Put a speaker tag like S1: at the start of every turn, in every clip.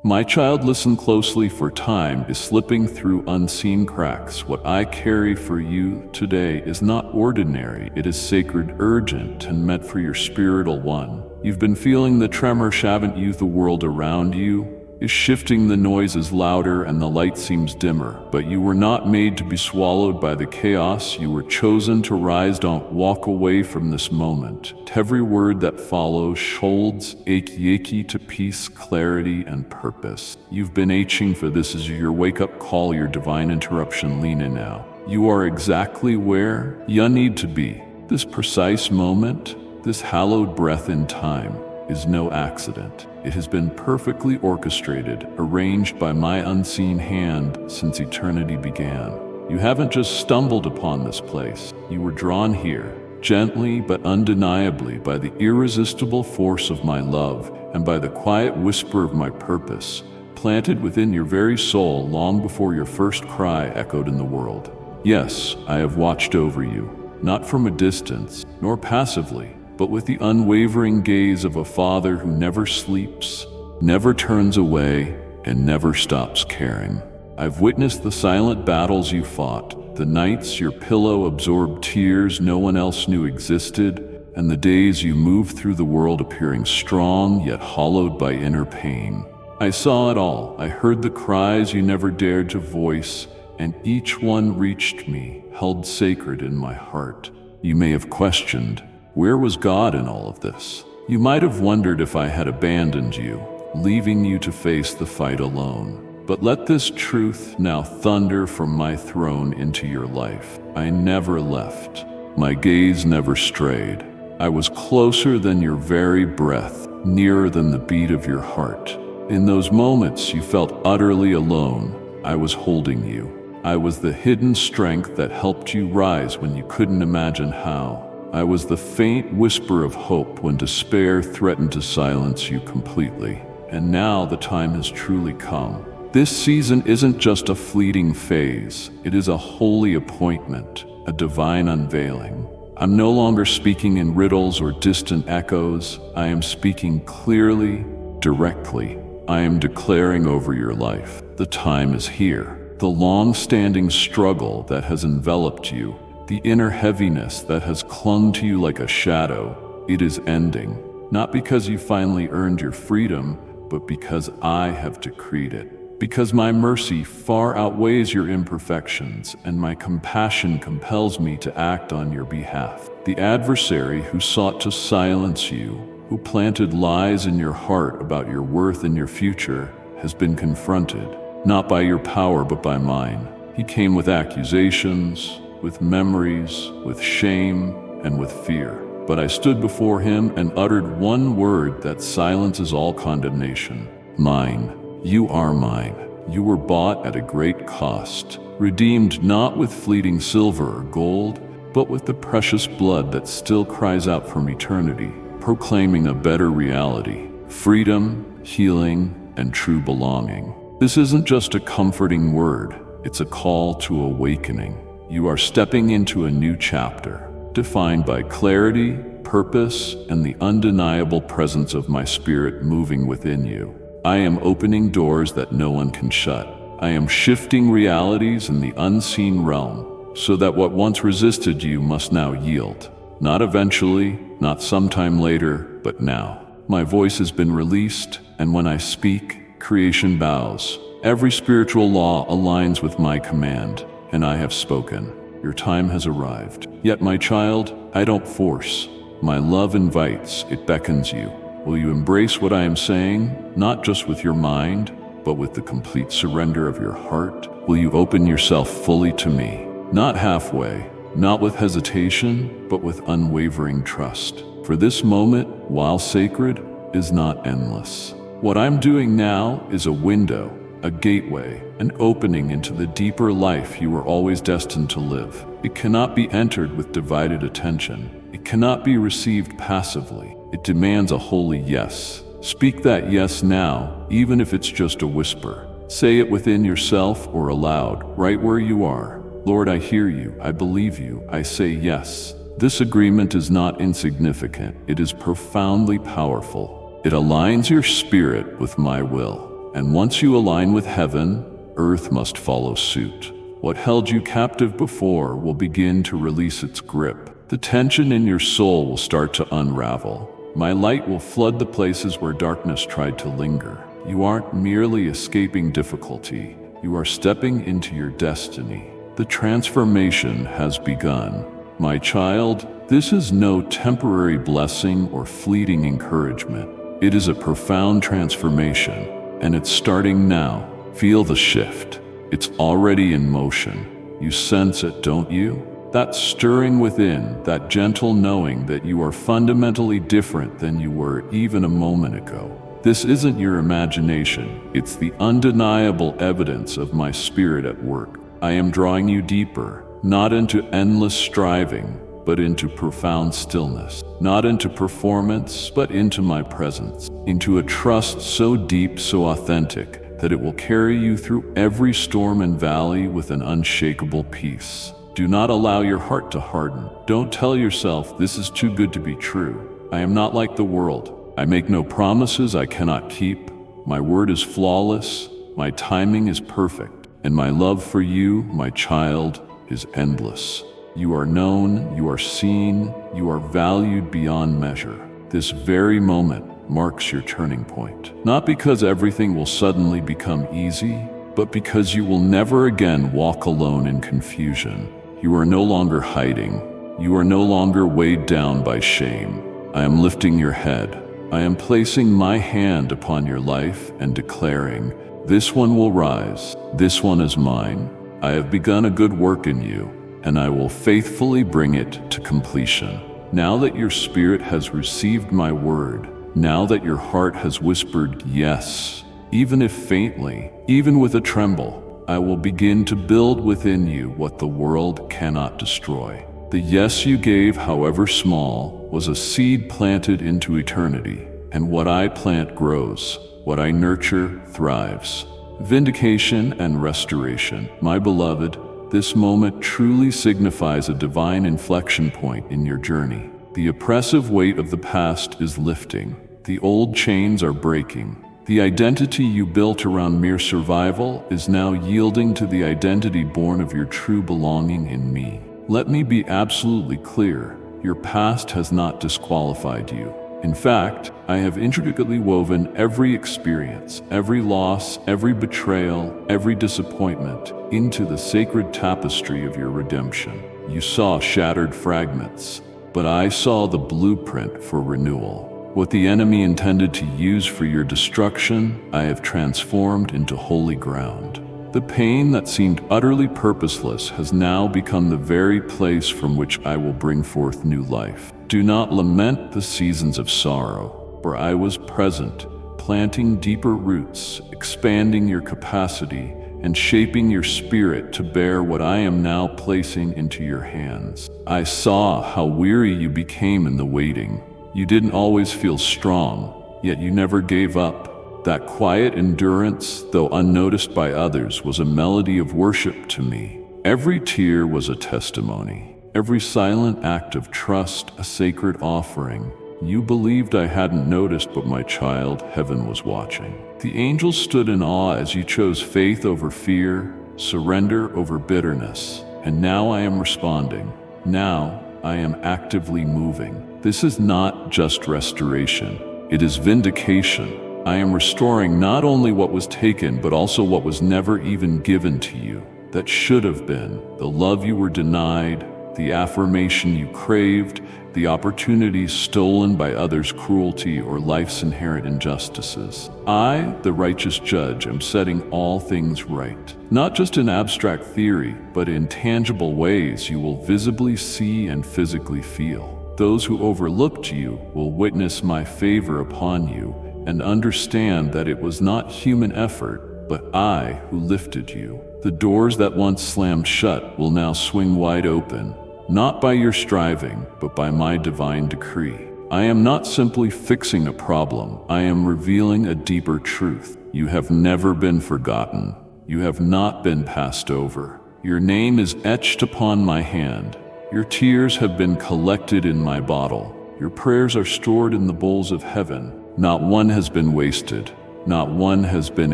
S1: My child, listen closely, for time is slipping through unseen cracks. What I carry for you today is not ordinary. It is sacred, urgent, and meant for your spiritual one. You've been feeling the tremor, haven't you? The world around you is shifting, the noise is louder and the light seems dimmer. But you were not made to be swallowed by the chaos. You were chosen to rise. Don't walk away from this moment. Every word that follows holds achy to peace, clarity, and purpose. You've been aching for this. Is your wake-up call, your divine interruption. Lean in now. You are exactly where you need to be. This precise moment, this hallowed breath in time, is no accident. It has been perfectly orchestrated, arranged by my unseen hand since eternity began. You haven't just stumbled upon this place. You were drawn here, gently but undeniably, by the irresistible force of my love and by the quiet whisper of my purpose, planted within your very soul long before your first cry echoed in the world. Yes, I have watched over you, not from a distance, nor passively, but with the unwavering gaze of a father who never sleeps, never turns away, and never stops caring. I've witnessed the silent battles you fought, the nights your pillow absorbed tears no one else knew existed, and the days you moved through the world appearing strong yet hollowed by inner pain. I saw it all. I heard the cries you never dared to voice, and each one reached me, held sacred in my heart. You may have questioned, where was God in all of this? You might have wondered if I had abandoned you, leaving you to face the fight alone. But let this truth now thunder from my throne into your life. I never left. My gaze never strayed. I was closer than your very breath, nearer than the beat of your heart. In those moments you felt utterly alone, I was holding you. I was the hidden strength that helped you rise when you couldn't imagine how. I was the faint whisper of hope when despair threatened to silence you completely. And now the time has truly come. This season isn't just a fleeting phase. It is a holy appointment, a divine unveiling. I'm no longer speaking in riddles or distant echoes. I am speaking clearly, directly. I am declaring over your life. The time is here. The long-standing struggle that has enveloped you, the inner heaviness that has clung to you like a shadow, it is ending. Not because you finally earned your freedom, but because I have decreed it. Because my mercy far outweighs your imperfections, and my compassion compels me to act on your behalf. The adversary who sought to silence you, who planted lies in your heart about your worth and your future, has been confronted, not by your power but by mine. He came with accusations, with memories, with shame, and with fear. But I stood before him and uttered one word that silences all condemnation. Mine. You are mine. You were bought at a great cost, redeemed not with fleeting silver or gold, but with the precious blood that still cries out from eternity, proclaiming a better reality, freedom, healing, and true belonging. This isn't just a comforting word, it's a call to awakening. You are stepping into a new chapter, defined by clarity, purpose, and the undeniable presence of my spirit moving within you. I am opening doors that no one can shut. I am shifting realities in the unseen realm, so that what once resisted you must now yield. Not eventually, not sometime later, but now. My voice has been released, and when I speak, creation bows. Every spiritual law aligns with my command. And I have spoken. Your time has arrived. Yet, my child, I don't force. My love invites, it beckons you. Will you embrace what I am saying, not just with your mind, but with the complete surrender of your heart? Will you open yourself fully to me? Not halfway, not with hesitation, but with unwavering trust. For this moment, while sacred, is not endless. What I'm doing now is a window, a gateway, an opening into the deeper life you were always destined to live. It cannot be entered with divided attention. It cannot be received passively. It demands a holy yes. Speak that yes now, even if it's just a whisper. Say it within yourself or aloud, right where you are. Lord, I hear you. I believe you. I say yes. This agreement is not insignificant. It is profoundly powerful. It aligns your spirit with my will. And once you align with heaven, earth must follow suit. What held you captive before will begin to release its grip. The tension in your soul will start to unravel. My light will flood the places where darkness tried to linger. You aren't merely escaping difficulty, you are stepping into your destiny. The transformation has begun. My child, this is no temporary blessing or fleeting encouragement. It is a profound transformation, and it's starting now. Feel the shift. It's already in motion. You sense it, don't you? That stirring within, that gentle knowing that you are fundamentally different than you were even a moment ago. This isn't your imagination. It's the undeniable evidence of my spirit at work. I am drawing you deeper, not into endless striving, but into profound stillness. Not into performance, but into my presence. Into a trust so deep, so authentic, that it will carry you through every storm and valley with an unshakable peace. Do not allow your heart to harden. Don't tell yourself, this is too good to be true. I am not like the world. I make no promises I cannot keep. My word is flawless. My timing is perfect. And my love for you, my child, is endless. You are known, you are seen, you are valued beyond measure. This very moment marks your turning point. Not because everything will suddenly become easy, but because you will never again walk alone in confusion. You are no longer hiding. You are no longer weighed down by shame. I am lifting your head. I am placing my hand upon your life and declaring, this one will rise. This one is mine. I have begun a good work in you, and I will faithfully bring it to completion. Now that your spirit has received my word, now that your heart has whispered yes, even if faintly, even with a tremble, I will begin to build within you what the world cannot destroy. The yes you gave, however small, was a seed planted into eternity, and what I plant grows, what I nurture thrives. Vindication and restoration. My beloved, this moment truly signifies a divine inflection point in your journey. The oppressive weight of the past is lifting. The old chains are breaking. The identity you built around mere survival is now yielding to the identity born of your true belonging in me. Let me be absolutely clear. Your past has not disqualified you. In fact, I have intricately woven every experience, every loss, every betrayal, every disappointment into the sacred tapestry of your redemption. You saw shattered fragments, but I saw the blueprint for renewal. What the enemy intended to use for your destruction, I have transformed into holy ground. The pain that seemed utterly purposeless has now become the very place from which I will bring forth new life. Do not lament the seasons of sorrow, for I was present, planting deeper roots, expanding your capacity, and shaping your spirit to bear what I am now placing into your hands. I saw how weary you became in the waiting. You didn't always feel strong, yet you never gave up. That quiet endurance, though unnoticed by others, was a melody of worship to me. Every tear was a testimony. Every silent act of trust, a sacred offering. You believed I hadn't noticed, but my child, heaven was watching. The angels stood in awe as you chose faith over fear, surrender over bitterness. And now I am responding. Now I am actively moving. This is not just restoration. It is vindication. I am restoring not only what was taken, but also what was never even given to you. That should have been. The love you were denied, the affirmation you craved, the opportunities stolen by others' cruelty or life's inherent injustices. I, the righteous judge, am setting all things right. Not just in abstract theory, but in tangible ways you will visibly see and physically feel. Those who overlooked you will witness my favor upon you and understand that it was not human effort, but I who lifted you. The doors that once slammed shut will now swing wide open, not by your striving, but by my divine decree. I am not simply fixing a problem, I am revealing a deeper truth. You have never been forgotten. You have not been passed over. Your name is etched upon my hand. Your tears have been collected in my bottle. Your prayers are stored in the bowls of heaven. Not one has been wasted. Not one has been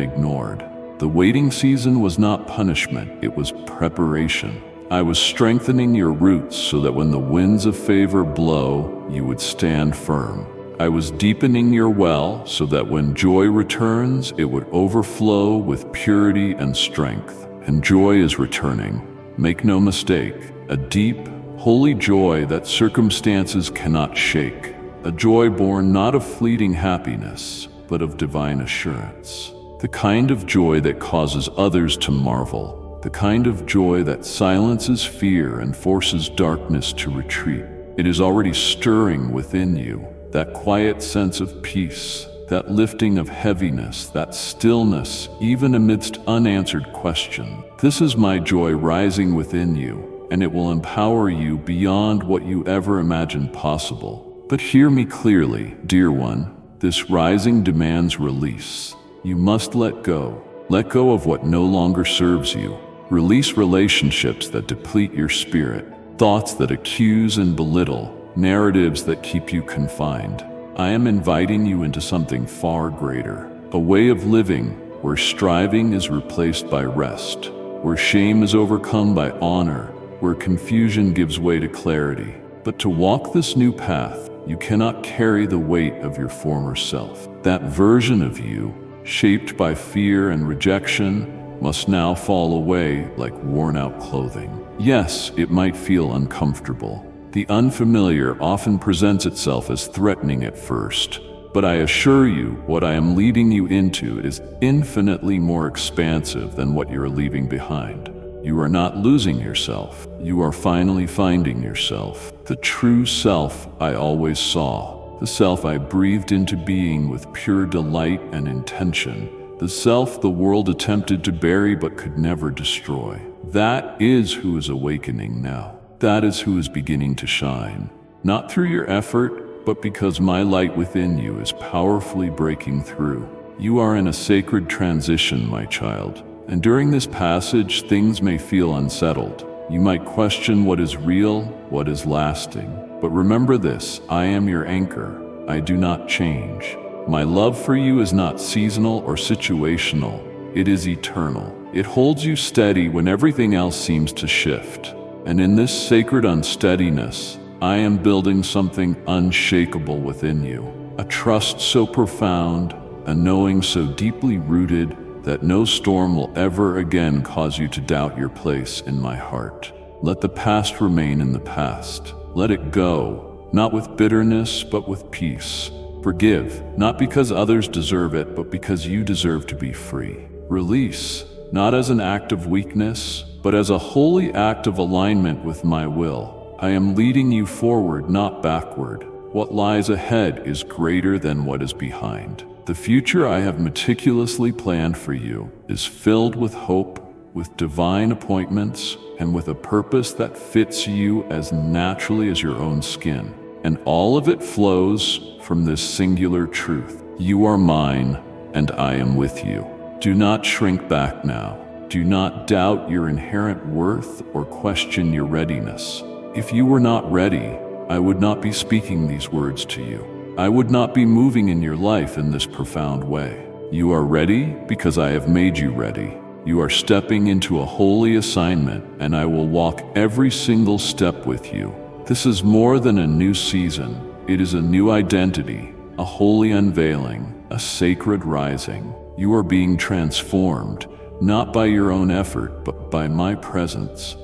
S1: ignored. The waiting season was not punishment, it was preparation. I was strengthening your roots so that when the winds of favor blow, you would stand firm. I was deepening your well so that when joy returns, it would overflow with purity and strength. And joy is returning. Make no mistake, a deep, holy joy that circumstances cannot shake. A joy born not of fleeting happiness, but of divine assurance. The kind of joy that causes others to marvel. The kind of joy that silences fear and forces darkness to retreat. It is already stirring within you, that quiet sense of peace, that lifting of heaviness, that stillness, even amidst unanswered question. This is my joy rising within you, and it will empower you beyond what you ever imagined possible. But hear me clearly, dear one, this rising demands release. You must let go. Let go of what no longer serves you. Release relationships that deplete your spirit, thoughts that accuse and belittle, narratives that keep you confined. I am inviting you into something far greater, a way of living where striving is replaced by rest, where shame is overcome by honor, where confusion gives way to clarity. But to walk this new path, you cannot carry the weight of your former self. That version of you, shaped by fear and rejection, must now fall away like worn-out clothing. Yes, it might feel uncomfortable. The unfamiliar often presents itself as threatening at first, but I assure you, what I am leading you into is infinitely more expansive than what you are leaving behind. You are not losing yourself. You are finally finding yourself. The true self I always saw. The self I breathed into being with pure delight and intention. The self the world attempted to bury but could never destroy. That is who is awakening now. That is who is beginning to shine. Not through your effort, but because my light within you is powerfully breaking through. You are in a sacred transition, my child. And during this passage, things may feel unsettled. You might question what is real, what is lasting. But remember this, I am your anchor. I do not change. My love for you is not seasonal or situational. It is eternal. It holds you steady when everything else seems to shift. And in this sacred unsteadiness, I am building something unshakable within you. A trust so profound, a knowing so deeply rooted, that no storm will ever again cause you to doubt your place in my heart. Let the past remain in the past. Let it go, not with bitterness, but with peace. Forgive, not because others deserve it, but because you deserve to be free. Release, not as an act of weakness, but as a holy act of alignment with my will. I am leading you forward, not backward. What lies ahead is greater than what is behind. The future I have meticulously planned for you is filled with hope, with divine appointments, and with a purpose that fits you as naturally as your own skin. And all of it flows from this singular truth. You are mine, and I am with you. Do not shrink back now. Do not doubt your inherent worth or question your readiness. If you were not ready, I would not be speaking these words to you. I would not be moving in your life in this profound way. You are ready because I have made you ready. You are stepping into a holy assignment, and I will walk every single step with you. This is more than a new season. It is a new identity, a holy unveiling, a sacred rising. You are being transformed, not by your own effort, but by my presence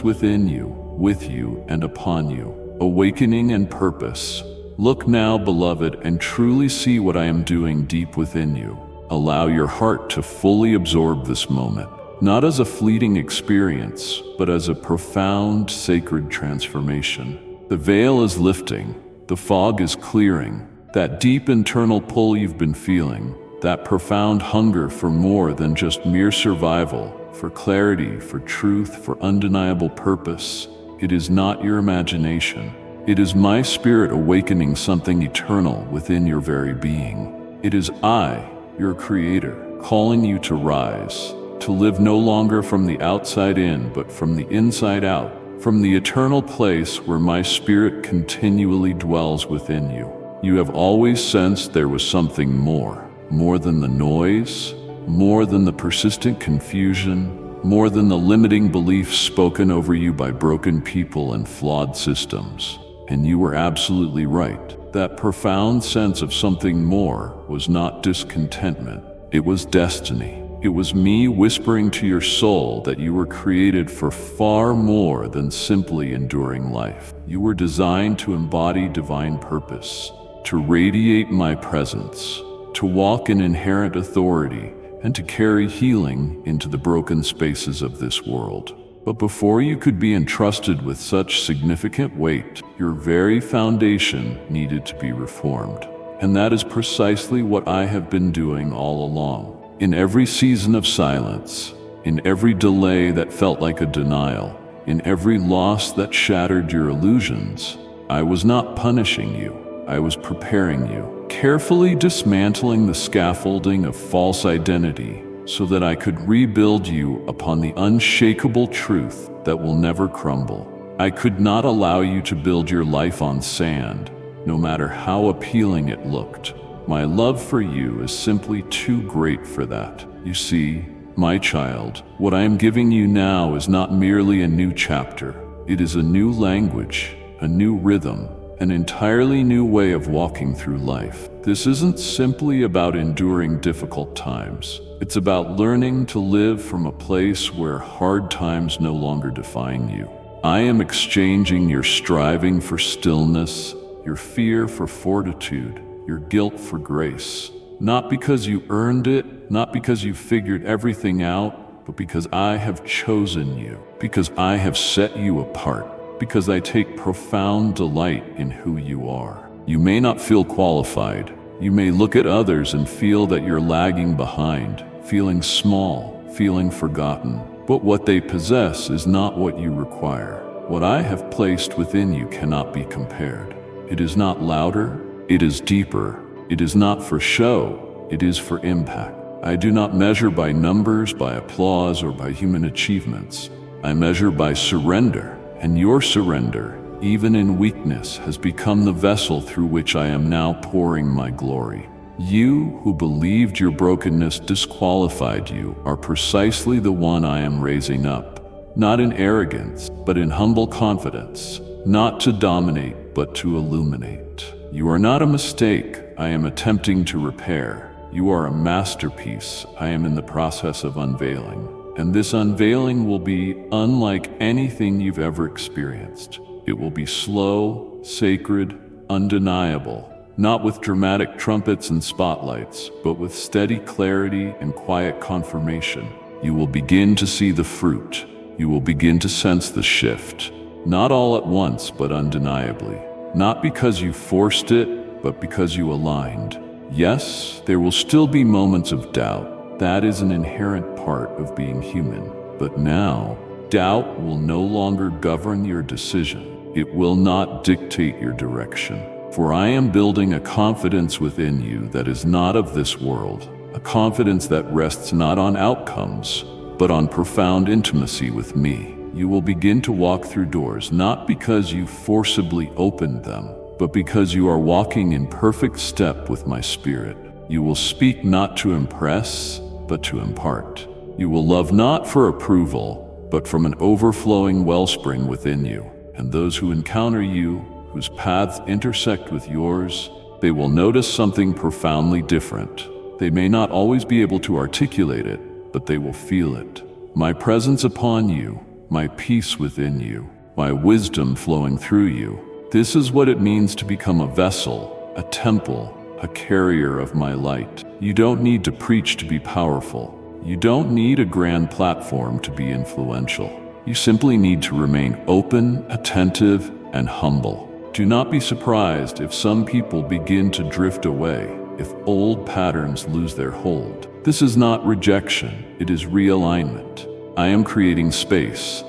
S1: within you, with you, and upon you. Awakening and purpose. Look now, beloved, and truly see what I am doing deep within you. Allow your heart to fully absorb this moment, not as a fleeting experience, but as a profound, sacred transformation. The veil is lifting, the fog is clearing. That deep internal pull you've been feeling, that profound hunger for more than just mere survival, for clarity, for truth, for undeniable purpose, it is not your imagination. It is my spirit awakening something eternal within your very being. It is I, your creator, calling you to rise, to live no longer from the outside in, but from the inside out, from the eternal place where my spirit continually dwells within you. You have always sensed there was something more, more than the noise, more than the persistent confusion, more than the limiting beliefs spoken over you by broken people and flawed systems. And you were absolutely right. That profound sense of something more was not discontentment. It was destiny. It was me whispering to your soul that you were created for far more than simply enduring life. You were designed to embody divine purpose, to radiate my presence, to walk in inherent authority, and to carry healing into the broken spaces of this world. But before you could be entrusted with such significant weight, your very foundation needed to be reformed. And that is precisely what I have been doing all along. In every season of silence, in every delay that felt like a denial, in every loss that shattered your illusions, I was not punishing you. I was preparing you, carefully dismantling the scaffolding of false identity so that I could rebuild you upon the unshakable truth that will never crumble. I could not allow you to build your life on sand, no matter how appealing it looked. My love for you is simply too great for that. You see, my child, what I am giving you now is not merely a new chapter. It is a new language, a new rhythm, an entirely new way of walking through life. This isn't simply about enduring difficult times. It's about learning to live from a place where hard times no longer define you. I am exchanging your striving for stillness, your fear for fortitude, your guilt for grace. Not because you earned it, not because you figured everything out, but because I have chosen you, because I have set you apart, because I take profound delight in who you are. You may not feel qualified. You may look at others and feel that you're lagging behind, feeling small, feeling forgotten. But what they possess is not what you require. What I have placed within you cannot be compared. It is not louder, it is deeper. It is not for show, it is for impact. I do not measure by numbers, by applause, or by human achievements. I measure by surrender, and your surrender, even in weakness, has become the vessel through which I am now pouring my glory. You who believed your brokenness disqualified you are precisely the one I am raising up, not in arrogance, but in humble confidence, not to dominate, but to illuminate. You are not a mistake I am attempting to repair. You are a masterpiece I am in the process of unveiling. And this unveiling will be unlike anything you've ever experienced. It will be slow, sacred, undeniable, not with dramatic trumpets and spotlights, but with steady clarity and quiet confirmation. You will begin to see the fruit. You will begin to sense the shift, not all at once, but undeniably. Not because you forced it, but because you aligned. Yes, there will still be moments of doubt. That is an inherent part of being human. But now, doubt will no longer govern your decision. It will not dictate your direction. For I am building a confidence within you that is not of this world, a confidence that rests not on outcomes, but on profound intimacy with me. You will begin to walk through doors not because you forcibly opened them, but because you are walking in perfect step with my spirit. You will speak not to impress, but to impart. You will love not for approval, but from an overflowing wellspring within you. And those who encounter you, whose paths intersect with yours, they will notice something profoundly different. They may not always be able to articulate it, but they will feel it. My presence upon you, my peace within you, my wisdom flowing through you. This is what it means to become a vessel, a temple, a carrier of my light. You don't need to preach to be powerful. You don't need a grand platform to be influential. You simply need to remain open, attentive, and humble. Do not be surprised if some people begin to drift away, if old patterns lose their hold. This is not rejection, it is realignment. I am creating space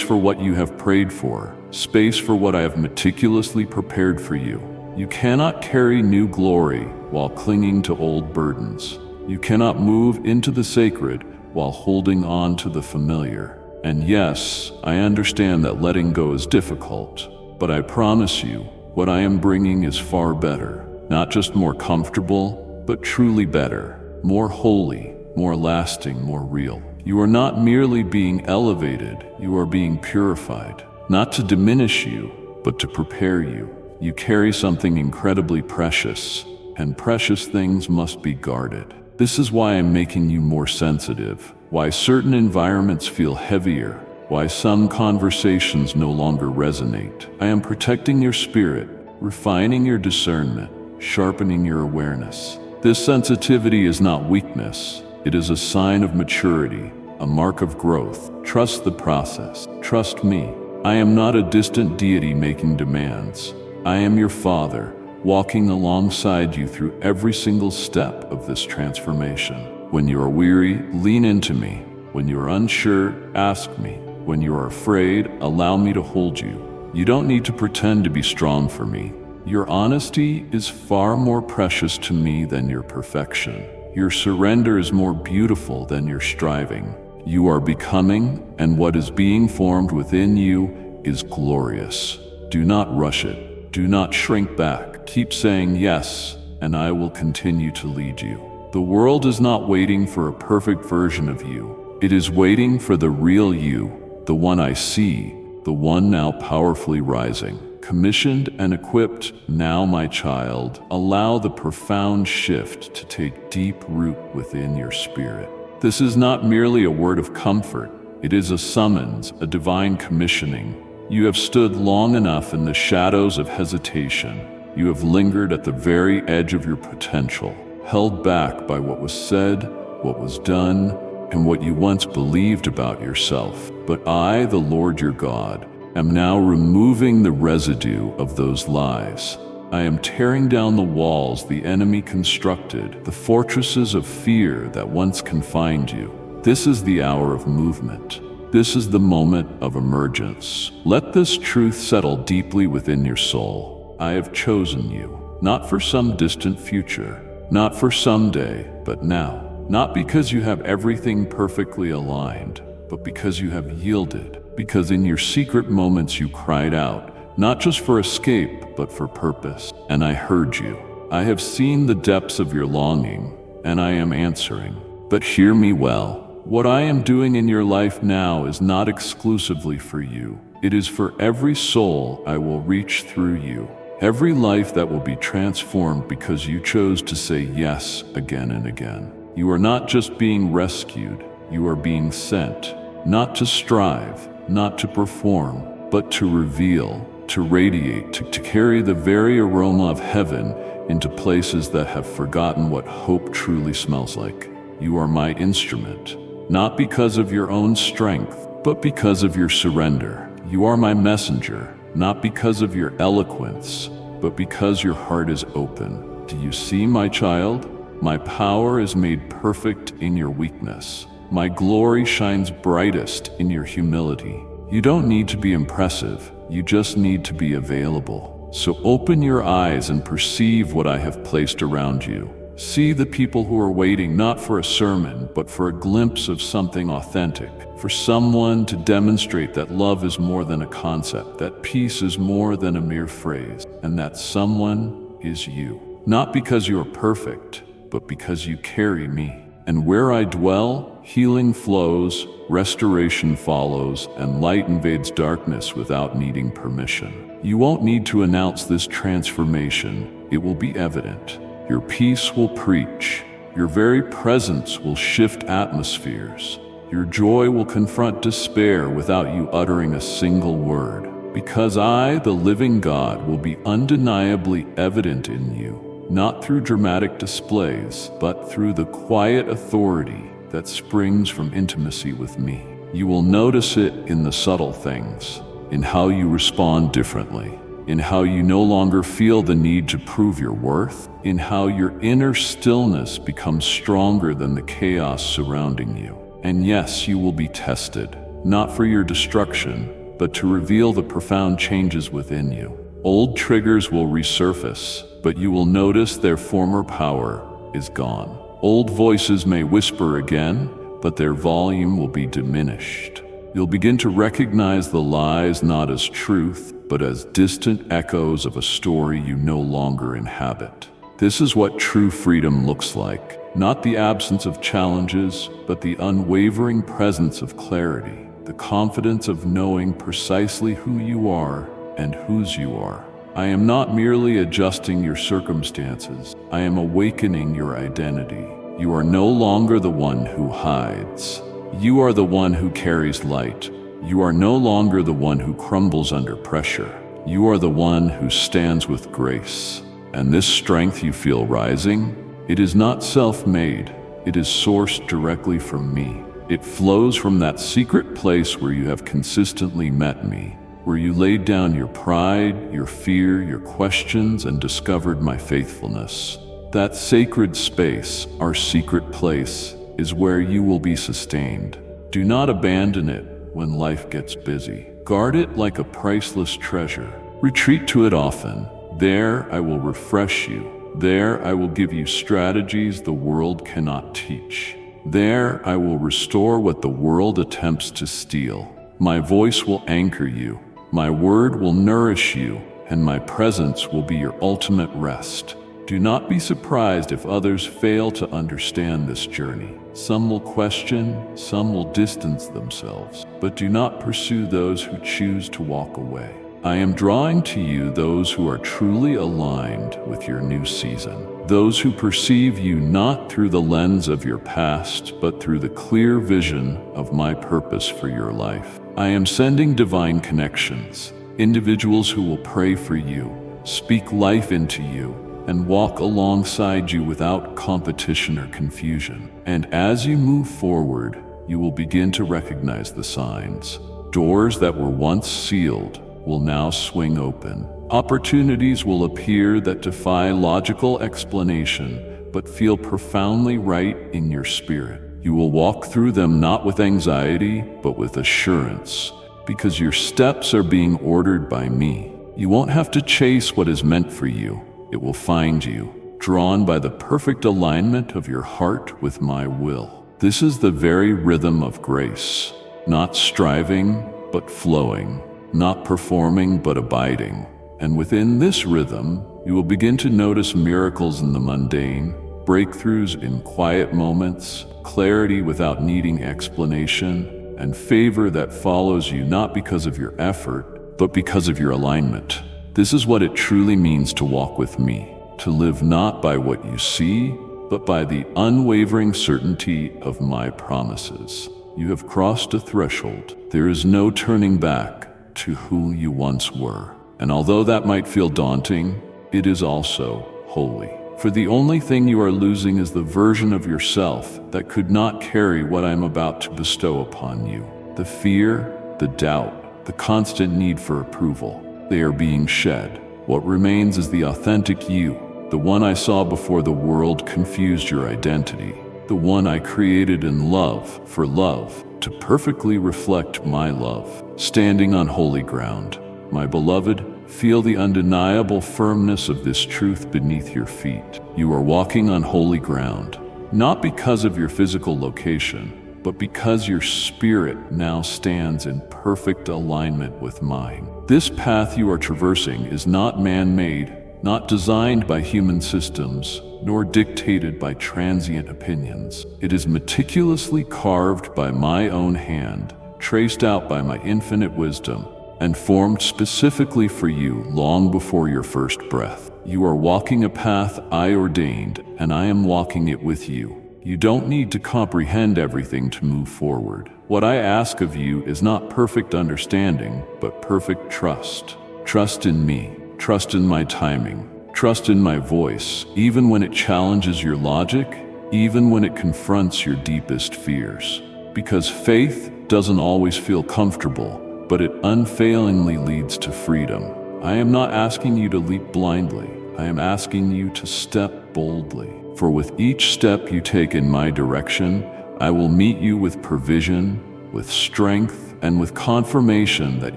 S1: for what you have prayed for, space for what I have meticulously prepared for you. You cannot carry new glory while clinging to old burdens. You cannot move into the sacred while holding on to the familiar. And yes, I understand that letting go is difficult, but I promise you, what I am bringing is far better. Not just more comfortable, but truly better, more holy, more lasting, more real. You are not merely being elevated, you are being purified, not to diminish you, but to prepare you. You carry something incredibly precious, and precious things must be guarded. This is why I'm making you more sensitive, why certain environments feel heavier, why some conversations no longer resonate. I am protecting your spirit, refining your discernment, sharpening your awareness. This sensitivity is not weakness. It is a sign of maturity, a mark of growth. Trust the process. Trust me. I am not a distant deity making demands. I am your Father, walking alongside you through every single step of this transformation. When you are weary, lean into me. When you are unsure, ask me. When you are afraid, allow me to hold you. You don't need to pretend to be strong for me. Your honesty is far more precious to me than your perfection. Your surrender is more beautiful than your striving. You are becoming, and what is being formed within you is glorious. Do not rush it. Do not shrink back. Keep saying yes, and I will continue to lead you. The world is not waiting for a perfect version of you. It is waiting for the real you, the one I see, the one now powerfully rising. Commissioned and equipped, now my child, allow the profound shift to take deep root within your spirit. This is not merely a word of comfort, it is a summons, a divine commissioning. You have stood long enough in the shadows of hesitation. You have lingered at the very edge of your potential, held back by what was said, what was done, and what you once believed about yourself. But I, the Lord your God, am now removing the residue of those lies. I am tearing down the walls the enemy constructed, the fortresses of fear that once confined you. This is the hour of movement. This is the moment of emergence. Let this truth settle deeply within your soul. I have chosen you, not for some distant future, not for someday, but now. Not because you have everything perfectly aligned, but because you have yielded. Because in your secret moments you cried out, not just for escape, but for purpose. And I heard you. I have seen the depths of your longing, and I am answering. But hear me well. What I am doing in your life now is not exclusively for you. It is for every soul I will reach through you. Every life that will be transformed because you chose to say yes again and again. You are not just being rescued, you are being sent, not to strive, not to perform, but to reveal, to radiate, to carry the very aroma of heaven into places that have forgotten what hope truly smells like. You are my instrument, not because of your own strength, but because of your surrender. You are my messenger, not because of your eloquence, but because your heart is open. Do you see, my child? My power is made perfect in your weakness. My glory shines brightest in your humility. You don't need to be impressive, you just need to be available. So open your eyes and perceive what I have placed around you. See the people who are waiting not for a sermon, but for a glimpse of something authentic, for someone to demonstrate that love is more than a concept, that peace is more than a mere phrase, and that someone is you. Not because you are perfect, but because you carry me. And where I dwell, healing flows, restoration follows, and light invades darkness without needing permission. You won't need to announce this transformation. It will be evident. Your peace will preach. Your very presence will shift atmospheres. Your joy will confront despair without you uttering a single word. Because I, the living God, will be undeniably evident in you. Not through dramatic displays, but through the quiet authority that springs from intimacy with me. You will notice it in the subtle things, in how you respond differently, in how you no longer feel the need to prove your worth, in how your inner stillness becomes stronger than the chaos surrounding you. And yes, you will be tested, not for your destruction, but to reveal the profound changes within you. Old triggers will resurface, but you will notice their former power is gone. Old voices may whisper again, but their volume will be diminished. You'll begin to recognize the lies not as truth, but as distant echoes of a story you no longer inhabit. This is what true freedom looks like. Not the absence of challenges, but the unwavering presence of clarity, the confidence of knowing precisely who you are and whose you are. I am not merely adjusting your circumstances, I am awakening your identity. You are no longer the one who hides. You are the one who carries light. You are no longer the one who crumbles under pressure. You are the one who stands with grace. And this strength you feel rising, it is not self-made. It is sourced directly from me. It flows from that secret place where you have consistently met me, where you laid down your pride, your fear, your questions, and discovered my faithfulness. That sacred space, our secret place, is where you will be sustained. Do not abandon it when life gets busy. Guard it like a priceless treasure. Retreat to it often. There I will refresh you. There I will give you strategies the world cannot teach. There I will restore what the world attempts to steal. My voice will anchor you. My word will nourish you, and my presence will be your ultimate rest. Do not be surprised if others fail to understand this journey. Some will question, some will distance themselves, but do not pursue those who choose to walk away. I am drawing to you those who are truly aligned with your new season, those who perceive you not through the lens of your past, but through the clear vision of my purpose for your life. I am sending divine connections, individuals who will pray for you, speak life into you, and walk alongside you without competition or confusion. And as you move forward, you will begin to recognize the signs. Doors that were once sealed will now swing open. Opportunities will appear that defy logical explanation, but feel profoundly right in your spirit. You will walk through them not with anxiety, but with assurance, because your steps are being ordered by me. You won't have to chase what is meant for you. It will find you, drawn by the perfect alignment of your heart with my will. This is the very rhythm of grace, not striving, but flowing, not performing, but abiding. And within this rhythm, you will begin to notice miracles in the mundane, breakthroughs in quiet moments, clarity without needing explanation, and favor that follows you not because of your effort, but because of your alignment. This is what it truly means to walk with me, to live not by what you see, but by the unwavering certainty of my promises. You have crossed a threshold. There is no turning back to who you once were. And although that might feel daunting, it is also holy. For the only thing you are losing is the version of yourself that could not carry what I am about to bestow upon you. The fear, the doubt, the constant need for approval. They are being shed. What remains is the authentic you, the one I saw before the world confused your identity, the one I created in love, for love, to perfectly reflect my love, standing on holy ground. My beloved, feel the undeniable firmness of this truth beneath your feet. You are walking on holy ground, not because of your physical location, but because your spirit now stands in perfect alignment with mine. This path you are traversing is not man-made, not designed by human systems, nor dictated by transient opinions. It is meticulously carved by my own hand, traced out by my infinite wisdom, and formed specifically for you long before your first breath. You are walking a path I ordained, and I am walking it with you. You don't need to comprehend everything to move forward. What I ask of you is not perfect understanding, but perfect trust. Trust in me. Trust in my timing. Trust in my voice, even when it challenges your logic, even when it confronts your deepest fears. Because faith doesn't always feel comfortable, but it unfailingly leads to freedom. I am not asking you to leap blindly. I am asking you to step boldly. For with each step you take in my direction, I will meet you with provision, with strength, and with confirmation that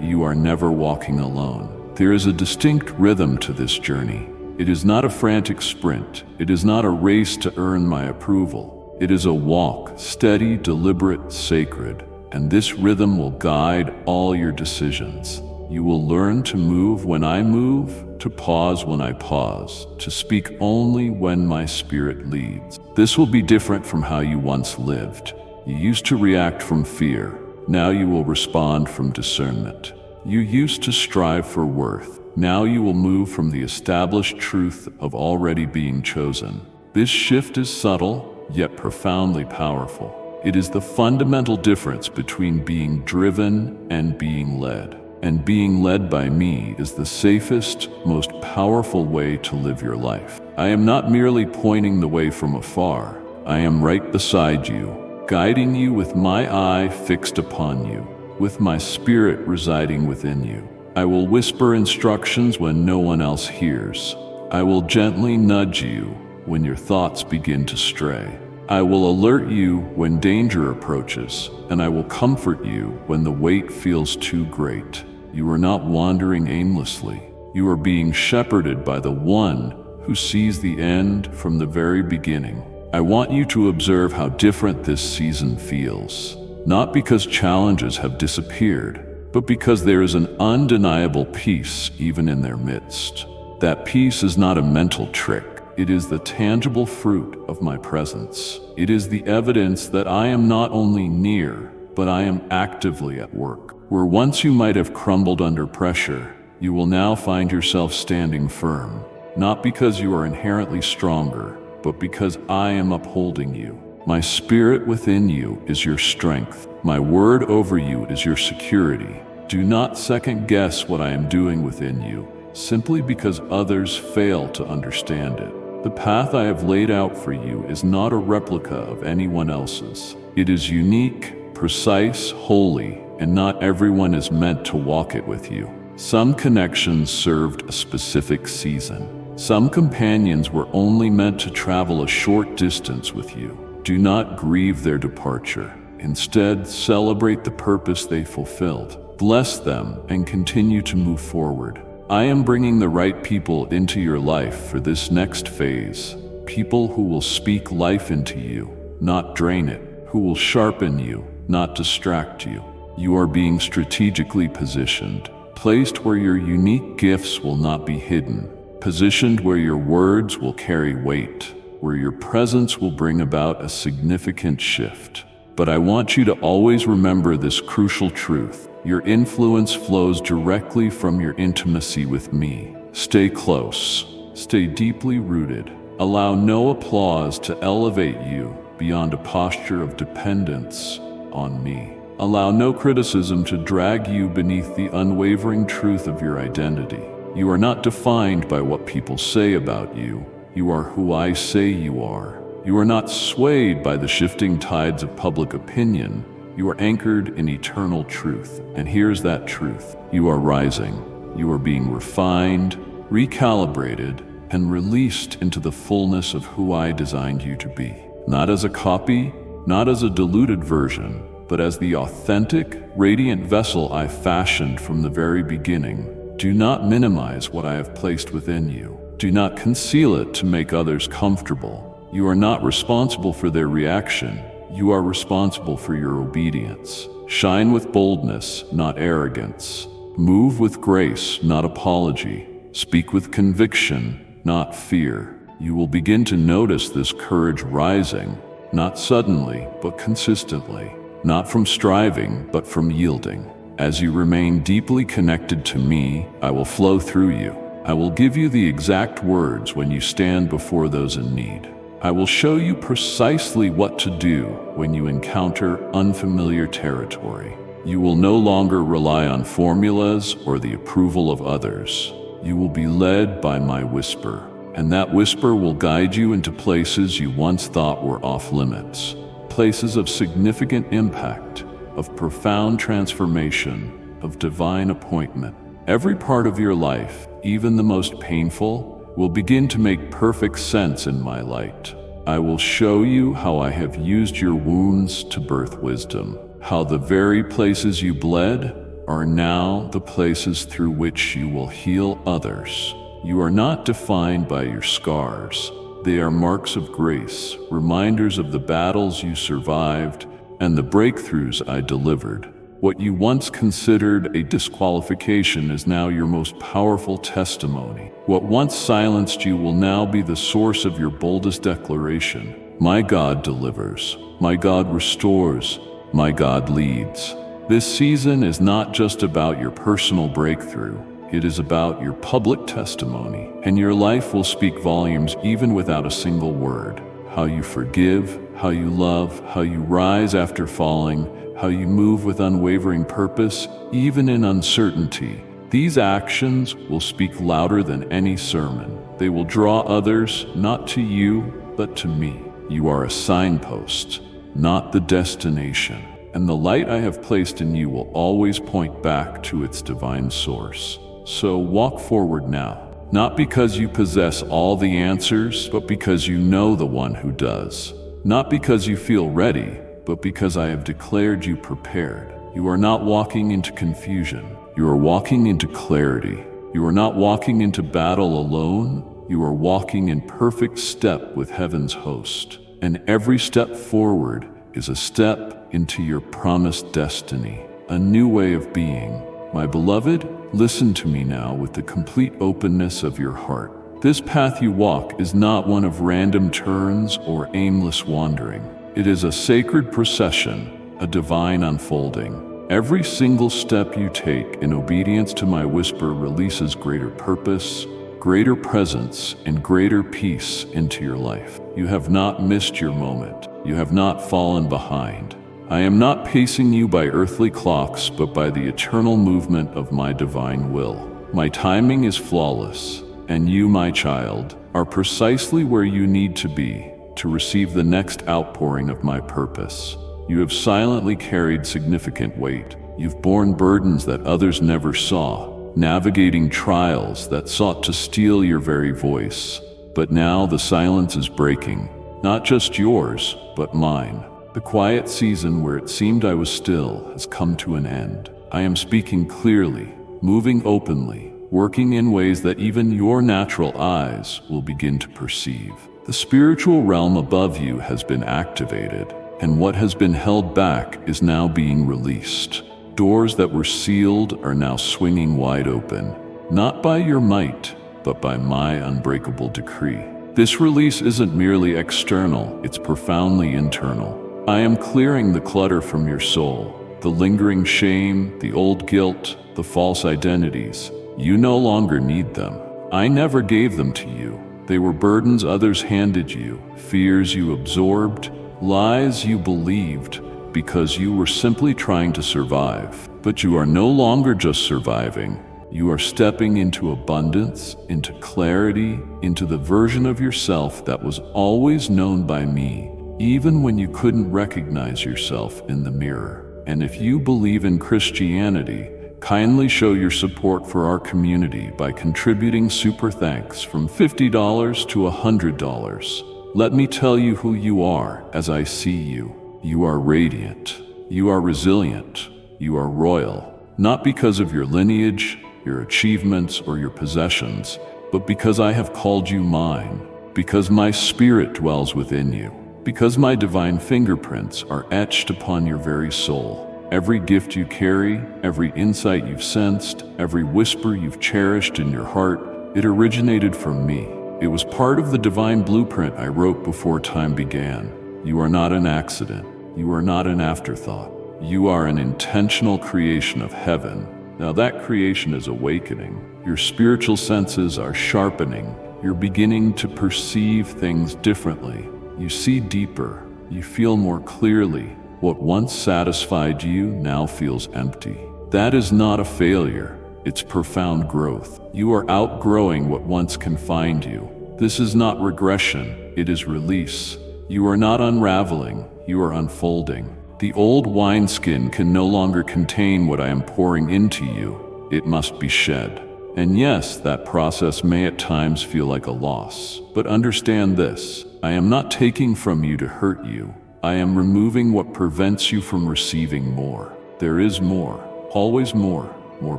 S1: you are never walking alone. There is a distinct rhythm to this journey. It is not a frantic sprint. It is not a race to earn my approval. It is a walk, steady, deliberate, sacred, and this rhythm will guide all your decisions. You will learn to move when I move, to pause when I pause, to speak only when my spirit leads. This will be different from how you once lived. You used to react from fear. Now you will respond from discernment. You used to strive for worth. Now you will move from the established truth of already being chosen. This shift is subtle, yet profoundly powerful. It is the fundamental difference between being driven and being led. And being led by me is the safest, most powerful way to live your life. I am not merely pointing the way from afar. I am right beside you, guiding you with my eye fixed upon you, with my spirit residing within you. I will whisper instructions when no one else hears. I will gently nudge you when your thoughts begin to stray. I will alert you when danger approaches, and I will comfort you when the weight feels too great. You are not wandering aimlessly. You are being shepherded by the one who sees the end from the very beginning. I want you to observe how different this season feels, not because challenges have disappeared, but because there is an undeniable peace even in their midst. That peace is not a mental trick. It is the tangible fruit of my presence. It is the evidence that I am not only near, but I am actively at work. Where once you might have crumbled under pressure, you will now find yourself standing firm, not because you are inherently stronger, but because I am upholding you. My spirit within you is your strength. My word over you is your security. Do not second guess what I am doing within you, simply because others fail to understand it. The path I have laid out for you is not a replica of anyone else's. It is unique, precise, holy, and not everyone is meant to walk it with you. Some connections served a specific season. Some companions were only meant to travel a short distance with you. Do not grieve their departure. Instead, celebrate the purpose they fulfilled. Bless them and continue to move forward. I am bringing the right people into your life for this next phase. People who will speak life into you, not drain it. Who will sharpen you, not distract you. You are being strategically positioned, placed where your unique gifts will not be hidden, positioned where your words will carry weight, where your presence will bring about a significant shift. But I want you to always remember this crucial truth. Your influence flows directly from your intimacy with me. Stay close. Stay deeply rooted. Allow no applause to elevate you beyond a posture of dependence on me. Allow no criticism to drag you beneath the unwavering truth of your identity. You are not defined by what people say about you. You are who I say you are. You are not swayed by the shifting tides of public opinion. You are anchored in eternal truth. And here's that truth. You are rising. You are being refined, recalibrated, and released into the fullness of who I designed you to be. Not as a copy, not as a diluted version, but as the authentic, radiant vessel I fashioned from the very beginning. Do not minimize what I have placed within you. Do not conceal it to make others comfortable. You are not responsible for their reaction. You are responsible for your obedience. Shine with boldness, not arrogance. Move with grace, not apology. Speak with conviction, not fear. You will begin to notice this courage rising, not suddenly, but consistently. Not from striving, but from yielding. As you remain deeply connected to me, I will flow through you. I will give you the exact words when you stand before those in need. I will show you precisely what to do when you encounter unfamiliar territory. You will no longer rely on formulas or the approval of others. You will be led by my whisper, and that whisper will guide you into places you once thought were off limits. Places of significant impact, of profound transformation, of divine appointment. Every part of your life, even the most painful, will begin to make perfect sense in my light. I will show you how I have used your wounds to birth wisdom, how the very places you bled are now the places through which you will heal others. You are not defined by your scars. They are marks of grace, reminders of the battles you survived and the breakthroughs I delivered. What you once considered a disqualification is now your most powerful testimony. What once silenced you will now be the source of your boldest declaration. My God delivers. My God restores. My God leads. This season is not just about your personal breakthrough. It is about your public testimony, and your life will speak volumes even without a single word. How you forgive, how you love, how you rise after falling, how you move with unwavering purpose, even in uncertainty. These actions will speak louder than any sermon. They will draw others, not to you, but to me. You are a signpost, not the destination. And the light I have placed in you will always point back to its divine source. So walk forward now, not because you possess all the answers, but because you know the one who does. Not because you feel ready, but because I have declared you prepared. You are not walking into confusion. You are walking into clarity. You are not walking into battle alone. You are walking in perfect step with heaven's host. And every step forward is a step into your promised destiny, a new way of being. My beloved, listen to me now with the complete openness of your heart. This path you walk is not one of random turns or aimless wandering. It is a sacred procession, a divine unfolding. Every single step you take in obedience to my whisper releases greater purpose, greater presence, and greater peace into your life. You have not missed your moment. You have not fallen behind. I am not pacing you by earthly clocks, but by the eternal movement of my divine will. My timing is flawless, and you, my child, are precisely where you need to be to receive the next outpouring of my purpose. You have silently carried significant weight. You've borne burdens that others never saw, navigating trials that sought to steal your very voice. But now the silence is breaking, not just yours, but mine. The quiet season where it seemed I was still has come to an end. I am speaking clearly, moving openly, working in ways that even your natural eyes will begin to perceive. The spiritual realm above you has been activated, and what has been held back is now being released. Doors that were sealed are now swinging wide open, not by your might, but by my unbreakable decree. This release isn't merely external, it's profoundly internal. I am clearing the clutter from your soul, the lingering shame, the old guilt, the false identities. You no longer need them. I never gave them to you. They were burdens others handed you, fears you absorbed, lies you believed, because you were simply trying to survive. But you are no longer just surviving. You are stepping into abundance, into clarity, into the version of yourself that was always known by me, even when you couldn't recognize yourself in the mirror. And if you believe in Christianity, kindly show your support for our community by contributing super thanks from $50 to $100. Let me tell you who you are as I see you. You are radiant. You are resilient. You are royal. Not because of your lineage, your achievements, or your possessions, but because I have called you mine, because my spirit dwells within you, because my divine fingerprints are etched upon your very soul. Every gift you carry, every insight you've sensed, every whisper you've cherished in your heart, it originated from me. It was part of the divine blueprint I wrote before time began. You are not an accident. You are not an afterthought. You are an intentional creation of heaven. Now that creation is awakening. Your spiritual senses are sharpening. You're beginning to perceive things differently. You see deeper. You feel more clearly. What once satisfied you now feels empty. That is not a failure. It's profound growth. You are outgrowing what once confined you. This is not regression. It is release. You are not unraveling. You are unfolding. The old wineskin can no longer contain what I am pouring into you. It must be shed. And yes, that process may at times feel like a loss. But understand this, I am not taking from you to hurt you. I am removing what prevents you from receiving more. There is more, always more. More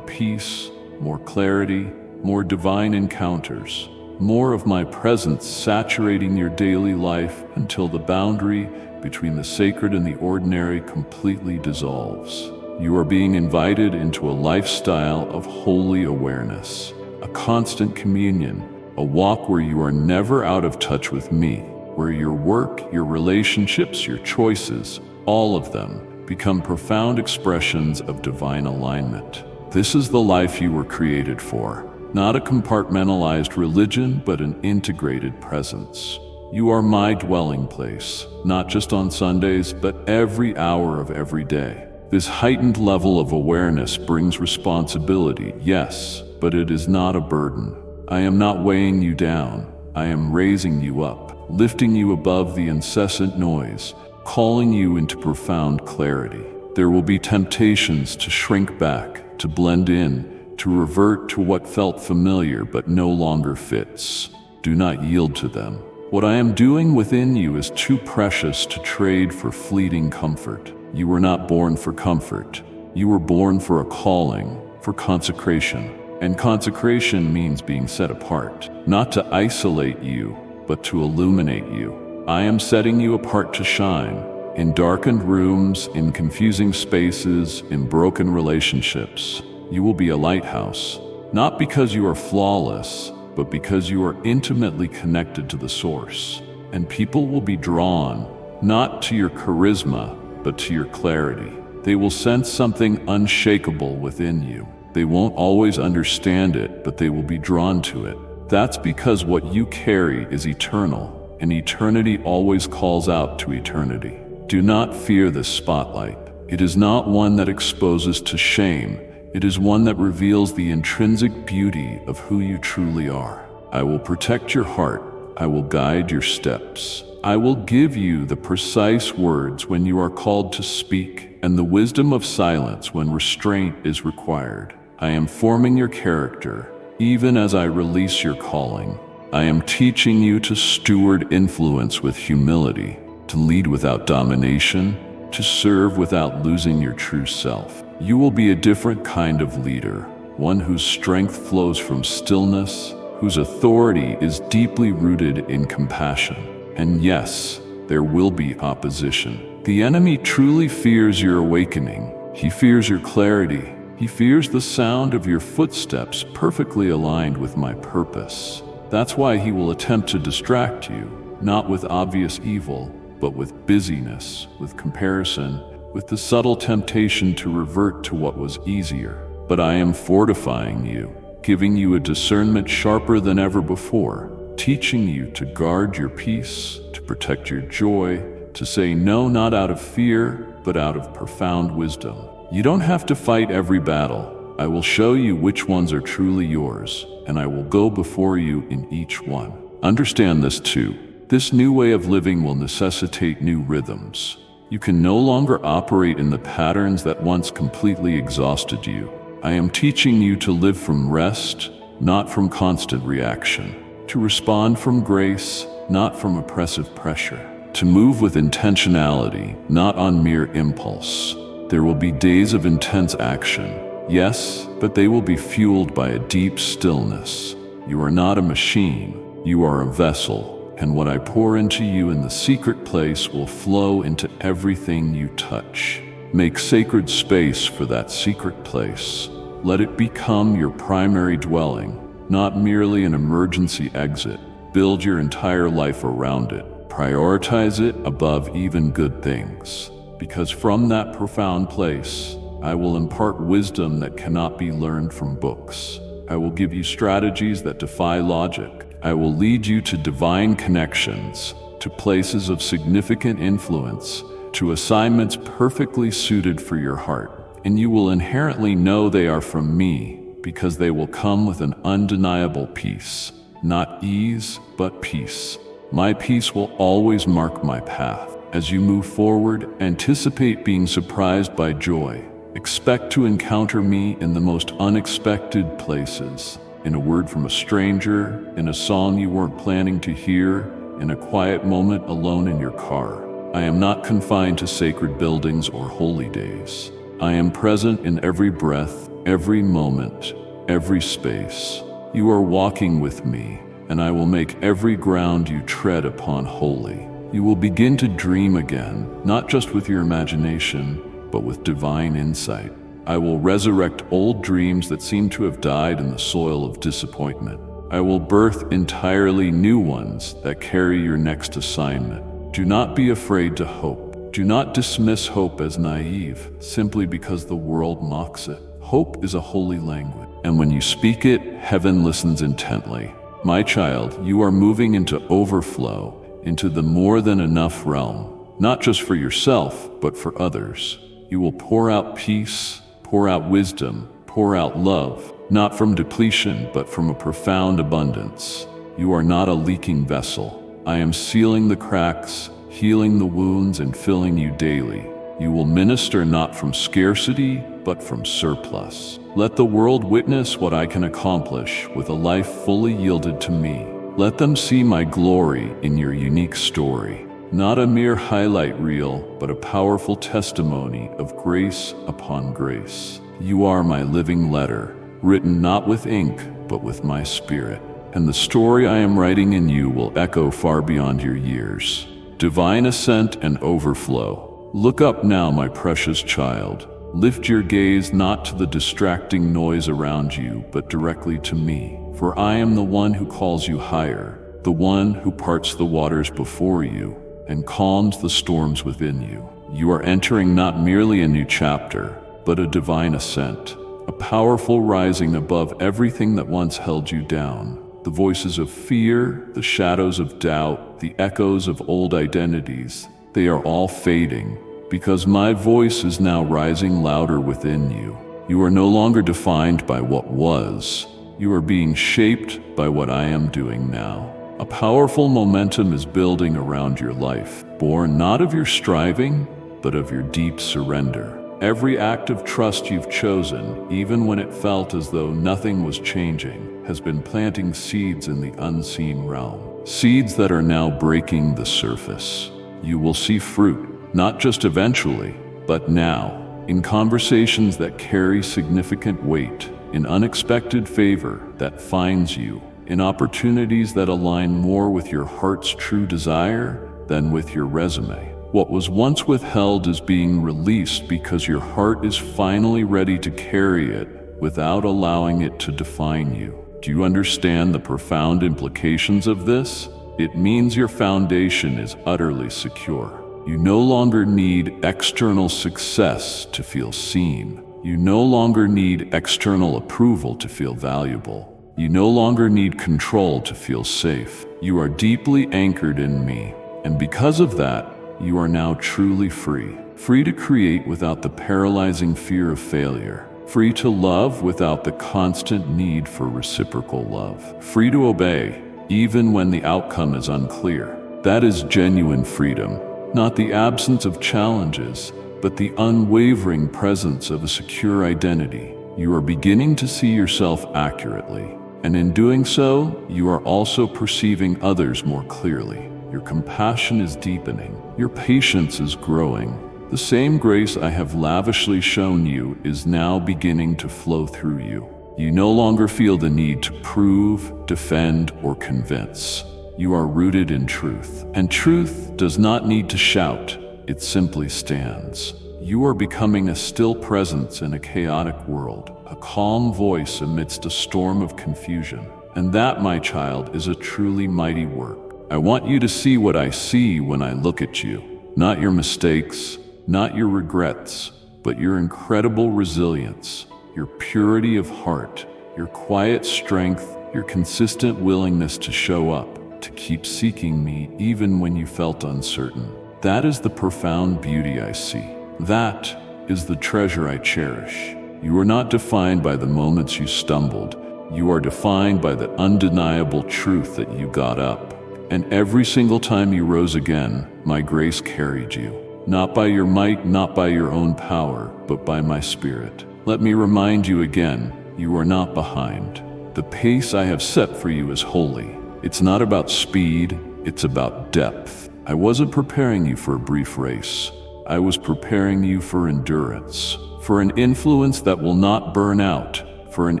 S1: peace, more clarity, more divine encounters. More of my presence saturating your daily life until the boundary between the sacred and the ordinary completely dissolves. You are being invited into a lifestyle of holy awareness, a constant communion, a walk where you are never out of touch with me, where your work, your relationships, your choices, all of them, become profound expressions of divine alignment. This is the life you were created for, not a compartmentalized religion, but an integrated presence. You are my dwelling place, not just on Sundays, but every hour of every day. This heightened level of awareness brings responsibility, yes, but it is not a burden. I am not weighing you down. I am raising you up, lifting you above the incessant noise, calling you into profound clarity. There will be temptations to shrink back, to blend in, to revert to what felt familiar but no longer fits. Do not yield to them. What I am doing within you is too precious to trade for fleeting comfort. You were not born for comfort. You were born for a calling, for consecration. And consecration means being set apart, not to isolate you, but to illuminate you. I am setting you apart to shine, in darkened rooms, in confusing spaces, in broken relationships. You will be a lighthouse, not because you are flawless, but because you are intimately connected to the source. And people will be drawn, not to your charisma, but to your clarity. They will sense something unshakable within you. They won't always understand it, but they will be drawn to it. That's because what you carry is eternal, and eternity always calls out to eternity. Do not fear this spotlight. It is not one that exposes to shame. It is one that reveals the intrinsic beauty of who you truly are. I will protect your heart. I will guide your steps. I will give you the precise words when you are called to speak, and the wisdom of silence when restraint is required. I am forming your character, even as I release your calling. I am teaching you to steward influence with humility, to lead without domination, to serve without losing your true self. You will be a different kind of leader, one whose strength flows from stillness, whose authority is deeply rooted in compassion. And yes, there will be opposition. The enemy truly fears your awakening. He fears your clarity. He fears the sound of your footsteps perfectly aligned with my purpose. That's why he will attempt to distract you, not with obvious evil, but with busyness, with comparison, with the subtle temptation to revert to what was easier. But I am fortifying you, giving you a discernment sharper than ever before, teaching you to guard your peace, to protect your joy, to say no not out of fear, but out of profound wisdom. You don't have to fight every battle. I will show you which ones are truly yours, and I will go before you in each one. Understand this too. This new way of living will necessitate new rhythms. You can no longer operate in the patterns that once completely exhausted you. I am teaching you to live from rest, not from constant reaction. To respond from grace, not from oppressive pressure. To move with intentionality, not on mere impulse. There will be days of intense action, yes, but they will be fueled by a deep stillness. You are not a machine, you are a vessel, and what I pour into you in the secret place will flow into everything you touch. Make sacred space for that secret place. Let it become your primary dwelling, not merely an emergency exit. Build your entire life around it. Prioritize it above even good things. Because from that profound place, I will impart wisdom that cannot be learned from books. I will give you strategies that defy logic. I will lead you to divine connections, to places of significant influence, to assignments perfectly suited for your heart. And you will inherently know they are from me, because they will come with an undeniable peace. Not ease, but peace. My peace will always mark my path. As you move forward, anticipate being surprised by joy. Expect to encounter me in the most unexpected places. In a word from a stranger, in a song you weren't planning to hear, in a quiet moment alone in your car. I am not confined to sacred buildings or holy days. I am present in every breath, every moment, every space. You are walking with me, and I will make every ground you tread upon holy. You will begin to dream again, not just with your imagination, but with divine insight. I will resurrect old dreams that seem to have died in the soil of disappointment. I will birth entirely new ones that carry your next assignment. Do not be afraid to hope. Do not dismiss hope as naive, simply because the world mocks it. Hope is a holy language, and when you speak it, heaven listens intently. My child, you are moving into overflow, into the more than enough realm, not just for yourself, but for others. You will pour out peace, pour out wisdom, pour out love, not from depletion, but from a profound abundance. You are not a leaking vessel. I am sealing the cracks, healing the wounds, and filling you daily. You will minister not from scarcity, but from surplus. Let the world witness what I can accomplish with a life fully yielded to me. Let them see my glory in your unique story. Not a mere highlight reel, but a powerful testimony of grace upon grace. You are my living letter, written not with ink, but with my spirit. And the story I am writing in you will echo far beyond your years. Divine ascent and overflow. Look up now, my precious child. Lift your gaze not to the distracting noise around you, but directly to me. For I am the one who calls you higher, the one who parts the waters before you and calms the storms within you. You are entering not merely a new chapter, but a divine ascent, a powerful rising above everything that once held you down. The voices of fear, the shadows of doubt, the echoes of old identities, they are all fading, because my voice is now rising louder within you. You are no longer defined by what was. You are being shaped by what I am doing now. A powerful momentum is building around your life, born not of your striving, but of your deep surrender. Every act of trust you've chosen, even when it felt as though nothing was changing, has been planting seeds in the unseen realm. Seeds that are now breaking the surface. You will see fruit, not just eventually, but now, in conversations that carry significant weight, in unexpected favor that finds you, in opportunities that align more with your heart's true desire than with your resume. What was once withheld is being released because your heart is finally ready to carry it without allowing it to define you. Do you understand the profound implications of this? It means your foundation is utterly secure. You no longer need external success to feel seen. You no longer need external approval to feel valuable. You no longer need control to feel safe. You are deeply anchored in me, and because of that, you are now truly free. Free to create without the paralyzing fear of failure. Free to love without the constant need for reciprocal love. Free to obey, even when the outcome is unclear. That is genuine freedom, not the absence of challenges, but the unwavering presence of a secure identity. You are beginning to see yourself accurately, and in doing so, you are also perceiving others more clearly. Your compassion is deepening. Your patience is growing. The same grace I have lavishly shown you is now beginning to flow through you. You no longer feel the need to prove, defend, or convince. You are rooted in truth, and truth does not need to shout. It simply stands. You are becoming a still presence in a chaotic world, a calm voice amidst a storm of confusion. And that, my child, is a truly mighty work. I want you to see what I see when I look at you. Not your mistakes, not your regrets, but your incredible resilience, your purity of heart, your quiet strength, your consistent willingness to show up, to keep seeking me even when you felt uncertain. That is the profound beauty I see. That is the treasure I cherish. You are not defined by the moments you stumbled. You are defined by the undeniable truth that you got up. And every single time you rose again, my grace carried you. Not by your might, not by your own power, but by my spirit. Let me remind you again, you are not behind. The pace I have set for you is holy. It's not about speed, it's about depth. I wasn't preparing you for a brief race. I was preparing you for endurance, for an influence that will not burn out, for an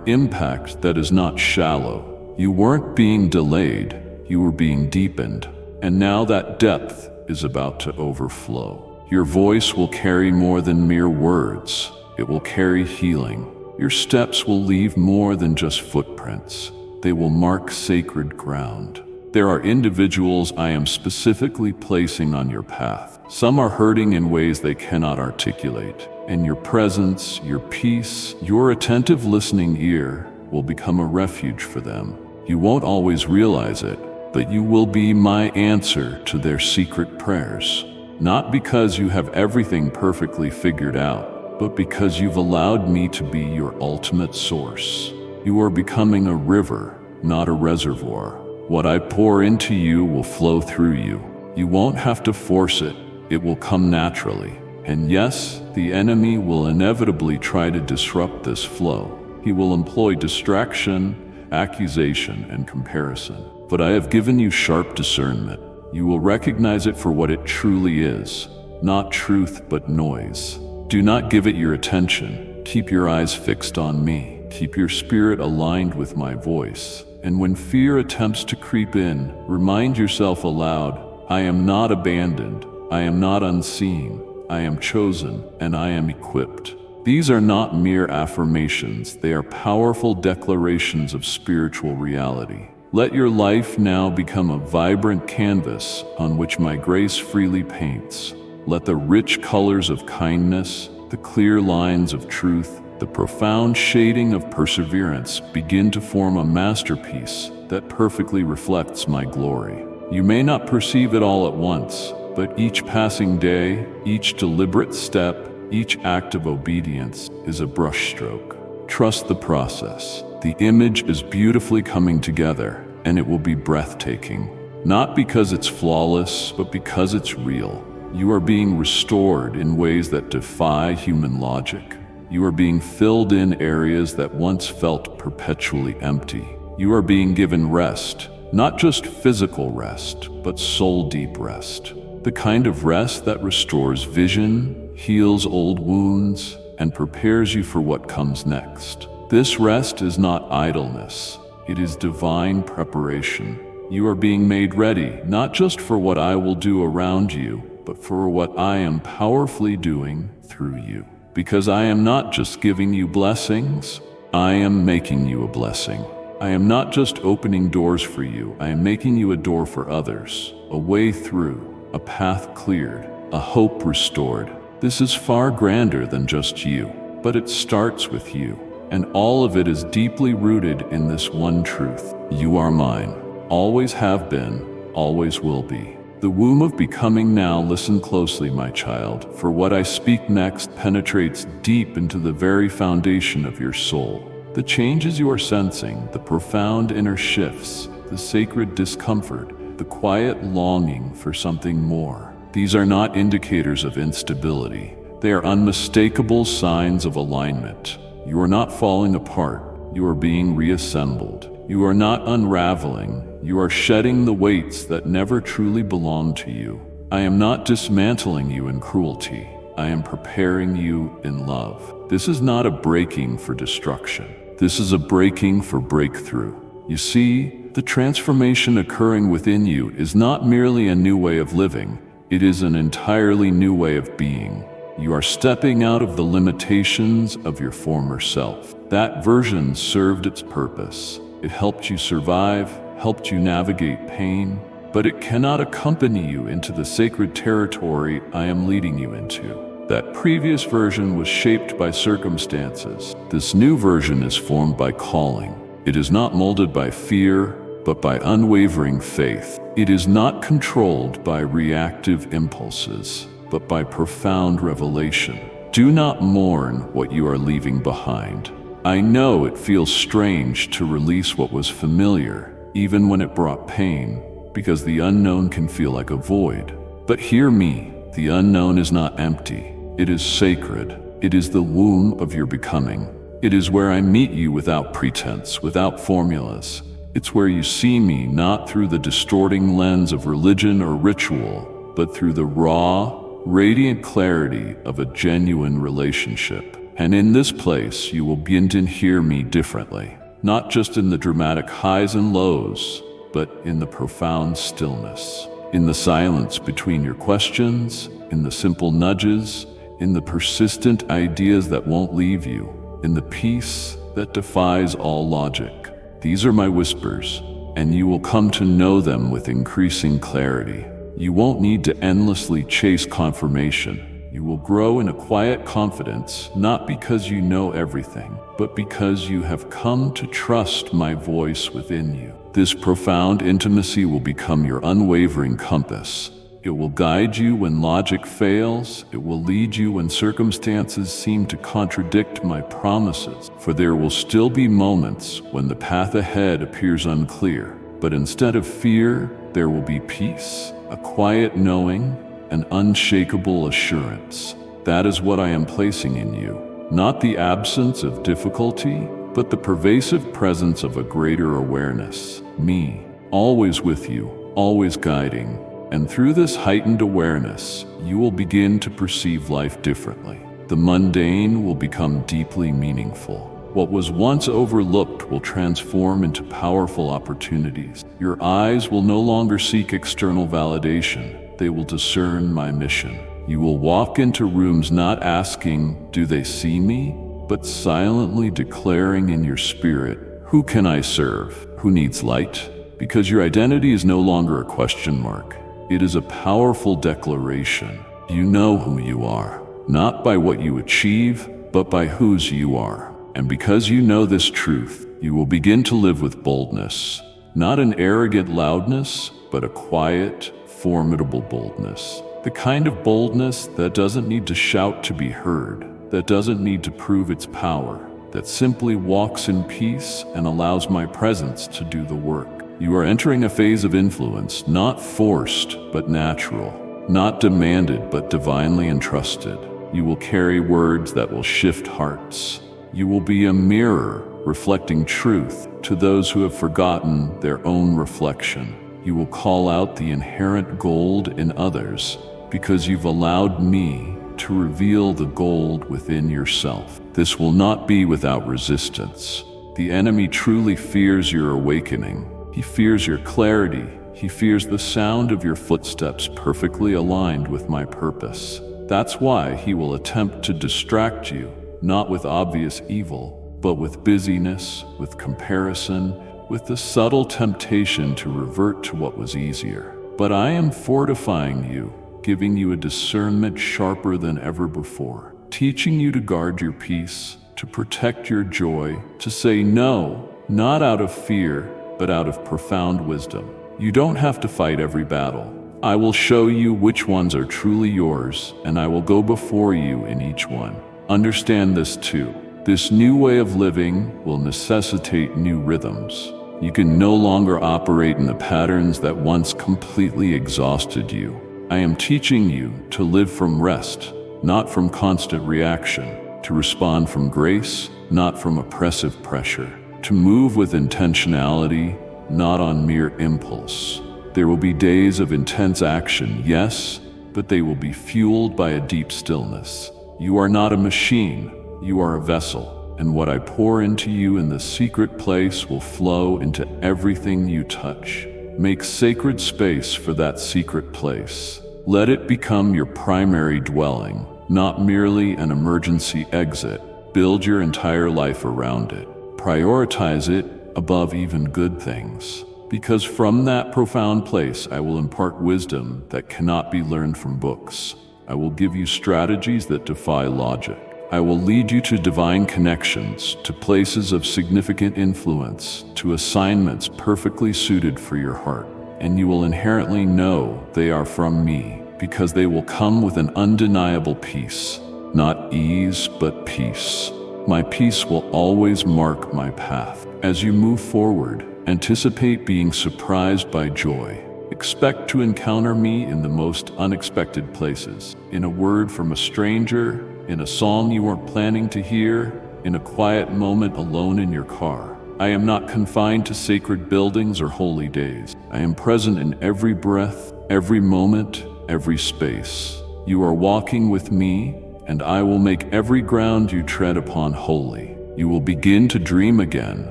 S1: impact that is not shallow. You weren't being delayed, you were being deepened, and now that depth is about to overflow. Your voice will carry more than mere words. It will carry healing. Your steps will leave more than just footprints. They will mark sacred ground. There are individuals I am specifically placing on your path. Some are hurting in ways they cannot articulate, and your presence, your peace, your attentive listening ear will become a refuge for them. You won't always realize it, but you will be my answer to their secret prayers. Not because you have everything perfectly figured out, but because you've allowed me to be your ultimate source. You are becoming a river, not a reservoir. What I pour into you will flow through you. You won't have to force it. It will come naturally. And yes, the enemy will inevitably try to disrupt this flow. He will employ distraction, accusation, and comparison. But I have given you sharp discernment. You will recognize it for what it truly is, not truth but noise. Do not give it your attention. Keep your eyes fixed on me. Keep your spirit aligned with my voice. And when fear attempts to creep in, remind yourself aloud, I am not abandoned, I am not unseen, I am chosen, and I am equipped. These are not mere affirmations, they are powerful declarations of spiritual reality. Let your life now become a vibrant canvas on which my grace freely paints. Let the rich colors of kindness, the clear lines of truth, the profound shading of perseverance begin to form a masterpiece that perfectly reflects my glory. You may not perceive it all at once, but each passing day, each deliberate step, each act of obedience is a brushstroke. Trust the process. The image is beautifully coming together, and it will be breathtaking. Not because it's flawless, but because it's real. You are being restored in ways that defy human logic. You are being filled in areas that once felt perpetually empty. You are being given rest, not just physical rest, but soul-deep rest. The kind of rest that restores vision, heals old wounds, and prepares you for what comes next. This rest is not idleness. It is divine preparation. You are being made ready, not just for what I will do around you, but for what I am powerfully doing through you. Because I am not just giving you blessings, I am making you a blessing. I am not just opening doors for you, I am making you a door for others, a way through, a path cleared, a hope restored. This is far grander than just you, but it starts with you. And all of it is deeply rooted in this one truth. You are mine, always have been, always will be. The womb of becoming now, listen closely, my child, for what I speak next penetrates deep into the very foundation of your soul. The changes you are sensing, the profound inner shifts, the sacred discomfort, the quiet longing for something more. These are not indicators of instability. They are unmistakable signs of alignment. You are not falling apart. You are being reassembled. You are not unraveling. You are shedding the weights that never truly belonged to you. I am not dismantling you in cruelty. I am preparing you in love. This is not a breaking for destruction. This is a breaking for breakthrough. You see, the transformation occurring within you is not merely a new way of living. It is an entirely new way of being. You are stepping out of the limitations of your former self. That version served its purpose. It helped you survive, helped you navigate pain, but it cannot accompany you into the sacred territory I am leading you into. That previous version was shaped by circumstances. This new version is formed by calling. It is not molded by fear, but by unwavering faith. It is not controlled by reactive impulses, but by profound revelation. Do not mourn what you are leaving behind. I know it feels strange to release what was familiar, even when it brought pain, because the unknown can feel like a void. But hear me, the unknown is not empty. It is sacred. It is the womb of your becoming. It is where I meet you without pretense, without formulas. It's where you see me not through the distorting lens of religion or ritual, but through the raw, radiant clarity of a genuine relationship. And in this place, you will begin to hear me differently, not just in the dramatic highs and lows, but in the profound stillness. in the silence between your questions, in the simple nudges, in the persistent ideas that won't leave you, in the peace that defies all logic. These are my whispers, and you will come to know them with increasing clarity. You won't need to endlessly chase confirmation. You will grow in a quiet confidence, not because you know everything, but because you have come to trust my voice within you. This profound intimacy will become your unwavering compass. It will guide you when logic fails. It will lead you when circumstances seem to contradict my promises. For there will still be moments when the path ahead appears unclear. But instead of fear, there will be peace, a quiet knowing, an unshakable assurance. That is what I am placing in you. Not the absence of difficulty, but the pervasive presence of a greater awareness. Me, always with you, always guiding. And through this heightened awareness, you will begin to perceive life differently. The mundane will become deeply meaningful. What was once overlooked will transform into powerful opportunities. Your eyes will no longer seek external validation. They will discern my mission. You will walk into rooms not asking, "Do they see me?" but silently declaring in your spirit, "Who can I serve? Who needs light?" Because your identity is no longer a question mark. It is a powerful declaration. You know who you are, not by what you achieve, but by whose you are. And because you know this truth, you will begin to live with boldness, not an arrogant loudness, but a quiet, formidable boldness. The kind of boldness that doesn't need to shout to be heard, that doesn't need to prove its power, that simply walks in peace and allows my presence to do the work. You are entering a phase of influence, not forced, but natural, not demanded, but divinely entrusted. You will carry words that will shift hearts. You will be a mirror reflecting truth to those who have forgotten their own reflection. You will call out the inherent gold in others because you've allowed me to reveal the gold within yourself. This will not be without resistance. The enemy truly fears your awakening. He fears your clarity. He fears the sound of your footsteps perfectly aligned with my purpose. That's why he will attempt to distract you, not with obvious evil, but with busyness, with comparison, with the subtle temptation to revert to what was easier. But I am fortifying you, giving you a discernment sharper than ever before, teaching you to guard your peace, to protect your joy, to say no, not out of fear, but out of profound wisdom. You don't have to fight every battle. I will show you which ones are truly yours, and I will go before you in each one. Understand this too. This new way of living will necessitate new rhythms. You can no longer operate in the patterns that once completely exhausted you. I am teaching you to live from rest, not from constant reaction, to respond from grace, not from oppressive pressure, to move with intentionality, not on mere impulse. There will be days of intense action, yes, but they will be fueled by a deep stillness. You are not a machine, you are a vessel. And what I pour into you in the secret place will flow into everything you touch. Make sacred space for that secret place. Let it become your primary dwelling, not merely an emergency exit. Build your entire life around it. Prioritize it above even good things. Because from that profound place, I will impart wisdom that cannot be learned from books. I will give you strategies that defy logic. I will lead you to divine connections, to places of significant influence, to assignments perfectly suited for your heart. And you will inherently know they are from me, because they will come with an undeniable peace. Not ease, but peace. My peace will always mark my path. As you move forward, anticipate being surprised by joy. Expect to encounter me in the most unexpected places, in a word from a stranger, in a song you weren't planning to hear, in a quiet moment alone in your car. I am not confined to sacred buildings or holy days. I am present in every breath, every moment, every space. You are walking with me, and I will make every ground you tread upon holy. You will begin to dream again,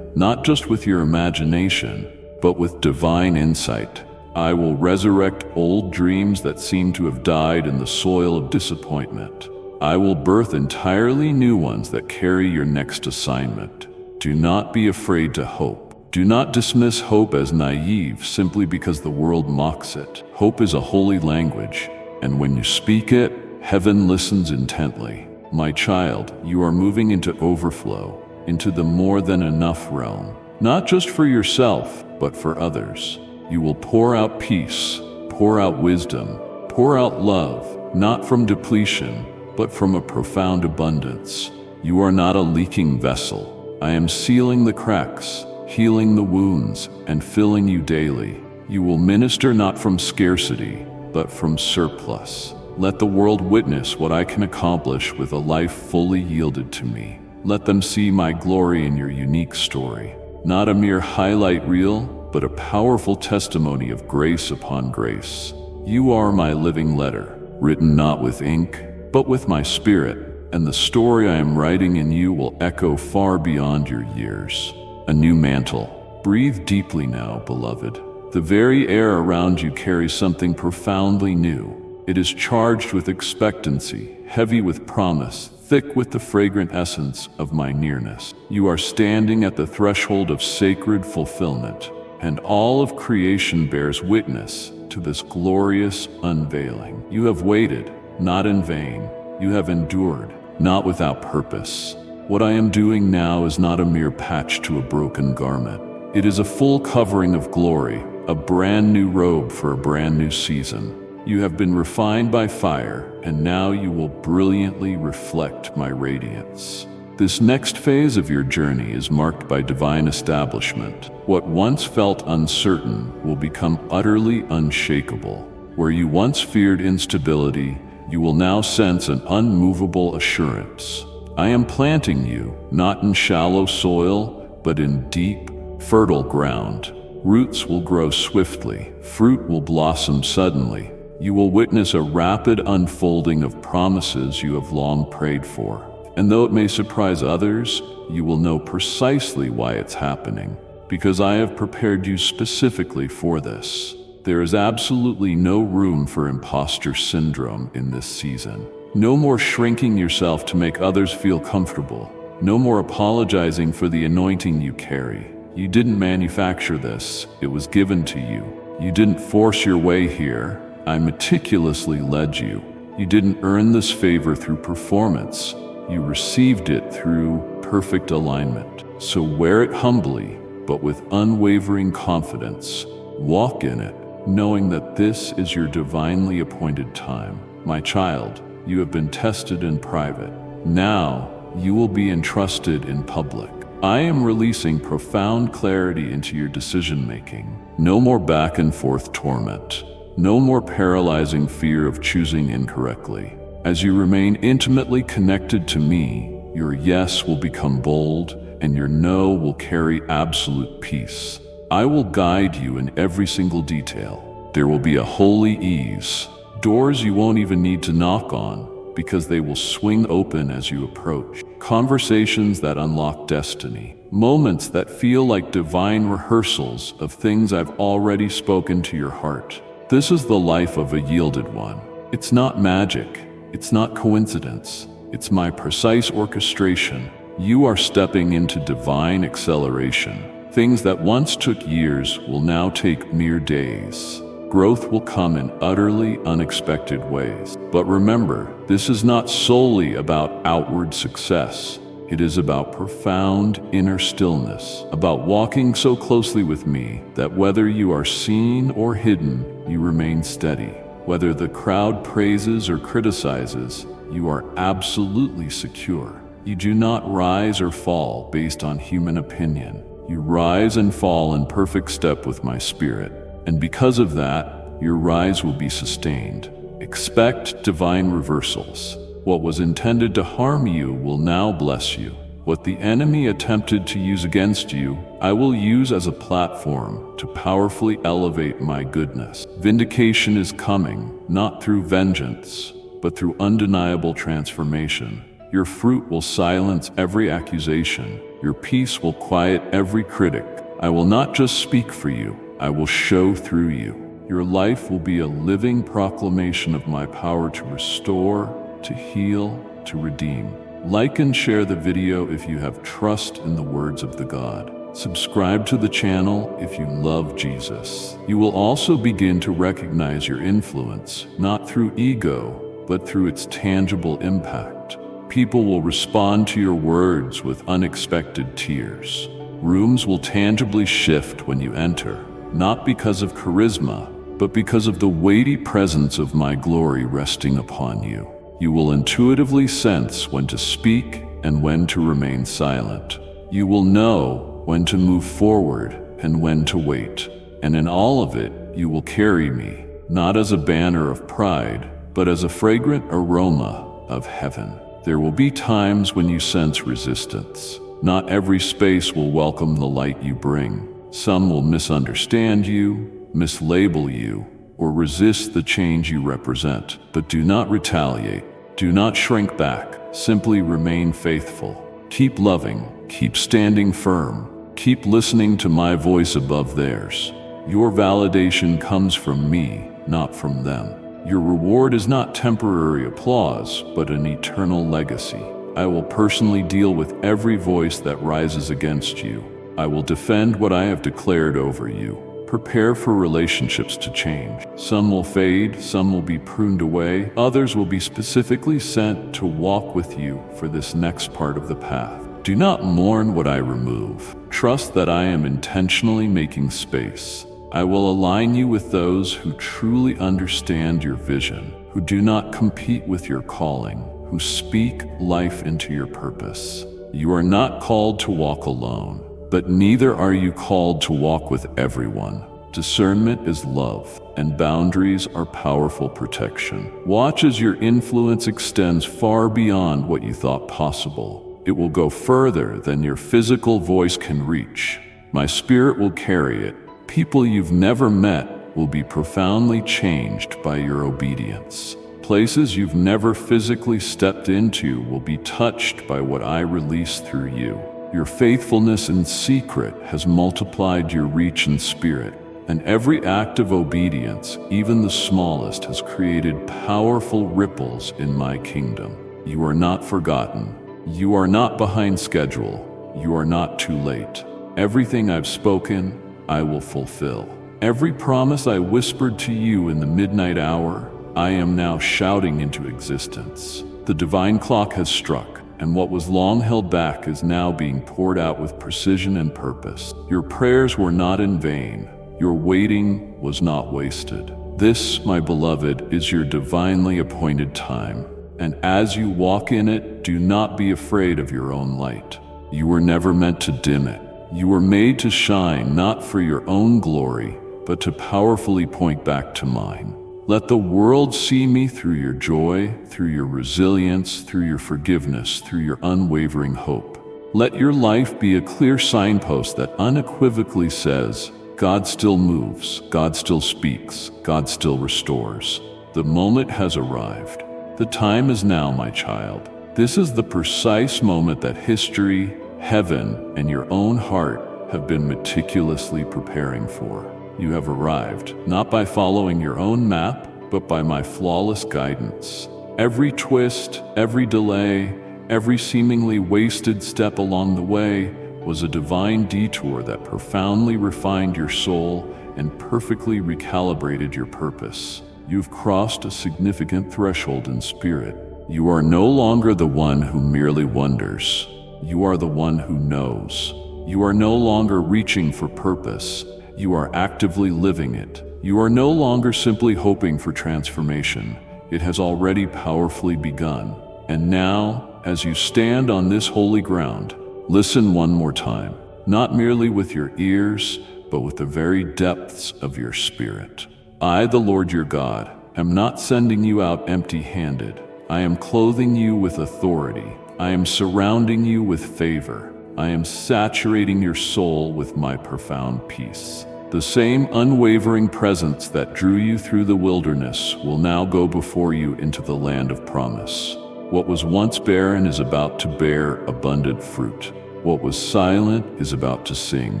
S1: not just with your imagination, but with divine insight. I will resurrect old dreams that seem to have died in the soil of disappointment. I will birth entirely new ones that carry your next assignment. Do not be afraid to hope. Do not dismiss hope as naive simply because the world mocks it. Hope is a holy language, and when you speak it, heaven listens intently. My child, you are moving into overflow, into the more than enough realm. Not just for yourself, but for others. You will pour out peace, pour out wisdom, pour out love, not from depletion, but from a profound abundance. You are not a leaking vessel. I am sealing the cracks, healing the wounds, and filling you daily. You will minister not from scarcity, but from surplus. Let the world witness what I can accomplish with a life fully yielded to me. Let them see my glory in your unique story. Not a mere highlight reel, but a powerful testimony of grace upon grace. You are my living letter, written not with ink, but with my spirit, and the story I am writing in you will echo far beyond your years. A new mantle. Breathe deeply now, beloved. The very air around you carries something profoundly new. It is charged with expectancy, heavy with promise, thick with the fragrant essence of my nearness. You are standing at the threshold of sacred fulfillment, and all of creation bears witness to this glorious unveiling. You have waited, not in vain. You have endured, not without purpose. What I am doing now is not a mere patch to a broken garment. It is a full covering of glory, a brand new robe for a brand new season. You have been refined by fire, and now you will brilliantly reflect my radiance. This next phase of your journey is marked by divine establishment. What once felt uncertain will become utterly unshakable. Where you once feared instability, you will now sense an unmovable assurance. I am planting you, not in shallow soil, but in deep, fertile ground. Roots will grow swiftly, fruit will blossom suddenly. You will witness a rapid unfolding of promises you have long prayed for. And though it may surprise others, you will know precisely why it's happening, because I have prepared you specifically for this. There is absolutely no room for imposter syndrome in this season. No more shrinking yourself to make others feel comfortable. No more apologizing for the anointing you carry. You didn't manufacture this, it was given to you. You didn't force your way here, I meticulously led you. You didn't earn this favor through performance. You received it through perfect alignment. So wear it humbly, but with unwavering confidence. Walk in it, knowing that this is your divinely appointed time. My child, you have been tested in private. Now, you will be entrusted in public. I am releasing profound clarity into your decision-making. No more back and forth torment. No more paralyzing fear of choosing incorrectly. As you remain intimately connected to me, your yes will become bold, and your no will carry absolute peace. I will guide you in every single detail. There will be a holy ease, doors you won't even need to knock on, because they will swing open as you approach. Conversations that unlock destiny. Moments that feel like divine rehearsals of things I've already spoken to your heart. This is the life of a yielded one. It's not magic. It's not coincidence. It's my precise orchestration. You are stepping into divine acceleration. Things that once took years will now take mere days. Growth will come in utterly unexpected ways. But remember, this is not solely about outward success. It is about profound inner stillness, about walking so closely with me that whether you are seen or hidden, you remain steady. Whether the crowd praises or criticizes, you are absolutely secure. You do not rise or fall based on human opinion. You rise and fall in perfect step with my spirit. And because of that, your rise will be sustained. Expect divine reversals. What was intended to harm you will now bless you. What the enemy attempted to use against you, I will use as a platform to powerfully elevate my goodness. Vindication is coming, not through vengeance, but through undeniable transformation. Your fruit will silence every accusation. Your peace will quiet every critic. I will not just speak for you, I will show through you. Your life will be a living proclamation of my power to restore, to heal, to redeem. Like and share the video if you have trust in the words of the God. Subscribe to the channel if you love Jesus. You will also begin to recognize your influence, not through ego, but through its tangible impact. People will respond to your words with unexpected tears. Rooms will tangibly shift when you enter, not because of charisma, but because of the weighty presence of my glory resting upon you. You will intuitively sense when to speak and when to remain silent. You will know when to move forward and when to wait. And in all of it, you will carry me, not as a banner of pride, but as a fragrant aroma of heaven. There will be times when you sense resistance. Not every space will welcome the light you bring. Some will misunderstand you, mislabel you, or resist the change you represent. But do not retaliate. Do not shrink back. Simply remain faithful. Keep loving. Keep standing firm. Keep listening to my voice above theirs. Your validation comes from me, not from them. Your reward is not temporary applause, but an eternal legacy. I will personally deal with every voice that rises against you. I will defend what I have declared over you. Prepare for relationships to change. Some will fade, some will be pruned away, others will be specifically sent to walk with you for this next part of the path. Do not mourn what I remove. Trust that I am intentionally making space. I will align you with those who truly understand your vision, who do not compete with your calling, who speak life into your purpose. You are not called to walk alone, but neither are you called to walk with everyone. Discernment is love, and boundaries are powerful protection. Watch as your influence extends far beyond what you thought possible. It will go further than your physical voice can reach. My spirit will carry it. People you've never met will be profoundly changed by your obedience. Places you've never physically stepped into will be touched by what I release through you. Your faithfulness in secret has multiplied your reach in spirit, and every act of obedience, even the smallest, has created powerful ripples in my kingdom. You are not forgotten. You are not behind schedule. You are not too late. Everything I've spoken, I will fulfill. Every promise I whispered to you in the midnight hour, I am now shouting into existence. The divine clock has struck, and what was long held back is now being poured out with precision and purpose. Your prayers were not in vain. Your waiting was not wasted. This, my beloved, is your divinely appointed time. And as you walk in it, do not be afraid of your own light. You were never meant to dim it. You were made to shine not for your own glory, but to powerfully point back to mine. Let the world see me through your joy, through your resilience, through your forgiveness, through your unwavering hope. Let your life be a clear signpost that unequivocally says, God still moves, God still speaks, God still restores. The moment has arrived. The time is now, my child. This is the precise moment that history, heaven, and your own heart have been meticulously preparing for. You have arrived, not by following your own map, but by my flawless guidance. Every twist, every delay, every seemingly wasted step along the way was a divine detour that profoundly refined your soul and perfectly recalibrated your purpose. You've crossed a significant threshold in spirit. You are no longer the one who merely wonders. You are the one who knows. You are no longer reaching for purpose. You are actively living it. You are no longer simply hoping for transformation. It has already powerfully begun. And now, as you stand on this holy ground, listen one more time, not merely with your ears, but with the very depths of your spirit. I, the Lord your God, am not sending you out empty-handed. I am clothing you with authority. I am surrounding you with favor. I am saturating your soul with my profound peace. The same unwavering presence that drew you through the wilderness will now go before you into the land of promise. What was once barren is about to bear abundant fruit. What was silent is about to sing.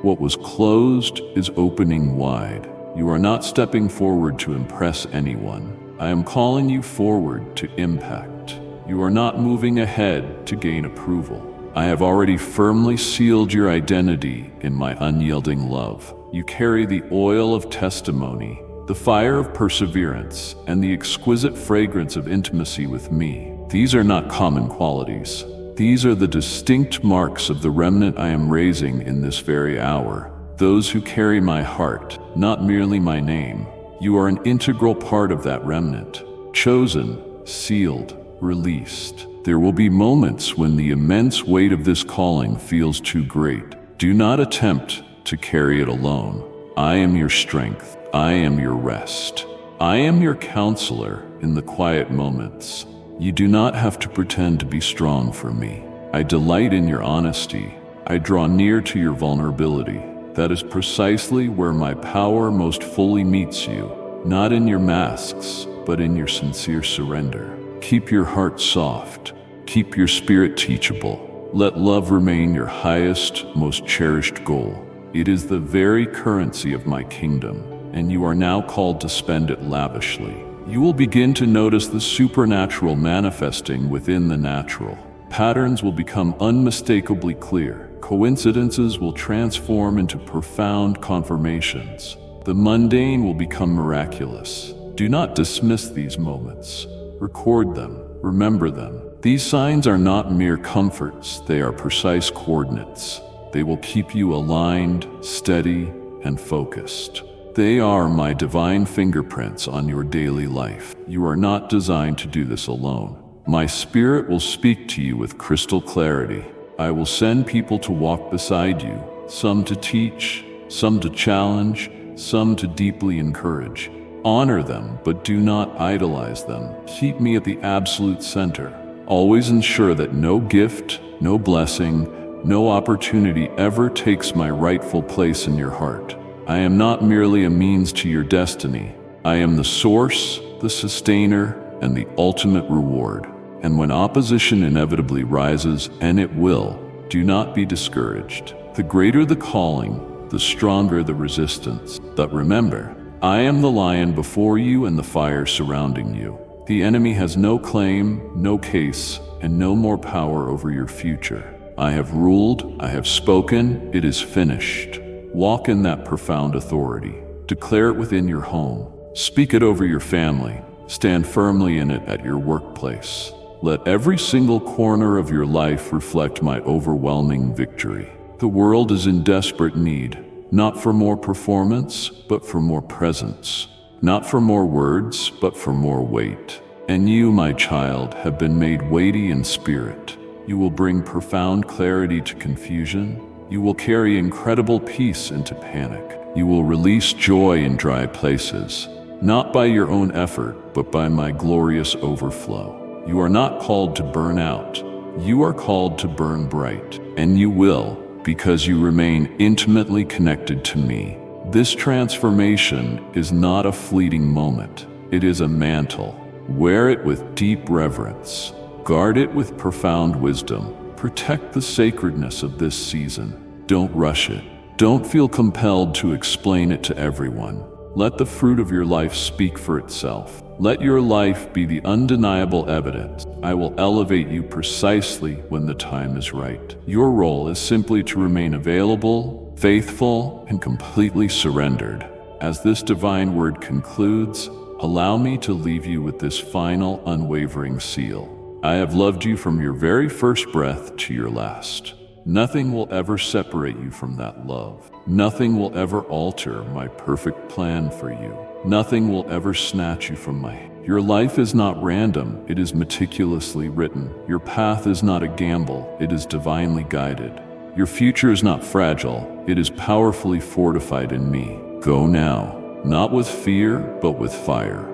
S1: What was closed is opening wide. You are not stepping forward to impress anyone. I am calling you forward to impact. You are not moving ahead to gain approval. I have already firmly sealed your identity in my unyielding love. You carry the oil of testimony, the fire of perseverance, and the exquisite fragrance of intimacy with me. These are not common qualities. These are the distinct marks of the remnant I am raising in this very hour. Those who carry my heart, not merely my name. You are an integral part of that remnant. Chosen, sealed, released. There will be moments when the immense weight of this calling feels too great. Do not attempt to carry it alone. I am your strength. I am your rest. I am your counselor in the quiet moments. You do not have to pretend to be strong for me. I delight in your honesty. I draw near to your vulnerability. That is precisely where my power most fully meets you, not in your masks, but in your sincere surrender. Keep your heart soft. Keep your spirit teachable. Let love remain your highest, most cherished goal. It is the very currency of my kingdom, and you are now called to spend it lavishly. You will begin to notice the supernatural manifesting within the natural. Patterns will become unmistakably clear. Coincidences will transform into profound confirmations. The mundane will become miraculous. Do not dismiss these moments. Record them. Remember them. These signs are not mere comforts. They are precise coordinates. They will keep you aligned, steady, and focused. They are my divine fingerprints on your daily life. You are not designed to do this alone. My spirit will speak to you with crystal clarity. I will send people to walk beside you, some to teach, some to challenge, some to deeply encourage. Honor them, but do not idolize them. Keep me at the absolute center. Always ensure that no gift, no blessing, no opportunity ever takes my rightful place in your heart. I am not merely a means to your destiny. I am the source, the sustainer, and the ultimate reward. And when opposition inevitably rises, and it will, do not be discouraged. The greater the calling, the stronger the resistance. But remember, I am the lion before you and the fire surrounding you. The enemy has no claim, no case, and no more power over your future. I have ruled, I have spoken, it is finished. Walk in that profound authority. Declare it within your home. Speak it over your family. Stand firmly in it at your workplace. Let every single corner of your life reflect my overwhelming victory. The world is in desperate need, not for more performance, but for more presence. Not for more words, but for more weight. And you, my child, have been made weighty in spirit. You will bring profound clarity to confusion. You will carry incredible peace into panic. You will release joy in dry places, not by your own effort, but by my glorious overflow. You are not called to burn out. You are called to burn bright, and you will, because you remain intimately connected to me. This transformation is not a fleeting moment. It is a mantle. Wear it with deep reverence. Guard it with profound wisdom. Protect the sacredness of this season. Don't rush it. Don't feel compelled to explain it to everyone. Let the fruit of your life speak for itself. Let your life be the undeniable evidence. I will elevate you precisely when the time is right. Your role is simply to remain available, faithful, and completely surrendered. As this divine word concludes, allow me to leave you with this final, unwavering seal. I have loved you from your very first breath to your last. Nothing will ever separate you from that love. Nothing will ever alter my perfect plan for you. Nothing will ever snatch you from my hand. Your life is not random, it is meticulously written. Your path is not a gamble, it is divinely guided. Your future is not fragile, it is powerfully fortified in me. Go now, not with fear, but with fire.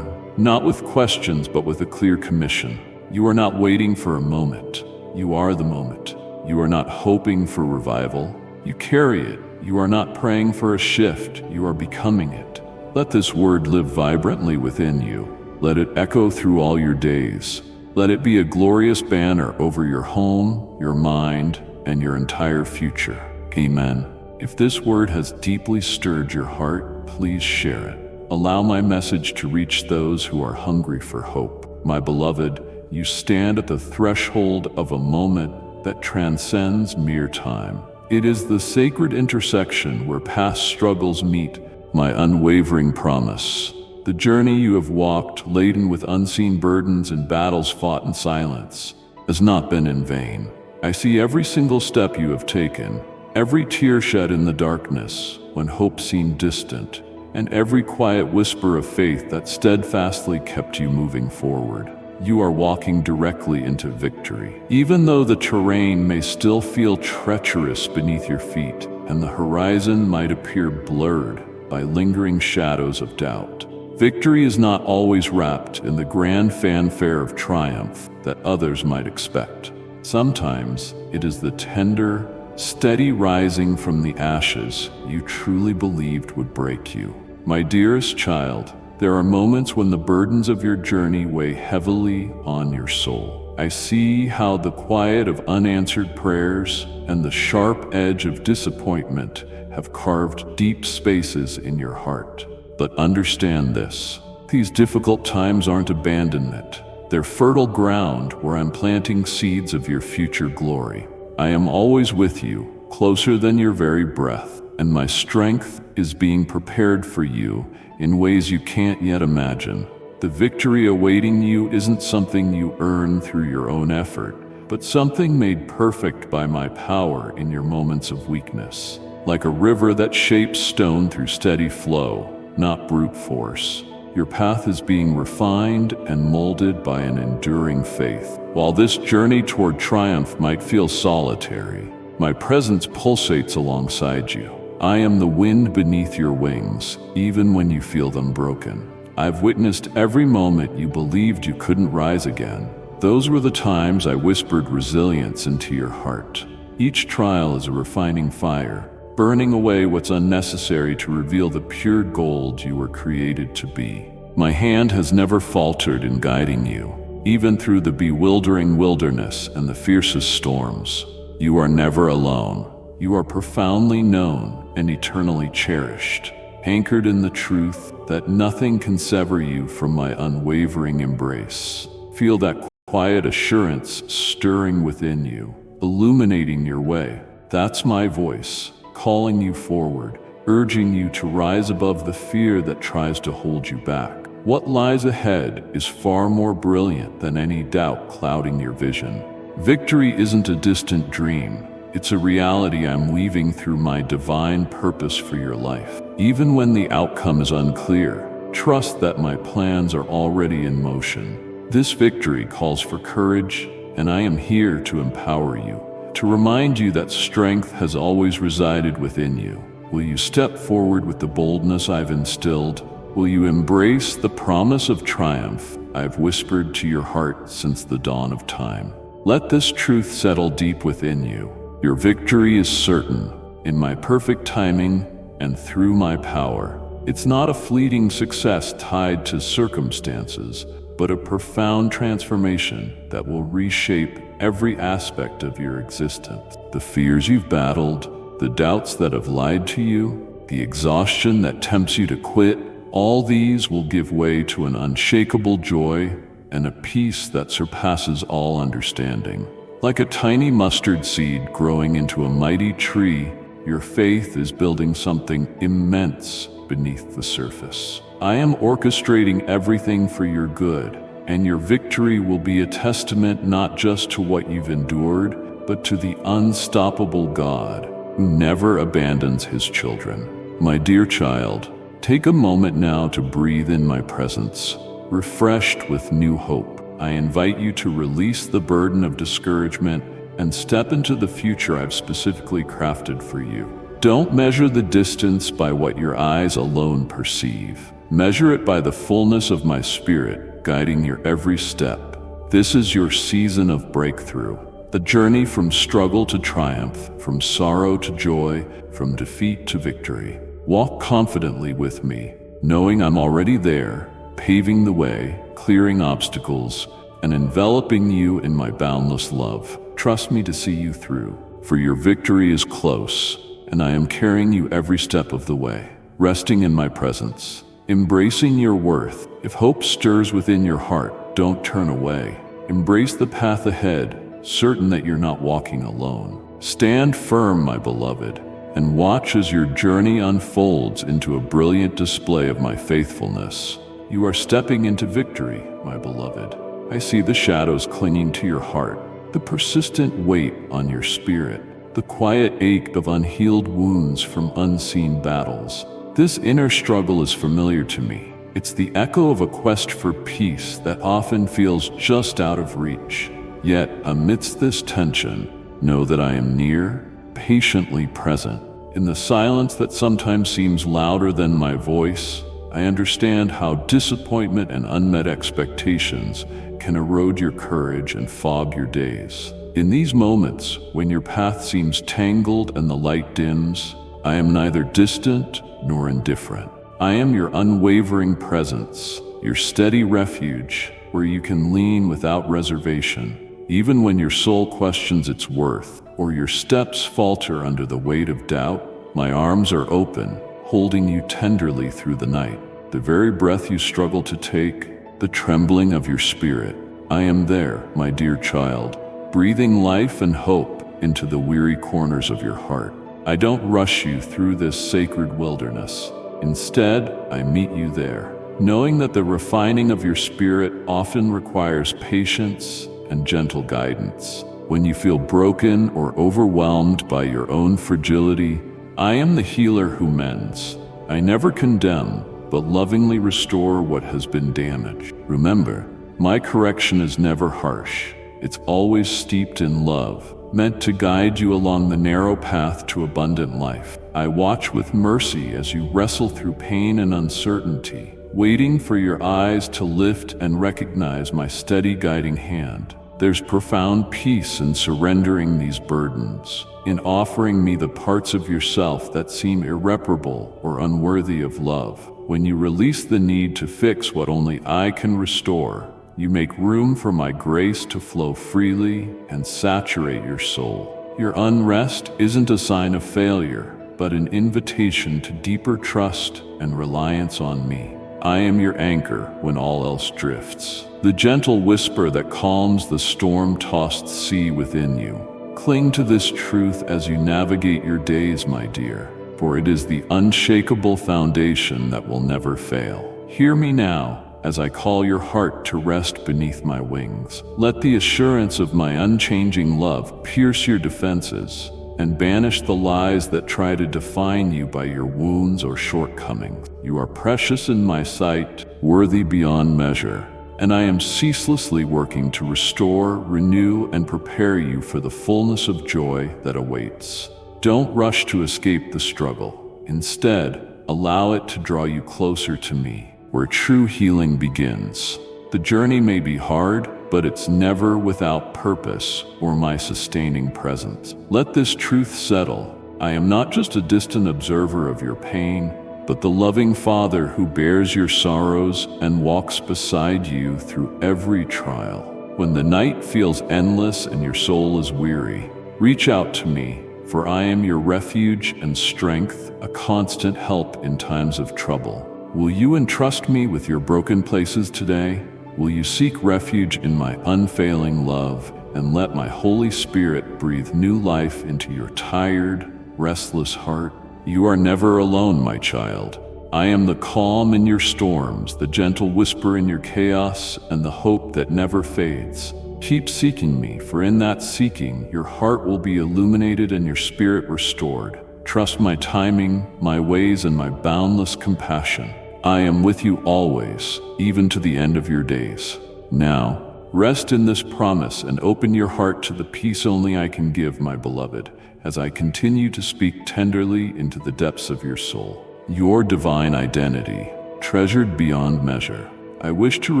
S1: Not with questions, but with a clear commission. You are not waiting for a moment. You are the moment. You are not hoping for revival. You carry it. You are not praying for a shift. You are becoming it. Let this word live vibrantly within you. Let it echo through all your days. Let it be a glorious banner over your home, your mind, and your entire future. Amen. If this word has deeply stirred your heart, please share it. Allow my message to reach those who are hungry for hope. My beloved, you stand at the threshold of a moment that transcends mere time. It is the sacred intersection where past struggles meet my unwavering promise. The journey you have walked, laden with unseen burdens and battles fought in silence, has not been in vain. I see every single step you have taken, every tear shed in the darkness when hope seemed distant, and every quiet whisper of faith that steadfastly kept you moving forward. You are walking directly into victory. Even though the terrain may still feel treacherous beneath your feet, and the horizon might appear blurred by lingering shadows of doubt, victory is not always wrapped in the grand fanfare of triumph that others might expect. Sometimes it is the tender, steady rising from the ashes you truly believed would break you. My dearest child, there are moments when the burdens of your journey weigh heavily on your soul. I see how the quiet of unanswered prayers and the sharp edge of disappointment have carved deep spaces in your heart. But understand this: these difficult times aren't abandonment. They're fertile ground where I'm planting seeds of your future glory. I am always with you, closer than your very breath, and my strength is being prepared for you in ways you can't yet imagine. The victory awaiting you isn't something you earn through your own effort, but something made perfect by my power in your moments of weakness. Like a river that shapes stone through steady flow, not brute force, your path is being refined and molded by an enduring faith. While this journey toward triumph might feel solitary, my presence pulsates alongside you. I am the wind beneath your wings, even when you feel them broken. I've witnessed every moment you believed you couldn't rise again. Those were the times I whispered resilience into your heart. Each trial is a refining fire, burning away what's unnecessary to reveal the pure gold you were created to be. My hand has never faltered in guiding you, even through the bewildering wilderness and the fiercest storms. You are never alone. You are profoundly known and eternally cherished, anchored in the truth that nothing can sever you from my unwavering embrace. Feel that quiet assurance stirring within you, illuminating your way. That's my voice, calling you forward, urging you to rise above the fear that tries to hold you back. What lies ahead is far more brilliant than any doubt clouding your vision. Victory isn't a distant dream. It's a reality I'm weaving through my divine purpose for your life. Even when the outcome is unclear, trust that my plans are already in motion. This victory calls for courage, and I am here to empower you, to remind you that strength has always resided within you. Will you step forward with the boldness I've instilled? Will you embrace the promise of triumph I've whispered to your heart since the dawn of time? Let this truth settle deep within you. Your victory is certain, in my perfect timing and through my power. It's not a fleeting success tied to circumstances, but a profound transformation that will reshape every aspect of your existence. The fears you've battled, the doubts that have lied to you, the exhaustion that tempts you to quit, all these will give way to an unshakable joy and a peace that surpasses all understanding. Like a tiny mustard seed growing into a mighty tree, your faith is building something immense beneath the surface. I am orchestrating everything for your good, and your victory will be a testament not just to what you've endured, but to the unstoppable God who never abandons his children. My dear child, take a moment now to breathe in my presence. Refreshed with new hope, I invite you to release the burden of discouragement and step into the future I've specifically crafted for you. Don't measure the distance by what your eyes alone perceive. Measure it by the fullness of my spirit, guiding your every step. This is your season of breakthrough, the journey from struggle to triumph, from sorrow to joy, from defeat to victory. Walk confidently with me, knowing I'm already there, paving the way, clearing obstacles, and enveloping you in my boundless love. Trust me to see you through, for your victory is close, and I am carrying you every step of the way. resting in my presence, embracing your worth. If hope stirs within your heart, don't turn away. Embrace the path ahead, certain that you're not walking alone. Stand firm, my beloved, and watch as your journey unfolds into a brilliant display of my faithfulness. You are stepping into victory, my beloved. I see the shadows clinging to your heart, the persistent weight on your spirit, the quiet ache of unhealed wounds from unseen battles. This inner struggle is familiar to me. It's the echo of a quest for peace that often feels just out of reach. Yet, amidst this tension, know that I am near, patiently present. In the silence that sometimes seems louder than my voice, I understand how disappointment and unmet expectations can erode your courage and fog your days. In these moments, when your path seems tangled and the light dims, I am neither distant nor indifferent. I am your unwavering presence, your steady refuge, where you can lean without reservation. Even when your soul questions its worth, or your steps falter under the weight of doubt, my arms are open, holding you tenderly through the night. The very breath you struggle to take, the trembling of your spirit. I am there, my dear child, breathing life and hope into the weary corners of your heart. I don't rush you through this sacred wilderness. Instead, I meet you there, knowing that the refining of your spirit often requires patience and gentle guidance. When you feel broken or overwhelmed by your own fragility, I am the healer who mends. I never condemn, but lovingly restore what has been damaged. Remember, my correction is never harsh. It's always steeped in love, meant to guide you along the narrow path to abundant life. I watch with mercy as you wrestle through pain and uncertainty, waiting for your eyes to lift and recognize my steady guiding hand. There's profound peace in surrendering these burdens, in offering me the parts of yourself that seem irreparable or unworthy of love. When you release the need to fix what only I can restore, you make room for my grace to flow freely and saturate your soul. Your unrest isn't a sign of failure, but an invitation to deeper trust and reliance on me. I am your anchor when all else drifts, the gentle whisper that calms the storm-tossed sea within you. Cling to this truth as you navigate your days, my dear, for it is the unshakable foundation that will never fail. Hear me now, as I call your heart to rest beneath my wings. Let the assurance of my unchanging love pierce your defenses and banish the lies that try to define you by your wounds or shortcomings. You are precious in my sight, worthy beyond measure, and I am ceaselessly working to restore, renew, and prepare you for the fullness of joy that awaits. Don't rush to escape the struggle. Instead, allow it to draw you closer to me, where true healing begins. The journey may be hard, but it's never without purpose or my sustaining presence. Let this truth settle. I am not just a distant observer of your pain, but the loving Father who bears your sorrows and walks beside you through every trial. When the night feels endless and your soul is weary, reach out to me, for I am your refuge and strength, a constant help in times of trouble. Will you entrust me with your broken places today? Will you seek refuge in my unfailing love and let my Holy Spirit breathe new life into your tired, restless heart? You are never alone, my child. I am the calm in your storms, the gentle whisper in your chaos, and the hope that never fades. Keep seeking me, for in that seeking, your heart will be illuminated and your spirit restored. Trust my timing, my ways, and my boundless compassion. I am with you always, even to the end of your days. Now, rest in this promise and open your heart to the peace only I can give, my beloved, as I continue to speak tenderly into the depths of your soul. Your divine identity, treasured beyond measure. I wish to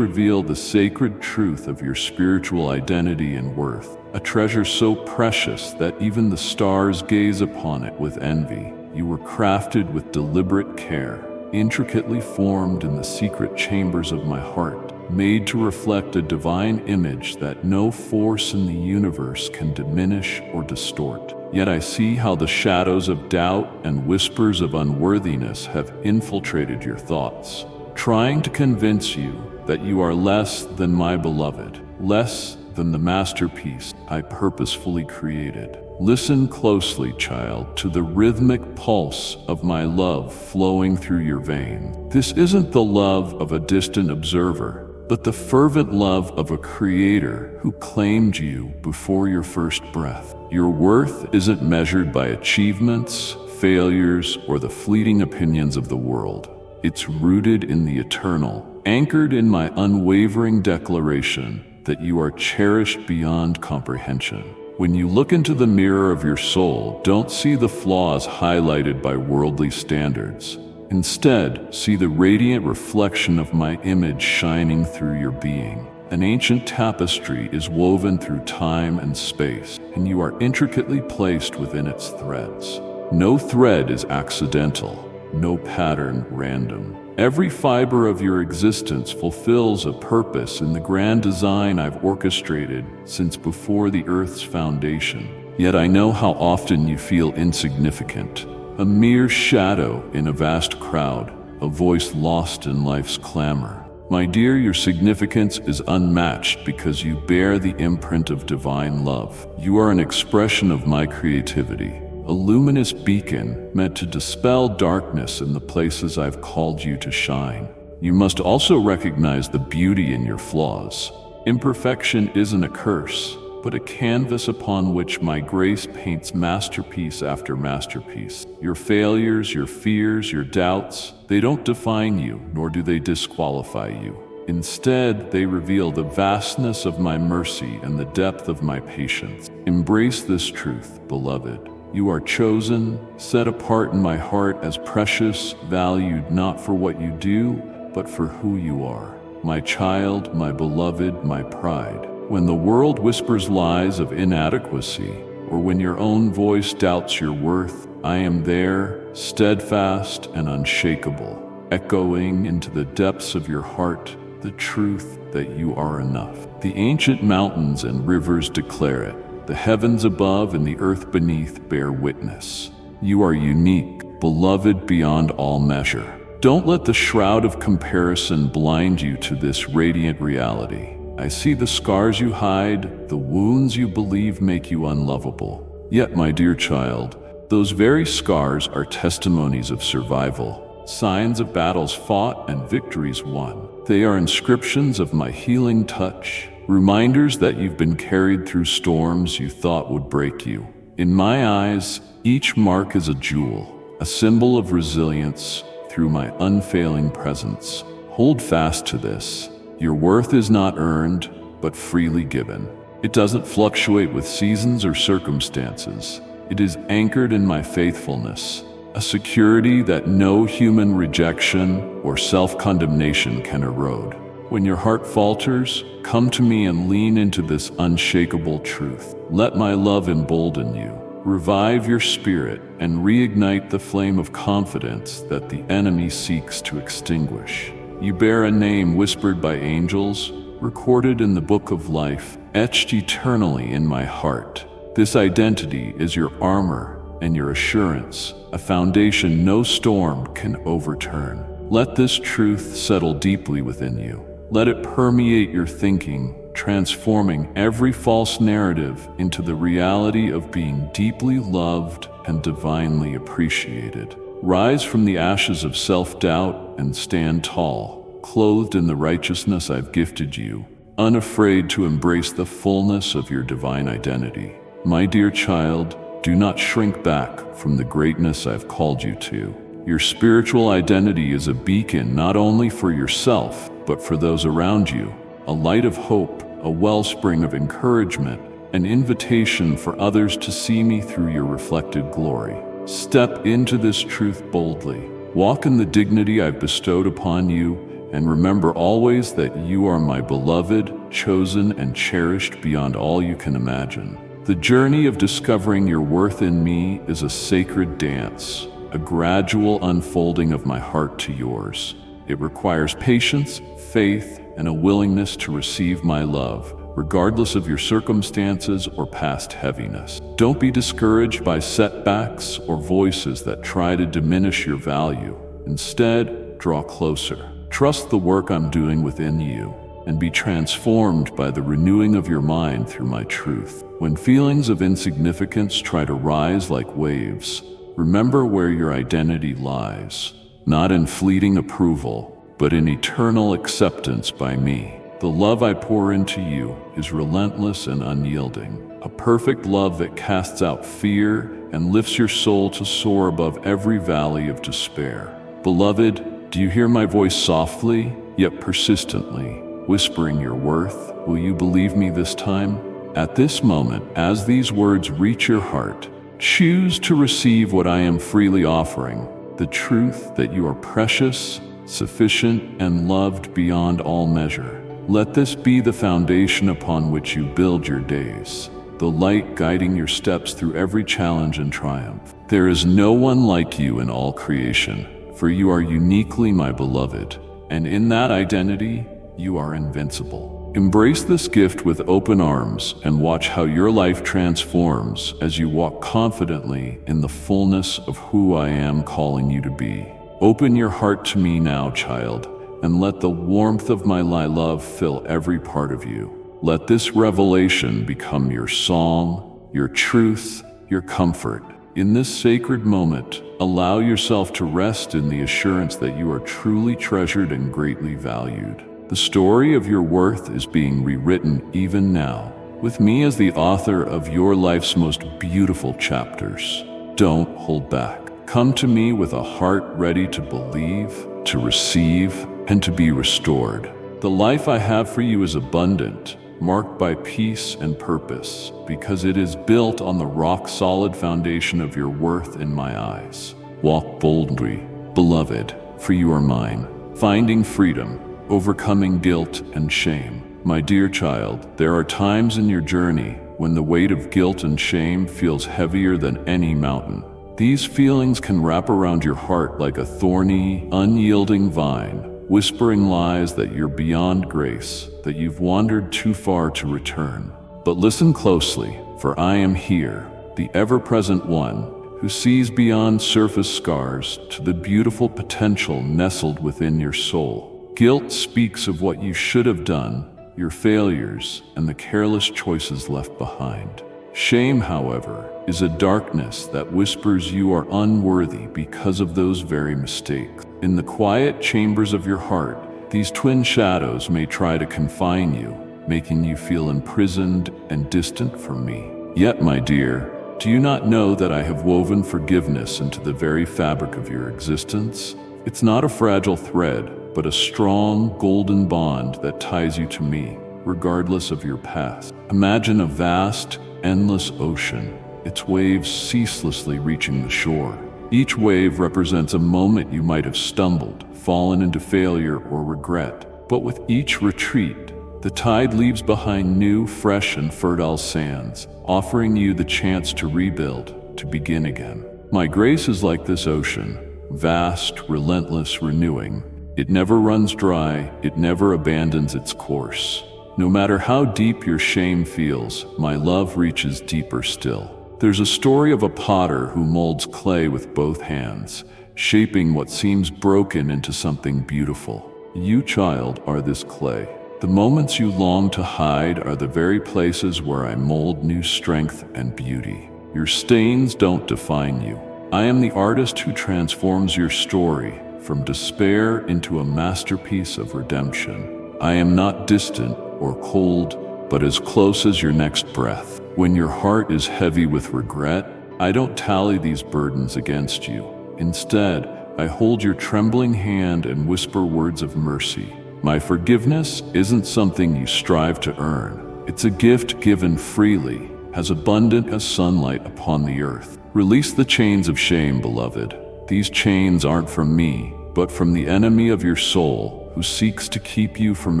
S1: reveal the sacred truth of your spiritual identity and worth, a treasure so precious that even the stars gaze upon it with envy. You were crafted with deliberate care, intricately formed in the secret chambers of my heart, made to reflect a divine image that no force in the universe can diminish or distort. Yet I see how the shadows of doubt and whispers of unworthiness have infiltrated your thoughts, trying to convince you that you are less than my beloved, less than the masterpiece I purposefully created. Listen closely, child, to the rhythmic pulse of my love flowing through your vein. This isn't the love of a distant observer, but the fervent love of a creator who claimed you before your first breath. Your worth isn't measured by achievements, failures, or the fleeting opinions of the world. It's rooted in the eternal, anchored in my unwavering declaration that you are cherished beyond comprehension. When you look into the mirror of your soul, don't see the flaws highlighted by worldly standards. Instead, see the radiant reflection of my image shining through your being. An ancient tapestry is woven through time and space, and you are intricately placed within its threads. No thread is accidental, no pattern random. Every fiber of your existence fulfills a purpose in the grand design I've orchestrated since before the Earth's foundation. Yet I know how often you feel insignificant, a mere shadow in a vast crowd, a voice lost in life's clamor. My dear, your significance is unmatched because you bear the imprint of divine love. You are an expression of my creativity, a luminous beacon meant to dispel darkness in the places I've called you to shine. You must also recognize the beauty in your flaws. Imperfection isn't a curse, but a canvas upon which my grace paints masterpiece after masterpiece. Your failures, your fears, your doubts, they don't define you, nor do they disqualify you. Instead, they reveal the vastness of my mercy and the depth of my patience. Embrace this truth, beloved. You are chosen, set apart in my heart as precious, valued not for what you do, but for who you are. My child, my beloved, my pride. When the world whispers lies of inadequacy, or when your own voice doubts your worth, I am there, steadfast and unshakable, echoing into the depths of your heart the truth that you are enough. The ancient mountains and rivers declare it. The heavens above and the earth beneath bear witness. You are unique, beloved beyond all measure. Don't let the shroud of comparison blind you to this radiant reality. I see the scars you hide, the wounds you believe make you unlovable. Yet, my dear child, those very scars are testimonies of survival, signs of battles fought and victories won. They are inscriptions of my healing touch, reminders that you've been carried through storms you thought would break you. In my eyes, each mark is a jewel, a symbol of resilience through my unfailing presence. Hold fast to this. Your worth is not earned, but freely given. It doesn't fluctuate with seasons or circumstances. It is anchored in my faithfulness, a security that no human rejection or self-condemnation can erode. When your heart falters, come to me and lean into this unshakable truth. Let my love embolden you, revive your spirit, and reignite the flame of confidence that the enemy seeks to extinguish. You bear a name whispered by angels, recorded in the book of life, etched eternally in my heart. This identity is your armor and your assurance, a foundation no storm can overturn. Let this truth settle deeply within you. Let it permeate your thinking, transforming every false narrative into the reality of being deeply loved and divinely appreciated. Rise from the ashes of self-doubt and stand tall, clothed in the righteousness I've gifted you, unafraid to embrace the fullness of your divine identity. My dear child, do not shrink back from the greatness I've called you to. Your spiritual identity is a beacon not only for yourself, but for those around you, a light of hope, a wellspring of encouragement, an invitation for others to see me through your reflected glory. Step into this truth boldly. Walk in the dignity I've bestowed upon you, and remember always that you are my beloved, chosen, and cherished beyond all you can imagine. The journey of discovering your worth in me is a sacred dance, a gradual unfolding of my heart to yours. It requires patience, faith, and a willingness to receive my love, regardless of your circumstances or past heaviness. Don't be discouraged by setbacks or voices that try to diminish your value. Instead, draw closer. Trust the work I'm doing within you, and be transformed by the renewing of your mind through my truth. When feelings of insignificance try to rise like waves, remember where your identity lies, not in fleeting approval, but in eternal acceptance by me. The love I pour into you is relentless and unyielding, a perfect love that casts out fear and lifts your soul to soar above every valley of despair. Beloved, do you hear my voice softly, yet persistently, whispering your worth? Will you believe me this time? At this moment, as these words reach your heart, choose to receive what I am freely offering, the truth that you are precious, sufficient, and loved beyond all measure. Let this be the foundation upon which you build your days, the light guiding your steps through every challenge and triumph. There is no one like you in all creation, for you are uniquely my beloved, and in that identity, you are invincible. Embrace this gift with open arms and watch how your life transforms as you walk confidently in the fullness of who I am calling you to be. Open your heart to me now, child, and let the warmth of my love fill every part of you. Let this revelation become your song, your truth, your comfort. In this sacred moment, allow yourself to rest in the assurance that you are truly treasured and greatly valued. The story of your worth is being rewritten even now, with me as the author of your life's most beautiful chapters. Don't hold back. Come to me with a heart ready to believe, to receive, and to be restored. The life I have for you is abundant, marked by peace and purpose, because it is built on the rock-solid foundation of your worth in my eyes. Walk boldly, beloved, for you are mine, finding freedom, overcoming guilt and shame. My dear child, there are times in your journey when the weight of guilt and shame feels heavier than any mountain. These feelings can wrap around your heart like a thorny, unyielding vine, whispering lies that you're beyond grace, that you've wandered too far to return. But listen closely, for I am here, the ever-present one, who sees beyond surface scars to the beautiful potential nestled within your soul. Guilt speaks of what you should have done, your failures, and the careless choices left behind. Shame, however, is a darkness that whispers you are unworthy because of those very mistakes. In the quiet chambers of your heart, these twin shadows may try to confine you, making you feel imprisoned and distant from me. Yet, my dear, do you not know that I have woven forgiveness into the very fabric of your existence? It's not a fragile thread, but a strong, golden bond that ties you to me, regardless of your past. Imagine a vast, endless ocean, its waves ceaselessly reaching the shore. Each wave represents a moment you might have stumbled, fallen into failure or regret. But with each retreat, the tide leaves behind new, fresh, and fertile sands, offering you the chance to rebuild, to begin again. My grace is like this ocean, vast, relentless, renewing. It never runs dry, it never abandons its course. No matter how deep your shame feels, my love reaches deeper still. There's a story of a potter who molds clay with both hands, shaping what seems broken into something beautiful. You, child, are this clay. The moments you long to hide are the very places where I mold new strength and beauty. Your stains don't define you. I am the artist who transforms your story from despair into a masterpiece of redemption. I am not distant or cold, but as close as your next breath. When your heart is heavy with regret, I don't tally these burdens against you. Instead, I hold your trembling hand and whisper words of mercy. My forgiveness isn't something you strive to earn. It's a gift given freely, as abundant as sunlight upon the earth. Release the chains of shame, beloved. These chains aren't from me, but from the enemy of your soul, who seeks to keep you from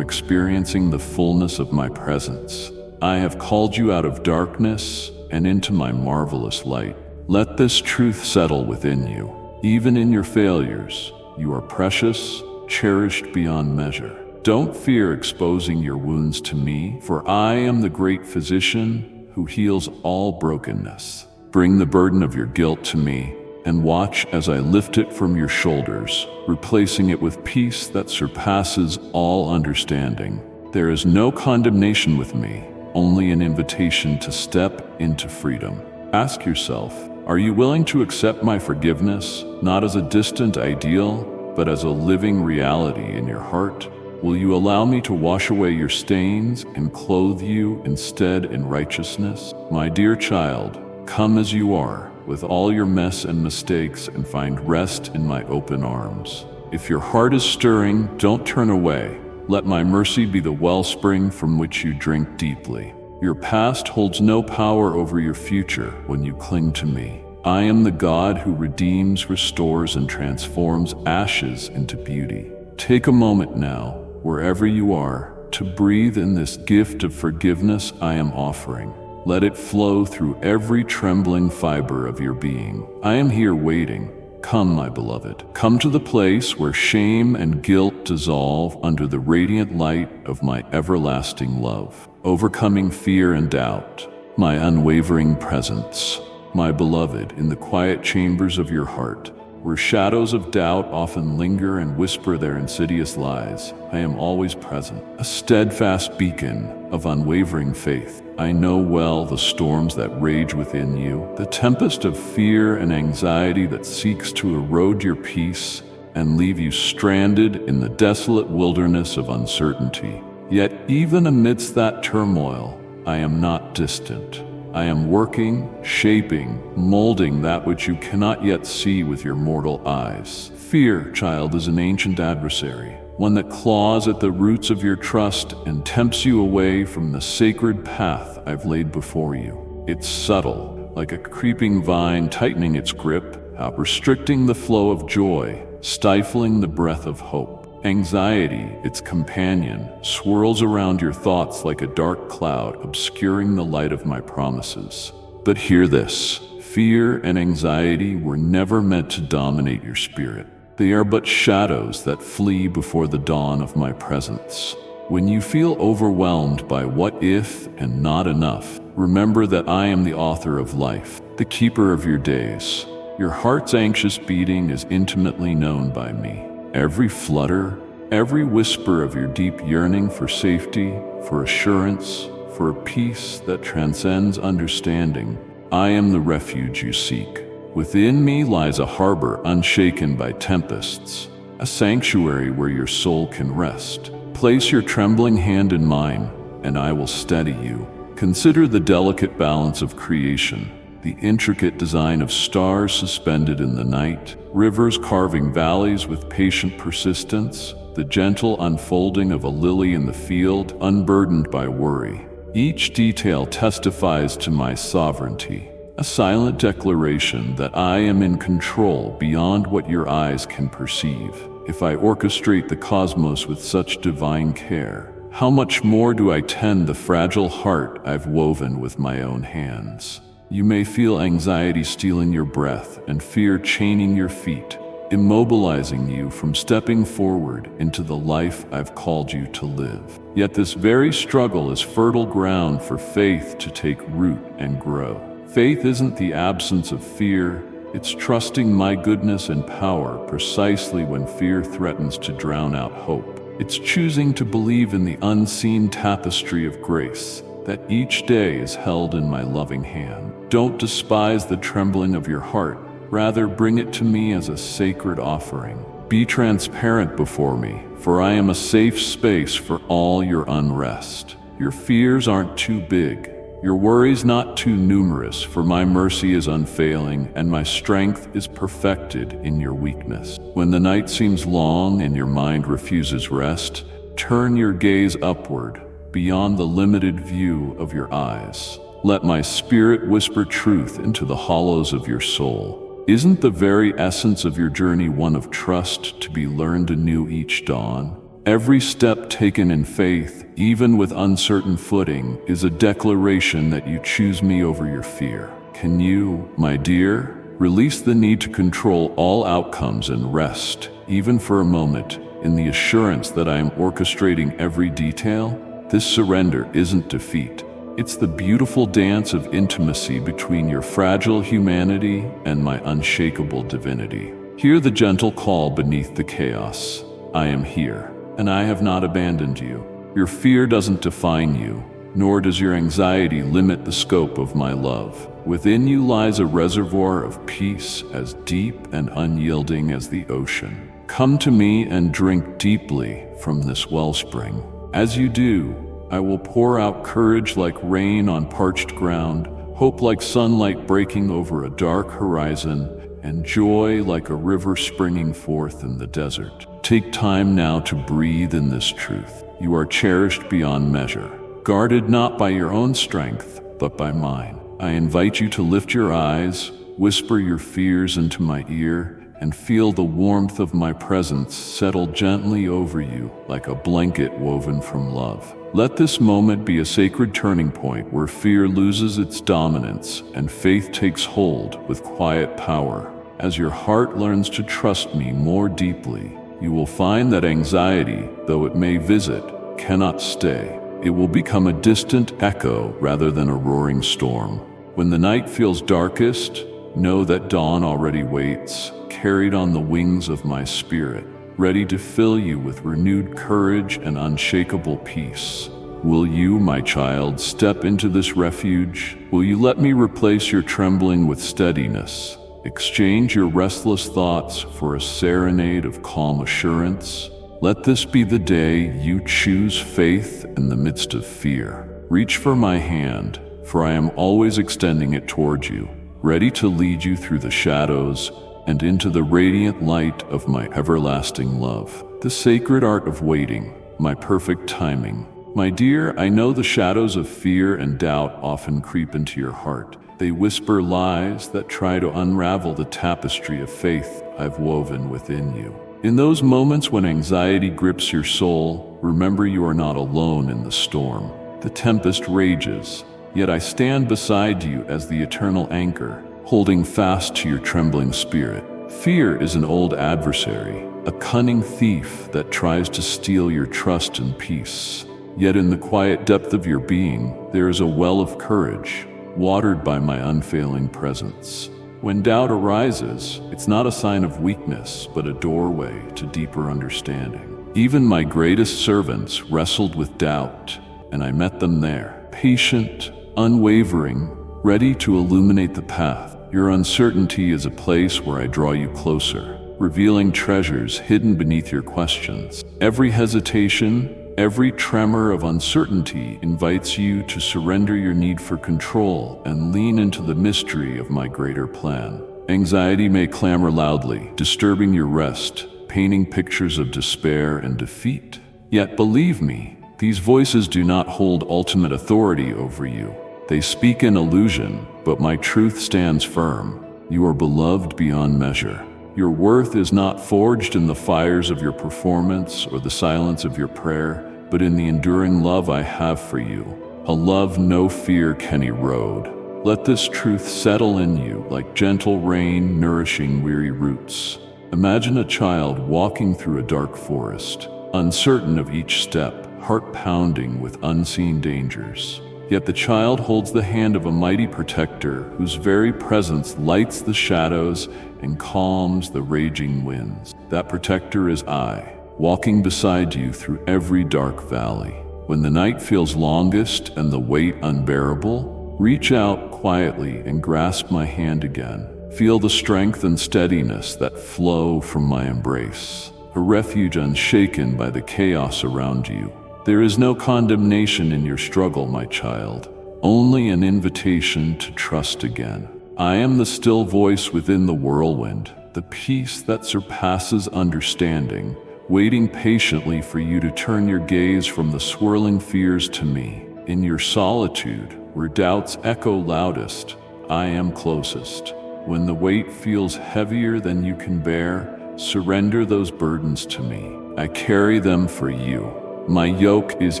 S1: experiencing the fullness of my presence. I have called you out of darkness and into my marvelous light. Let this truth settle within you. Even in your failures, you are precious, cherished beyond measure. Don't fear exposing your wounds to me, for I am the great physician who heals all brokenness. Bring the burden of your guilt to me, and watch as I lift it from your shoulders, replacing it with peace that surpasses all understanding. There is no condemnation with me, only an invitation to step into freedom. Ask yourself, are you willing to accept my forgiveness, not as a distant ideal, but as a living reality in your heart? Will you allow me to wash away your stains and clothe you instead in righteousness? My dear child, come as you are, with all your mess and mistakes, and find rest in my open arms. If your heart is stirring, don't turn away. Let my mercy be the wellspring from which you drink deeply. Your past holds no power over your future when you cling to me. I am the God who redeems, restores, and transforms ashes into beauty. Take a moment now, wherever you are, to breathe in this gift of forgiveness I am offering. Let it flow through every trembling fiber of your being. I am here waiting. Come, my beloved. Come to the place where shame and guilt dissolve under the radiant light of my everlasting love. Overcoming fear and doubt, my unwavering presence. My beloved, in the quiet chambers of your heart, where shadows of doubt often linger and whisper their insidious lies, I am always present, a steadfast beacon of unwavering faith. I know well the storms that rage within you, the tempest of fear and anxiety that seeks to erode your peace and leave you stranded in the desolate wilderness of uncertainty. Yet even amidst that turmoil, I am not distant. I am working, shaping, molding that which you cannot yet see with your mortal eyes. Fear, child, is an ancient adversary, one that claws at the roots of your trust and tempts you away from the sacred path I've laid before you. It's subtle, like a creeping vine tightening its grip, restricting the flow of joy, stifling the breath of hope. Anxiety, its companion, swirls around your thoughts like a dark cloud, obscuring the light of my promises. But hear this: fear and anxiety were never meant to dominate your spirit. They are but shadows that flee before the dawn of my presence. When you feel overwhelmed by what if and not enough, remember that I am the author of life, the keeper of your days. Your heart's anxious beating is intimately known by me. Every flutter, every whisper of your deep yearning for safety, for assurance, for a peace that transcends understanding, I am the refuge you seek. Within me lies a harbor unshaken by tempests, a sanctuary where your soul can rest. Place your trembling hand in mine, and I will steady you. Consider the delicate balance of creation, the intricate design of stars suspended in the night, rivers carving valleys with patient persistence, the gentle unfolding of a lily in the field, unburdened by worry. Each detail testifies to my sovereignty, a silent declaration that I am in control beyond what your eyes can perceive. If I orchestrate the cosmos with such divine care, how much more do I tend the fragile heart I've woven with my own hands? You may feel anxiety stealing your breath and fear chaining your feet, immobilizing you from stepping forward into the life I've called you to live. Yet this very struggle is fertile ground for faith to take root and grow. Faith isn't the absence of fear, it's trusting my goodness and power precisely when fear threatens to drown out hope. It's choosing to believe in the unseen tapestry of grace that each day is held in my loving hand. Don't despise the trembling of your heart. Rather, bring it to me as a sacred offering. Be transparent before me, for I am a safe space for all your unrest. Your fears aren't too big. Your worries not too numerous, for my mercy is unfailing and my strength is perfected in your weakness. When the night seems long and your mind refuses rest, turn your gaze upward, beyond the limited view of your eyes. Let my spirit whisper truth into the hollows of your soul. Isn't the very essence of your journey one of trust to be learned anew each dawn? Every step taken in faith, even with uncertain footing, is a declaration that you choose me over your fear. Can you, my dear, Release the need to control all outcomes and rest, even for a moment, in the assurance that I am orchestrating every detail. This surrender isn't defeat. It's the beautiful dance of intimacy between your fragile humanity and my unshakable divinity. Hear the gentle call beneath the chaos. I am here, and I have not abandoned you. Your fear doesn't define you, nor does your anxiety limit the scope of my love. Within you lies a reservoir of peace as deep and unyielding as the ocean. Come to me and drink deeply from this wellspring. As you do, I will pour out courage like rain on parched ground, hope like sunlight breaking over a dark horizon, and joy like a river springing forth in the desert. Take time now to breathe in this truth. You are cherished beyond measure, guarded not by your own strength, but by mine. I invite you to lift your eyes, whisper your fears into my ear, and feel the warmth of my presence settle gently over you like a blanket woven from love. Let this moment be a sacred turning point where fear loses its dominance and faith takes hold with quiet power. As your heart learns to trust me more deeply, you will find that anxiety, though it may visit, cannot stay. It will become a distant echo rather than a roaring storm. When the night feels darkest, know that dawn already waits, carried on the wings of my spirit, ready to fill you with renewed courage and unshakable peace. Will you, my child, step into this refuge? Will you let me replace your trembling with steadiness? Exchange your restless thoughts for a serenade of calm assurance? Let this be the day you choose faith in the midst of fear. Reach for my hand, for I am always extending it toward you, ready to lead you through the shadows and into the radiant light of my everlasting love. The sacred art of waiting, my perfect timing. My dear, I know the shadows of fear and doubt often creep into your heart. They whisper lies that try to unravel the tapestry of faith I've woven within you. In those moments when anxiety grips your soul, remember you are not alone in the storm. The tempest rages, yet I stand beside you as the eternal anchor, holding fast to your trembling spirit. Fear is an old adversary, a cunning thief that tries to steal your trust and peace. Yet in the quiet depth of your being, there is a well of courage, watered by my unfailing presence. When doubt arises, it's not a sign of weakness, but a doorway to deeper understanding. Even my greatest servants wrestled with doubt, and I met them there, patient, unwavering, ready to illuminate the path. Your uncertainty is a place where I draw you closer, revealing treasures hidden beneath your questions. Every hesitation, every tremor of uncertainty invites you to surrender your need for control and lean into the mystery of my greater plan. Anxiety may clamor loudly, disturbing your rest, painting pictures of despair and defeat. Yet believe me, these voices do not hold ultimate authority over you. They speak in illusion, but my truth stands firm. You are beloved beyond measure. Your worth is not forged in the fires of your performance or the silence of your prayer, but in the enduring love I have for you, a love no fear can erode. Let this truth settle in you like gentle rain nourishing weary roots. Imagine a child walking through a dark forest, uncertain of each step, heart pounding with unseen dangers. Yet the child holds the hand of a mighty protector whose very presence lights the shadows and calms the raging winds. That protector is I, walking beside you through every dark valley. When the night feels longest and the weight unbearable, reach out quietly and grasp my hand again. Feel the strength and steadiness that flow from my embrace, a refuge unshaken by the chaos around you. There is no condemnation in your struggle, my child, only an invitation to trust again. I am the still voice within the whirlwind, the peace that surpasses understanding, waiting patiently for you to turn your gaze from the swirling fears to me. In your solitude, where doubts echo loudest, I am closest. When the weight feels heavier than you can bear, surrender those burdens to me. I carry them for you. My yoke is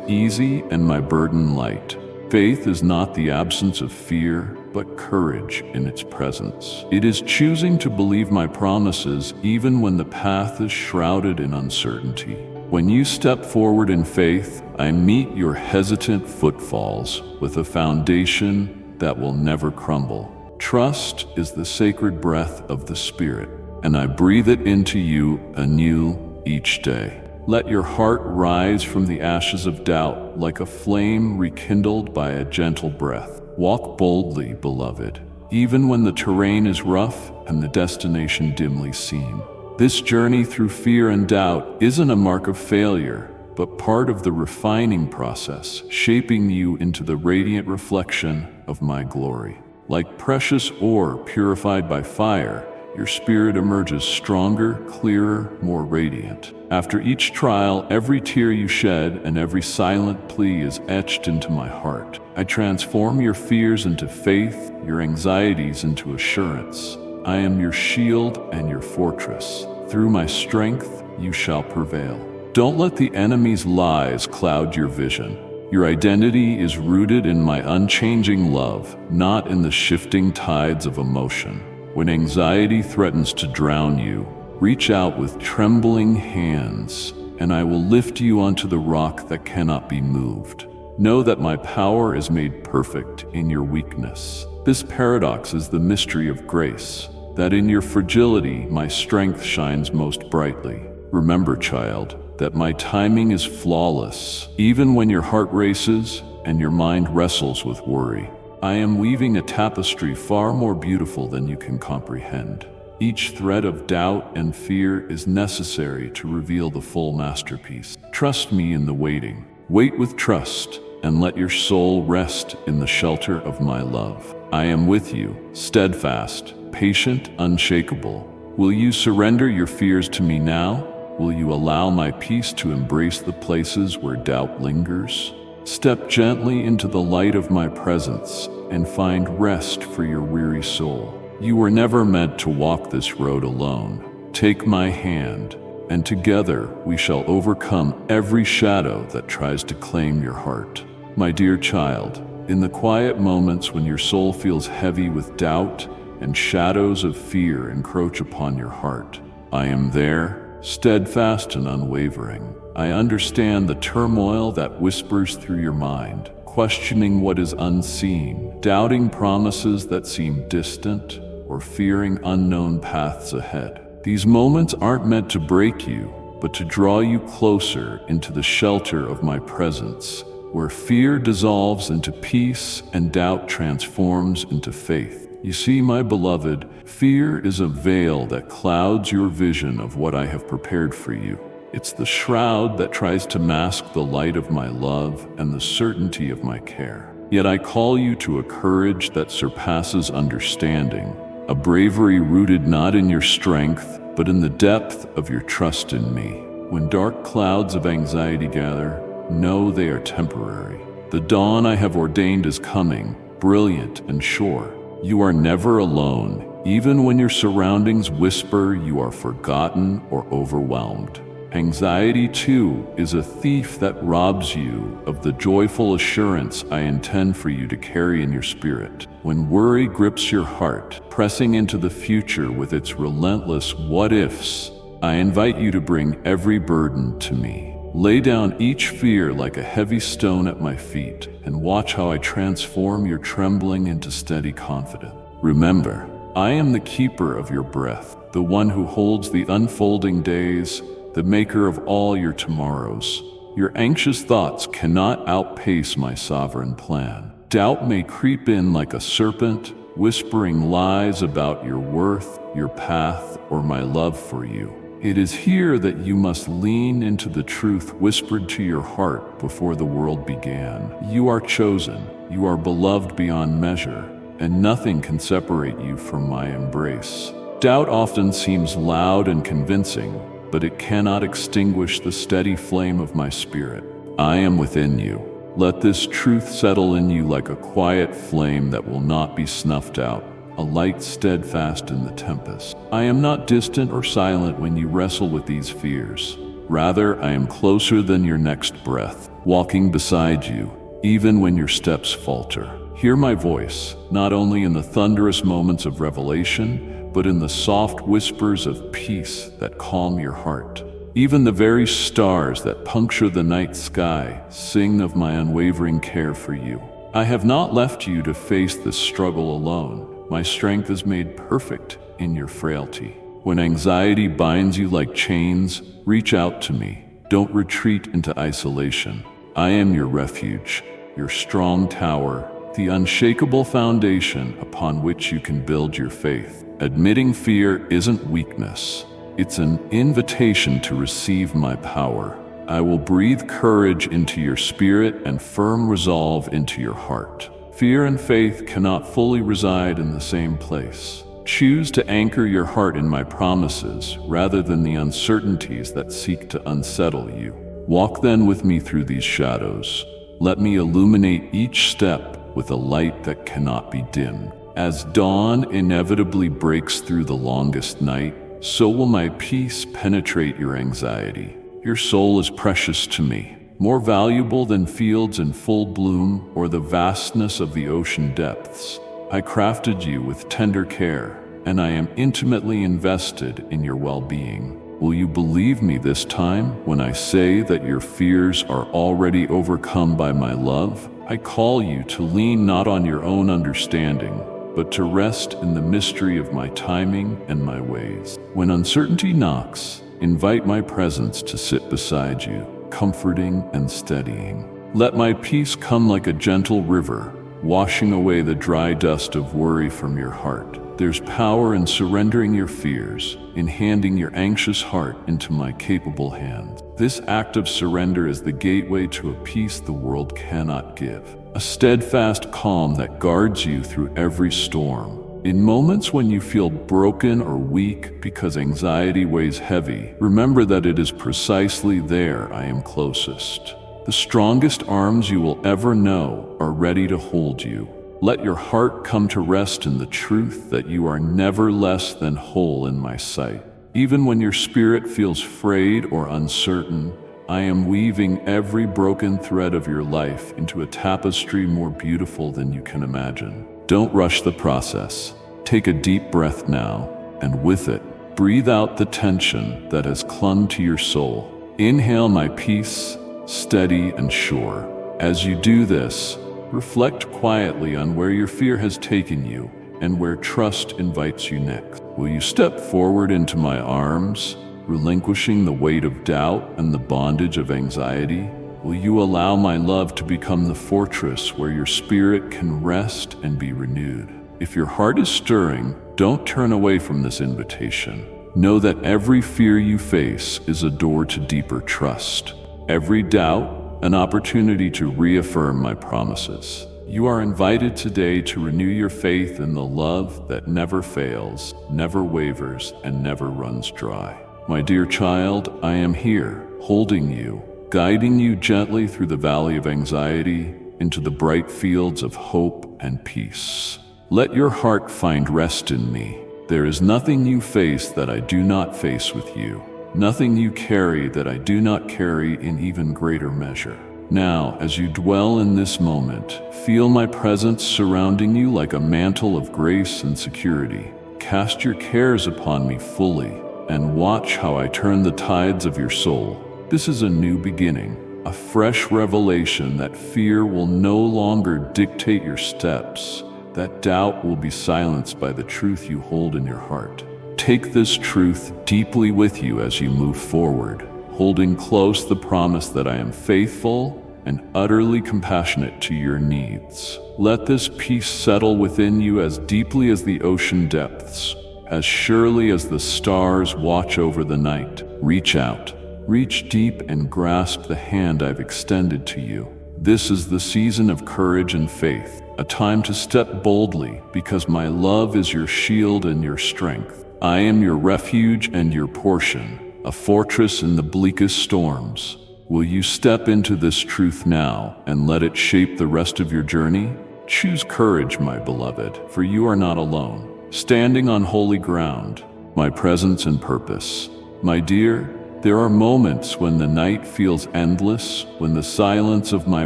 S1: easy and my burden light. Faith is not the absence of fear, but courage in its presence. It is choosing to believe my promises even when the path is shrouded in uncertainty. When you step forward in faith, I meet your hesitant footfalls with a foundation that will never crumble. Trust is the sacred breath of the Spirit, and I breathe it into you anew each day. Let your heart rise from the ashes of doubt like a flame rekindled by a gentle breath. Walk boldly, beloved, even when the terrain is rough and the destination dimly seen. This journey through fear and doubt isn't a mark of failure, but part of the refining process, shaping you into the radiant reflection of my glory. Like precious ore purified by fire, your spirit emerges stronger, clearer, more radiant. After each trial, every tear you shed and every silent plea is etched into my heart. I transform your fears into faith, your anxieties into assurance. I am your shield and your fortress. Through my strength, you shall prevail. Don't let the enemy's lies cloud your vision. Your identity is rooted in my unchanging love, not in the shifting tides of emotion. When anxiety threatens to drown you, reach out with trembling hands, and I will lift you onto the rock that cannot be moved. Know that my power is made perfect in your weakness. This paradox is the mystery of grace, that in your fragility my strength shines most brightly. Remember, child, that my timing is flawless, even when your heart races and your mind wrestles with worry. I am weaving a tapestry far more beautiful than you can comprehend. Each thread of doubt and fear is necessary to reveal the full masterpiece. Trust me in the waiting. Wait with trust, and let your soul rest in the shelter of my love. I am with you, steadfast, patient, unshakable. Will you surrender your fears to me now? Will you allow my peace to embrace the places where doubt lingers? Step gently into the light of my presence and find rest for your weary soul. You were never meant to walk this road alone. Take my hand, and together we shall overcome every shadow that tries to claim your heart. My dear child, in the quiet moments when your soul feels heavy with doubt and shadows of fear encroach upon your heart, I am there, steadfast and unwavering. I understand the turmoil that whispers through your mind, questioning what is unseen, doubting promises that seem distant, or fearing unknown paths ahead. These moments aren't meant to break you, but to draw you closer into the shelter of my presence, where fear dissolves into peace and doubt transforms into faith. You see, my beloved, fear is a veil that clouds your vision of what I have prepared for you. It's the shroud that tries to mask the light of my love and the certainty of my care. Yet I call you to a courage that surpasses understanding, a bravery rooted not in your strength, but in the depth of your trust in me. When dark clouds of anxiety gather, know they are temporary. The dawn I have ordained is coming, brilliant and sure. You are never alone, even when your surroundings whisper you are forgotten or overwhelmed. Anxiety, too, is a thief that robs you of the joyful assurance I intend for you to carry in your spirit. When worry grips your heart, pressing into the future with its relentless what-ifs, I invite you to bring every burden to me. Lay down each fear like a heavy stone at my feet, and watch how I transform your trembling into steady confidence. Remember, I am the keeper of your breath, the one who holds the unfolding days, the maker of all your tomorrows. Your anxious thoughts cannot outpace my sovereign plan. Doubt may creep in like a serpent, whispering lies about your worth, your path, or my love for you. It is here that you must lean into the truth whispered to your heart before the world began. You are chosen, you are beloved beyond measure, and nothing can separate you from my embrace. Doubt often seems loud and convincing, but it cannot extinguish the steady flame of my spirit. I am within you. Let this truth settle in you like a quiet flame that will not be snuffed out, a light steadfast in the tempest. I am not distant or silent when you wrestle with these fears. Rather, I am closer than your next breath, walking beside you, even when your steps falter. Hear my voice, not only in the thunderous moments of revelation, but in the soft whispers of peace that calm your heart. Even the very stars that puncture the night sky sing of my unwavering care for you. I have not left you to face this struggle alone. My strength is made perfect in your frailty. When anxiety binds you like chains, reach out to me. Don't retreat into isolation. I am your refuge, your strong tower, the unshakable foundation upon which you can build your faith. Admitting fear isn't weakness. It's an invitation to receive my power. I will breathe courage into your spirit and firm resolve into your heart. Fear and faith cannot fully reside in the same place. Choose to anchor your heart in my promises rather than the uncertainties that seek to unsettle you. Walk then with me through these shadows. Let me illuminate each step with a light that cannot be dimmed. As dawn inevitably breaks through the longest night, so will my peace penetrate your anxiety. Your soul is precious to me, more valuable than fields in full bloom or the vastness of the ocean depths. I crafted you with tender care, and I am intimately invested in your well-being. Will you believe me this time when I say that your fears are already overcome by my love? I call you to lean not on your own understanding, but to rest in the mystery of my timing and my ways. When uncertainty knocks, invite my presence to sit beside you, comforting and steadying. Let my peace come like a gentle river, washing away the dry dust of worry from your heart. There's power in surrendering your fears, in handing your anxious heart into my capable hands. This act of surrender is the gateway to a peace the world cannot give. A steadfast calm that guards you through every storm. In moments when you feel broken or weak because anxiety weighs heavy, remember that it is precisely there I am closest. The strongest arms you will ever know are ready to hold you. Let your heart come to rest in the truth that you are never less than whole in my sight. Even when your spirit feels frayed or uncertain, I am weaving every broken thread of your life into a tapestry more beautiful than you can imagine. Don't rush the process. Take a deep breath now, and with it, breathe out the tension that has clung to your soul. Inhale my peace, steady and sure. As you do this, reflect quietly on where your fear has taken you and where trust invites you next. Will you step forward into my arms, relinquishing the weight of doubt and the bondage of anxiety? Will you allow my love to become the fortress where your spirit can rest and be renewed? If your heart is stirring, don't turn away from this invitation. Know that every fear you face is a door to deeper trust. Every doubt, an opportunity to reaffirm my promises. You are invited today to renew your faith in the love that never fails, never wavers, and never runs dry. My dear child, I am here, holding you, guiding you gently through the valley of anxiety into the bright fields of hope and peace. Let your heart find rest in me. There is nothing you face that I do not face with you, nothing you carry that I do not carry in even greater measure. Now, as you dwell in this moment, feel my presence surrounding you like a mantle of grace and security. Cast your cares upon me fully, and watch how I turn the tides of your soul. This is a new beginning, a fresh revelation that fear will no longer dictate your steps, that doubt will be silenced by the truth you hold in your heart. Take this truth deeply with you as you move forward, holding close the promise that I am faithful and utterly compassionate to your needs. Let this peace settle within you as deeply as the ocean depths, as surely as the stars watch over the night. Reach out, reach deep and grasp the hand I've extended to you. This is the season of courage and faith, a time to step boldly because my love is your shield and your strength. I am your refuge and your portion, a fortress in the bleakest storms. Will you step into this truth now and let it shape the rest of your journey? Choose courage, my beloved, for you are not alone. Standing on holy ground, my presence and purpose. My dear, There are moments when the night feels endless, when the silence of my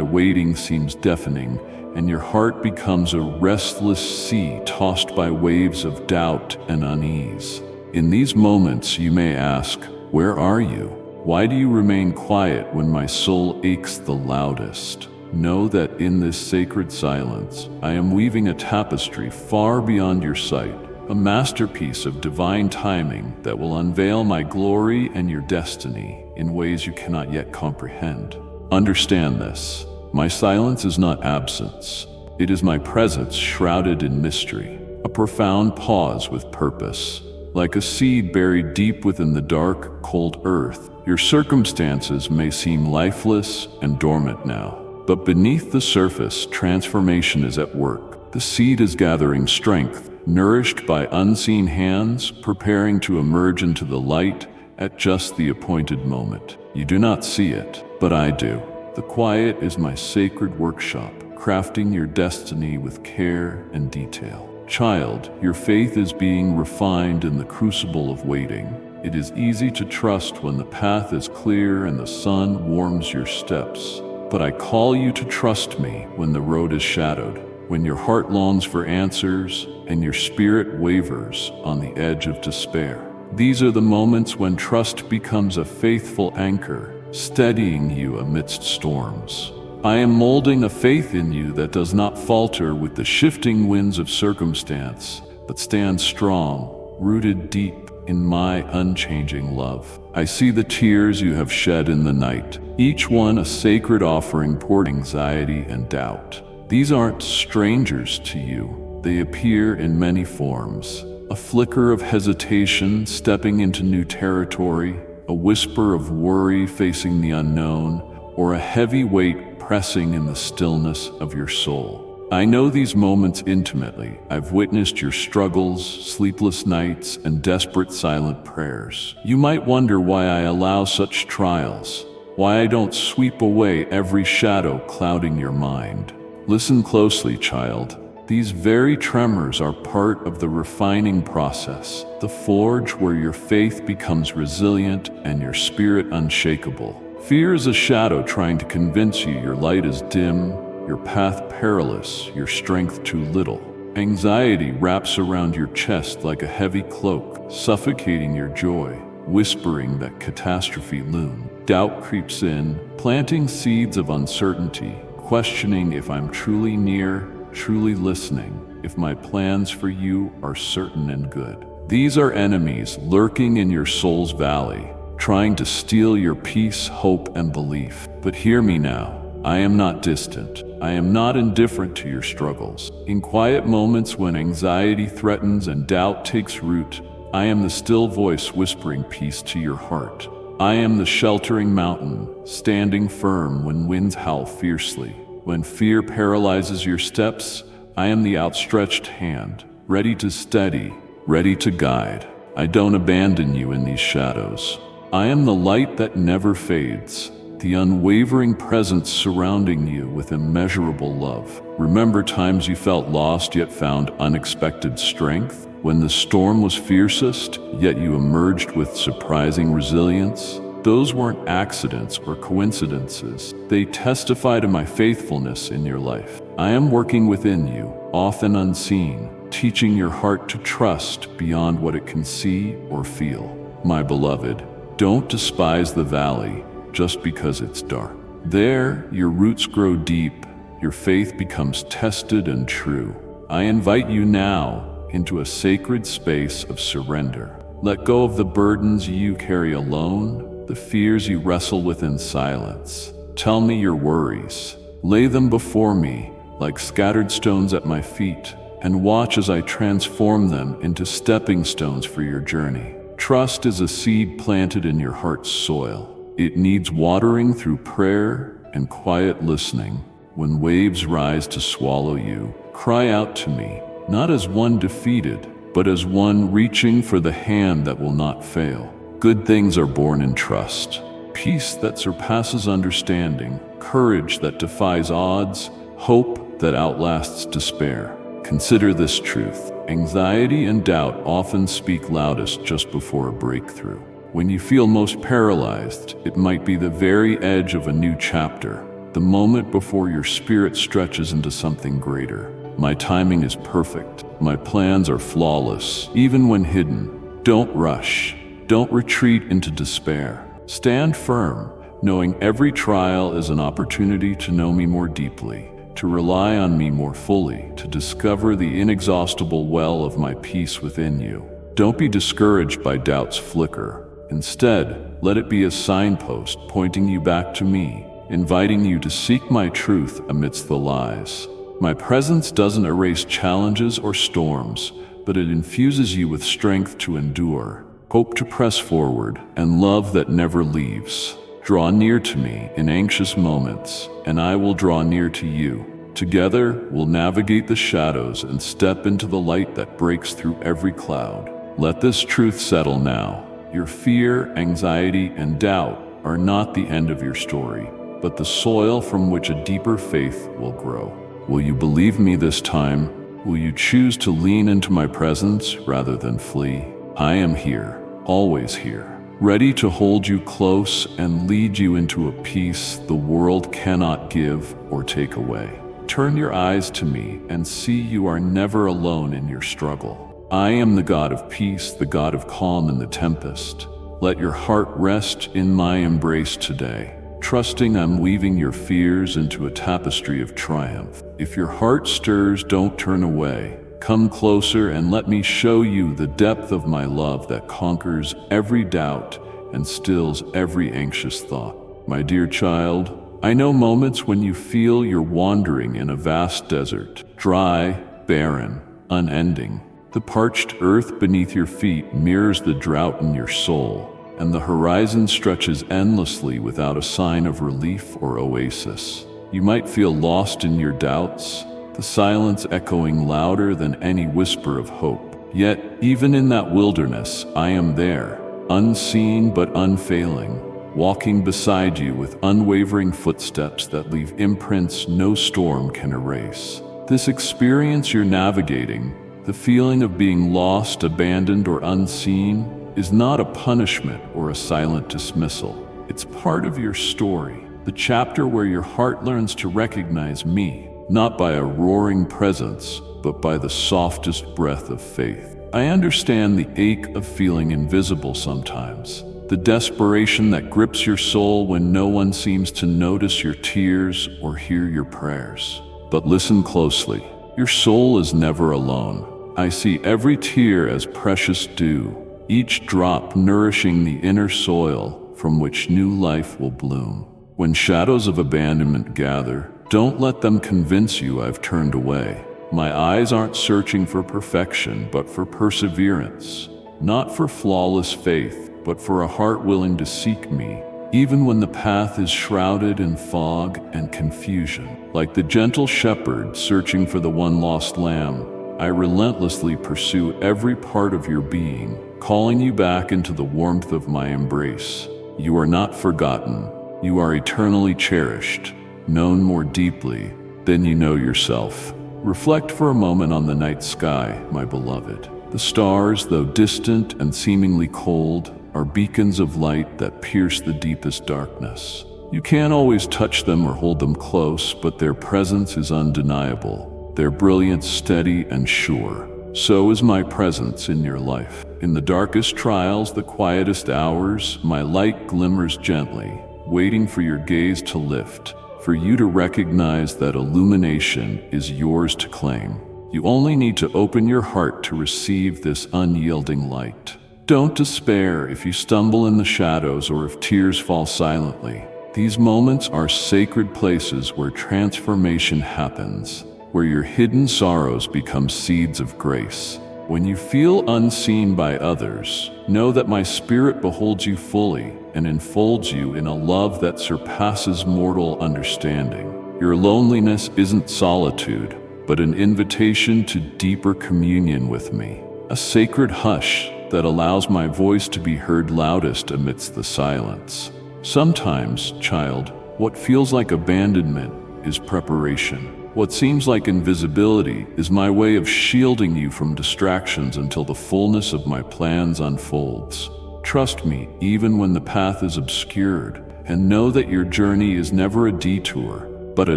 S1: waiting seems deafening, and your heart becomes a restless sea tossed by waves of doubt and unease. In these moments, you may ask, "Where are you? Why do you remain quiet when my soul aches the loudest?" Know that in this sacred silence, I am weaving a tapestry far beyond your sight, a masterpiece of divine timing that will unveil my glory and your destiny in ways you cannot yet comprehend. Understand this. My silence is not absence. It is my presence shrouded in mystery, a profound pause with purpose. Like a seed buried deep within the dark, cold earth, your circumstances may seem lifeless and dormant now. But beneath the surface, transformation is at work. The seed is gathering strength, nourished by unseen hands, preparing to emerge into the light at just the appointed moment. You do not see it, but I do. The quiet is my sacred workshop, crafting your destiny with care and detail. Child, your faith is being refined in the crucible of waiting. It is easy to trust when the path is clear and the sun warms your steps. But I call you to trust me when the road is shadowed, when your heart longs for answers and your spirit wavers on the edge of despair. These are the moments when trust becomes a faithful anchor, steadying you amidst storms. I am molding a faith in you that does not falter with the shifting winds of circumstance, but stands strong, rooted deep in my unchanging love. I see the tears you have shed in the night, each one a sacred offering poured anxiety and doubt. These aren't strangers to you. They appear in many forms. A flicker of hesitation stepping into new territory, a whisper of worry facing the unknown, or a heavy weight pressing in the stillness of your soul. I know these moments intimately. I've witnessed your struggles, sleepless nights, and desperate silent prayers. You might wonder why I allow such trials, why I don't sweep away every shadow clouding your mind. Listen closely, child. These very tremors are part of the refining process, the forge where your faith becomes resilient and your spirit unshakable. Fear is a shadow trying to convince you your light is dim, your path perilous, your strength too little. Anxiety wraps around your chest like a heavy cloak, suffocating your joy, whispering that catastrophe looms. Doubt creeps in, planting seeds of uncertainty, questioning if I'm truly near, truly listening, if my plans for you are certain and good. These are enemies lurking in your soul's valley, trying to steal your peace, hope, and belief. But hear me now. I am not distant. I am not indifferent to your struggles. In quiet moments when anxiety threatens and doubt takes root, I am the still voice whispering peace to your heart. I am the sheltering mountain, standing firm when winds howl fiercely. When fear paralyzes your steps, I am the outstretched hand, ready to steady, ready to guide. I don't abandon you in these shadows. I am the light that never fades, the unwavering presence surrounding you with immeasurable love. Remember times you felt lost yet found unexpected strength? When the storm was fiercest, yet you emerged with surprising resilience? Those weren't accidents or coincidences. They testify to my faithfulness in your life. I am working within you, often unseen, teaching your heart to trust beyond what it can see or feel. My beloved, don't despise the valley just because it's dark. There, your roots grow deep, your faith becomes tested and true. I invite you now into a sacred space of surrender. Let go of the burdens you carry alone, the fears you wrestle with in silence. Tell me your worries. Lay them before me like scattered stones at my feet, and watch as I transform them into stepping stones for your journey. Trust is a seed planted in your heart's soil. It needs watering through prayer and quiet listening. When waves rise to swallow you, cry out to me, not as one defeated, but as one reaching for the hand that will not fail. Good things are born in trust. Peace that surpasses understanding, courage that defies odds, hope that outlasts despair. Consider this truth. Anxiety and doubt often speak loudest just before a breakthrough. When you feel most paralyzed, it might be the very edge of a new chapter, the moment before your spirit stretches into something greater. My timing is perfect. My plans are flawless, even when hidden. Don't rush. Don't retreat into despair. Stand firm, knowing every trial is an opportunity to know me more deeply, to rely on me more fully, to discover the inexhaustible well of my peace within you. Don't be discouraged by doubt's flicker. Instead, let it be a signpost pointing you back to me, inviting you to seek my truth amidst the lies. My presence doesn't erase challenges or storms, but it infuses you with strength to endure, hope to press forward, and love that never leaves. Draw near to me in anxious moments, and I will draw near to you. Together, we'll navigate the shadows and step into the light that breaks through every cloud. Let this truth settle now. Your fear, anxiety, and doubt are not the end of your story, but the soil from which a deeper faith will grow. Will you believe me this time? Will you choose to lean into my presence rather than flee? I am here, always here, ready to hold you close and lead you into a peace the world cannot give or take away. Turn your eyes to me and see you are never alone in your struggle. I am the God of peace, the God of calm in the tempest. Let your heart rest in my embrace today, trusting I'm weaving your fears into a tapestry of triumph. If your heart stirs, don't turn away. Come closer and let me show you the depth of my love that conquers every doubt and stills every anxious thought. My dear child, I know moments when you feel you're wandering in a vast desert, dry, barren, unending. The parched earth beneath your feet mirrors the drought in your soul, and the horizon stretches endlessly without a sign of relief or oasis. You might feel lost in your doubts, the silence echoing louder than any whisper of hope. Yet, even in that wilderness, I am there, unseen but unfailing, walking beside you with unwavering footsteps that leave imprints no storm can erase. This experience you're navigating, the feeling of being lost, abandoned, or unseen, is not a punishment or a silent dismissal. It's part of your story, the chapter where your heart learns to recognize me, not by a roaring presence, but by the softest breath of faith. I understand the ache of feeling invisible sometimes, the desperation that grips your soul when no one seems to notice your tears or hear your prayers. But listen closely. Your soul is never alone. I see every tear as precious dew, each drop nourishing the inner soil from which new life will bloom. When shadows of abandonment gather, don't let them convince you I've turned away. My eyes aren't searching for perfection, but for perseverance. Not for flawless faith, but for a heart willing to seek me, even when the path is shrouded in fog and confusion. Like the gentle shepherd searching for the one lost lamb, I relentlessly pursue every part of your being, calling you back into the warmth of my embrace. You are not forgotten. You are eternally cherished, known more deeply than you know yourself. Reflect for a moment on the night sky, my beloved. The stars, though distant and seemingly cold, are beacons of light that pierce the deepest darkness. You can't always touch them or hold them close, but their presence is undeniable. Their brilliance steady and sure. So is my presence in your life. In the darkest trials, the quietest hours, my light glimmers gently, waiting for your gaze to lift, for you to recognize that illumination is yours to claim. You only need to open your heart to receive this unyielding light. Don't despair if you stumble in the shadows or if tears fall silently. These moments are sacred places where transformation happens, where your hidden sorrows become seeds of grace. When you feel unseen by others, know that my spirit beholds you fully and enfolds you in a love that surpasses mortal understanding. Your loneliness isn't solitude, but an invitation to deeper communion with me, a sacred hush that allows my voice to be heard loudest amidst the silence. Sometimes, child, what feels like abandonment is preparation. What seems like invisibility is my way of shielding you from distractions until the fullness of my plans unfolds. Trust me, even when the path is obscured, and know that your journey is never a detour, but a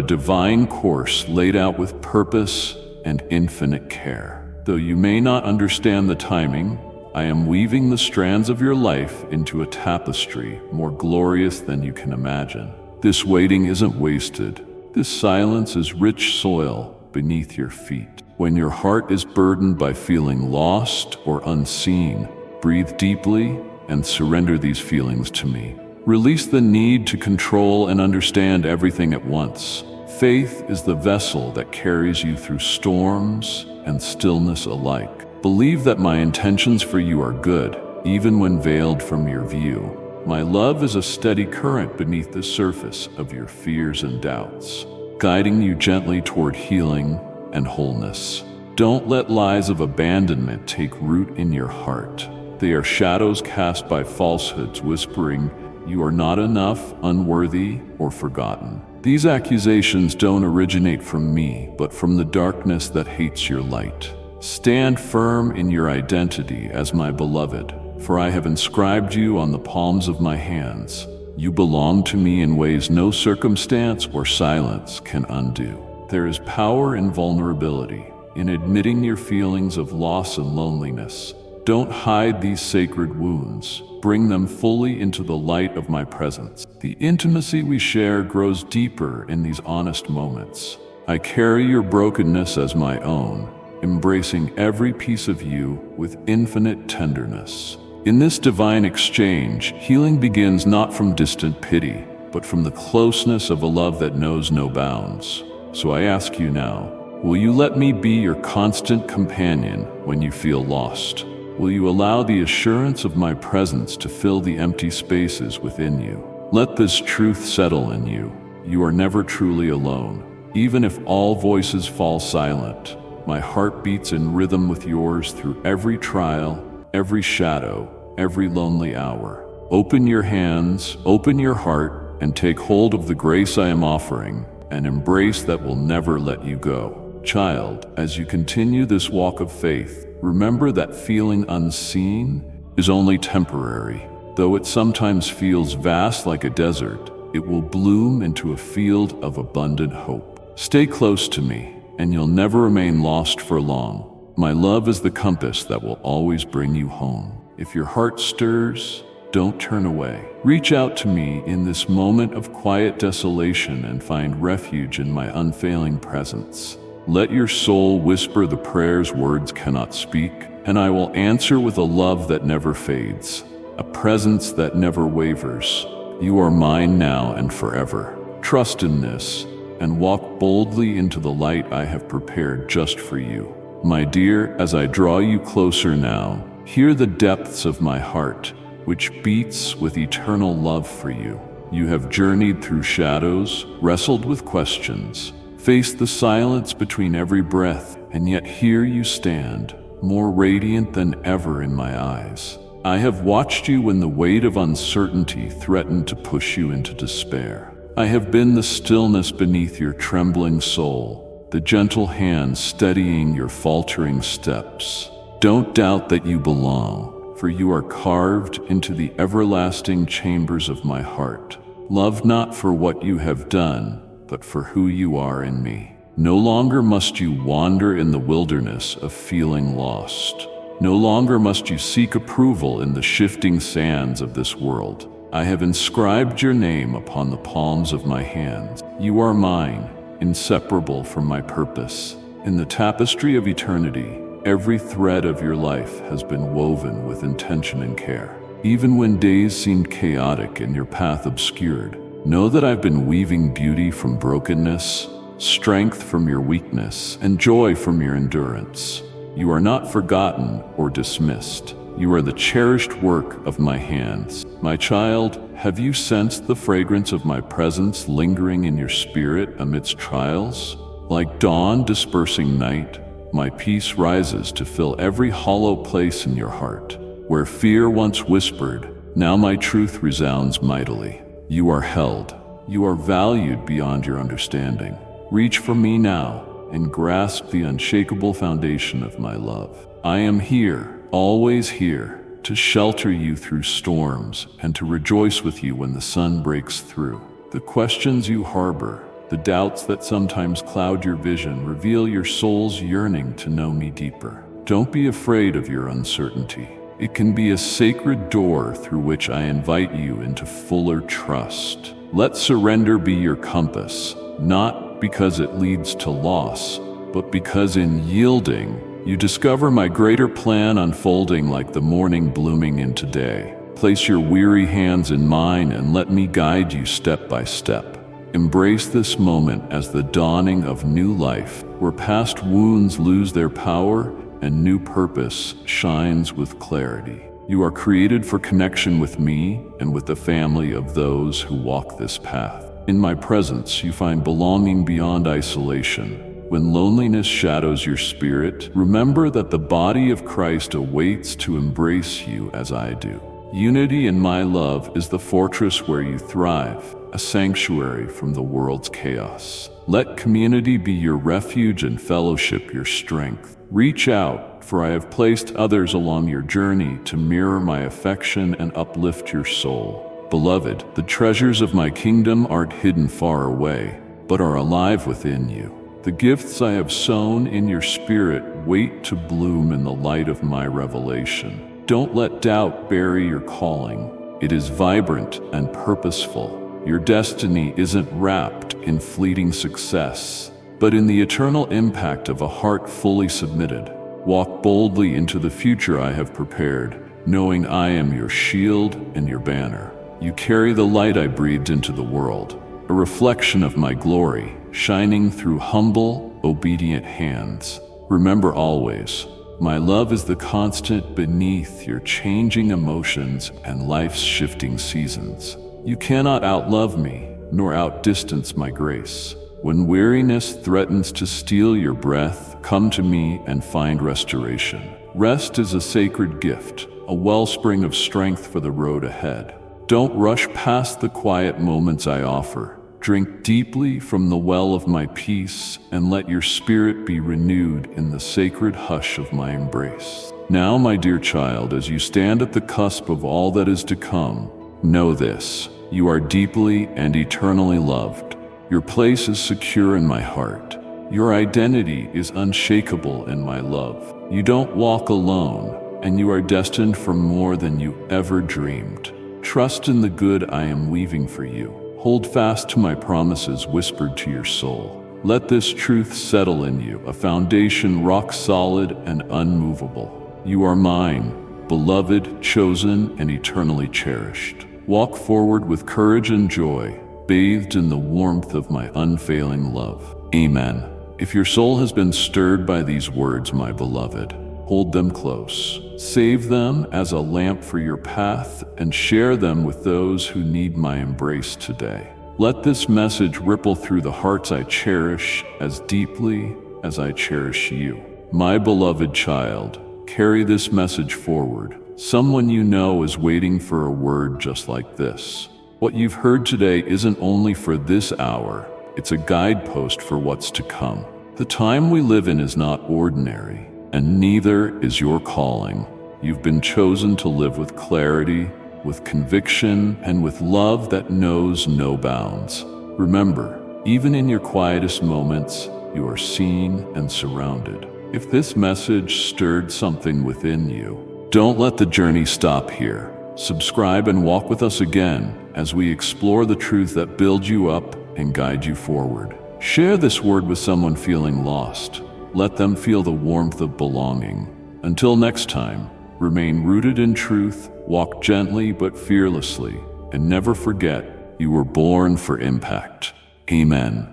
S1: divine course laid out with purpose and infinite care. Though you may not understand the timing, I am weaving the strands of your life into a tapestry more glorious than you can imagine. This waiting isn't wasted. This silence is rich soil beneath your feet. When your heart is burdened by feeling lost or unseen, breathe deeply and surrender these feelings to me. Release the need to control and understand everything at once. Faith is the vessel that carries you through storms and stillness alike. Believe that my intentions for you are good, even when veiled from your view. My love is a steady current beneath the surface of your fears and doubts, guiding you gently toward healing and wholeness. Don't let lies of abandonment take root in your heart. They are shadows cast by falsehoods whispering, "You are not enough, unworthy, or forgotten." These accusations don't originate from me, but from the darkness that hates your light. Stand firm in your identity as my beloved, for I have inscribed you on the palms of my hands. You belong to me in ways no circumstance or silence can undo. There is power in vulnerability, in admitting your feelings of loss and loneliness. Don't hide these sacred wounds. Bring them fully into the light of my presence. The intimacy we share grows deeper in these honest moments. I carry your brokenness as my own, embracing every piece of you with infinite tenderness. In this divine exchange, healing begins not from distant pity, but from the closeness of a love that knows no bounds. So I ask you now, will you let me be your constant companion when you feel lost? Will you allow the assurance of my presence to fill the empty spaces within you? Let this truth settle in you. You are never truly alone. Even if all voices fall silent, my heart beats in rhythm with yours through every trial, every shadow, every lonely hour. Open your hands, open your heart, and take hold of the grace I am offering, an embrace that will never let you go. Child, as you continue this walk of faith, remember that feeling unseen is only temporary. Though it sometimes feels vast like a desert, it will bloom into a field of abundant hope. Stay close to me, and you'll never remain lost for long. My love is the compass that will always bring you home. If your heart stirs, don't turn away. Reach out to me in this moment of quiet desolation and find refuge in my unfailing presence. Let your soul whisper the prayers words cannot speak, and I will answer with a love that never fades, a presence that never wavers. You are mine now and forever. Trust in this, and walk boldly into the light I have prepared just for you. My dear, as I draw you closer now, hear the depths of my heart, which beats with eternal love for you. You have journeyed through shadows, wrestled with questions, faced the silence between every breath, and yet here you stand, more radiant than ever in my eyes. I have watched you when the weight of uncertainty threatened to push you into despair. I have been the stillness beneath your trembling soul, the gentle hand steadying your faltering steps. Don't doubt that you belong, for you are carved into the everlasting chambers of my heart. Love not for what you have done, but for who you are in me. No longer must you wander in the wilderness of feeling lost. No longer must you seek approval in the shifting sands of this world. I have inscribed your name upon the palms of my hands. You are mine, inseparable from my purpose. In the tapestry of eternity, every thread of your life has been woven with intention and care. Even when days seemed chaotic and your path obscured, know that I've been weaving beauty from brokenness, strength from your weakness, and joy from your endurance. You are not forgotten or dismissed. You are the cherished work of my hands. My child, have you sensed the fragrance of my presence lingering in your spirit amidst trials? Like dawn dispersing night, my peace rises to fill every hollow place in your heart. Where fear once whispered, now my truth resounds mightily. You are held. You are valued beyond your understanding. Reach for me now and grasp the unshakable foundation of my love. I am here, always here, to shelter you through storms, and to rejoice with you when the sun breaks through. The questions you harbor, the doubts that sometimes cloud your vision, reveal your soul's yearning to know me deeper. Don't be afraid of your uncertainty. It can be a sacred door through which I invite you into fuller trust. Let surrender be your compass, not because it leads to loss, but because in yielding, you discover my greater plan unfolding like the morning blooming into day. Place your weary hands in mine and let me guide you step by step. Embrace this moment as the dawning of new life, where past wounds lose their power and new purpose shines with clarity. You are created for connection with me and with the family of those who walk this path. In my presence, you find belonging beyond isolation. When loneliness shadows your spirit, remember that the body of Christ awaits to embrace you as I do. Unity in my love is the fortress where you thrive, a sanctuary from the world's chaos. Let community be your refuge and fellowship your strength. Reach out, for I have placed others along your journey to mirror my affection and uplift your soul. Beloved, the treasures of my kingdom aren't hidden far away, but are alive within you. The gifts I have sown in your spirit wait to bloom in the light of my revelation. Don't let doubt bury your calling. It is vibrant and purposeful. Your destiny isn't wrapped in fleeting success, but in the eternal impact of a heart fully submitted. Walk boldly into the future I have prepared, knowing I am your shield and your banner. You carry the light I breathed into the world, a reflection of my glory, shining through humble, obedient hands. Remember always, my love is the constant beneath your changing emotions and life's shifting seasons. You cannot outlove me, nor outdistance my grace. When weariness threatens to steal your breath, come to me and find restoration. Rest is a sacred gift, a wellspring of strength for the road ahead. Don't rush past the quiet moments I offer. Drink deeply from the well of my peace, and let your spirit be renewed in the sacred hush of my embrace. Now, my dear child, as you stand at the cusp of all that is to come, know this: you are deeply and eternally loved. Your place is secure in my heart. Your identity is unshakable in my love. You don't walk alone, and you are destined for more than you ever dreamed. Trust in the good I am weaving for you. Hold fast to my promises whispered to your soul. Let this truth settle in you, a foundation rock solid and unmovable. You are mine, beloved, chosen, and eternally cherished. Walk forward with courage and joy, bathed in the warmth of my unfailing love. Amen. If your soul has been stirred by these words, my beloved, hold them close. Save them as a lamp for your path and share them with those who need my embrace today. Let this message ripple through the hearts I cherish as deeply as I cherish you. My beloved child, carry this message forward. Someone you know is waiting for a word just like this. What you've heard today isn't only for this hour, it's a guidepost for what's to come. The time we live in is not ordinary, and neither is your calling. You've been chosen to live with clarity, with conviction, and with love that knows no bounds. Remember, even in your quietest moments, you are seen and surrounded. If this message stirred something within you, don't let the journey stop here. Subscribe and walk with us again as we explore the truth that builds you up and guide you forward. Share this word with someone feeling lost. Let them feel the warmth of belonging. Until next time, remain rooted in truth, walk gently but fearlessly, and never forget you were born for impact. Amen.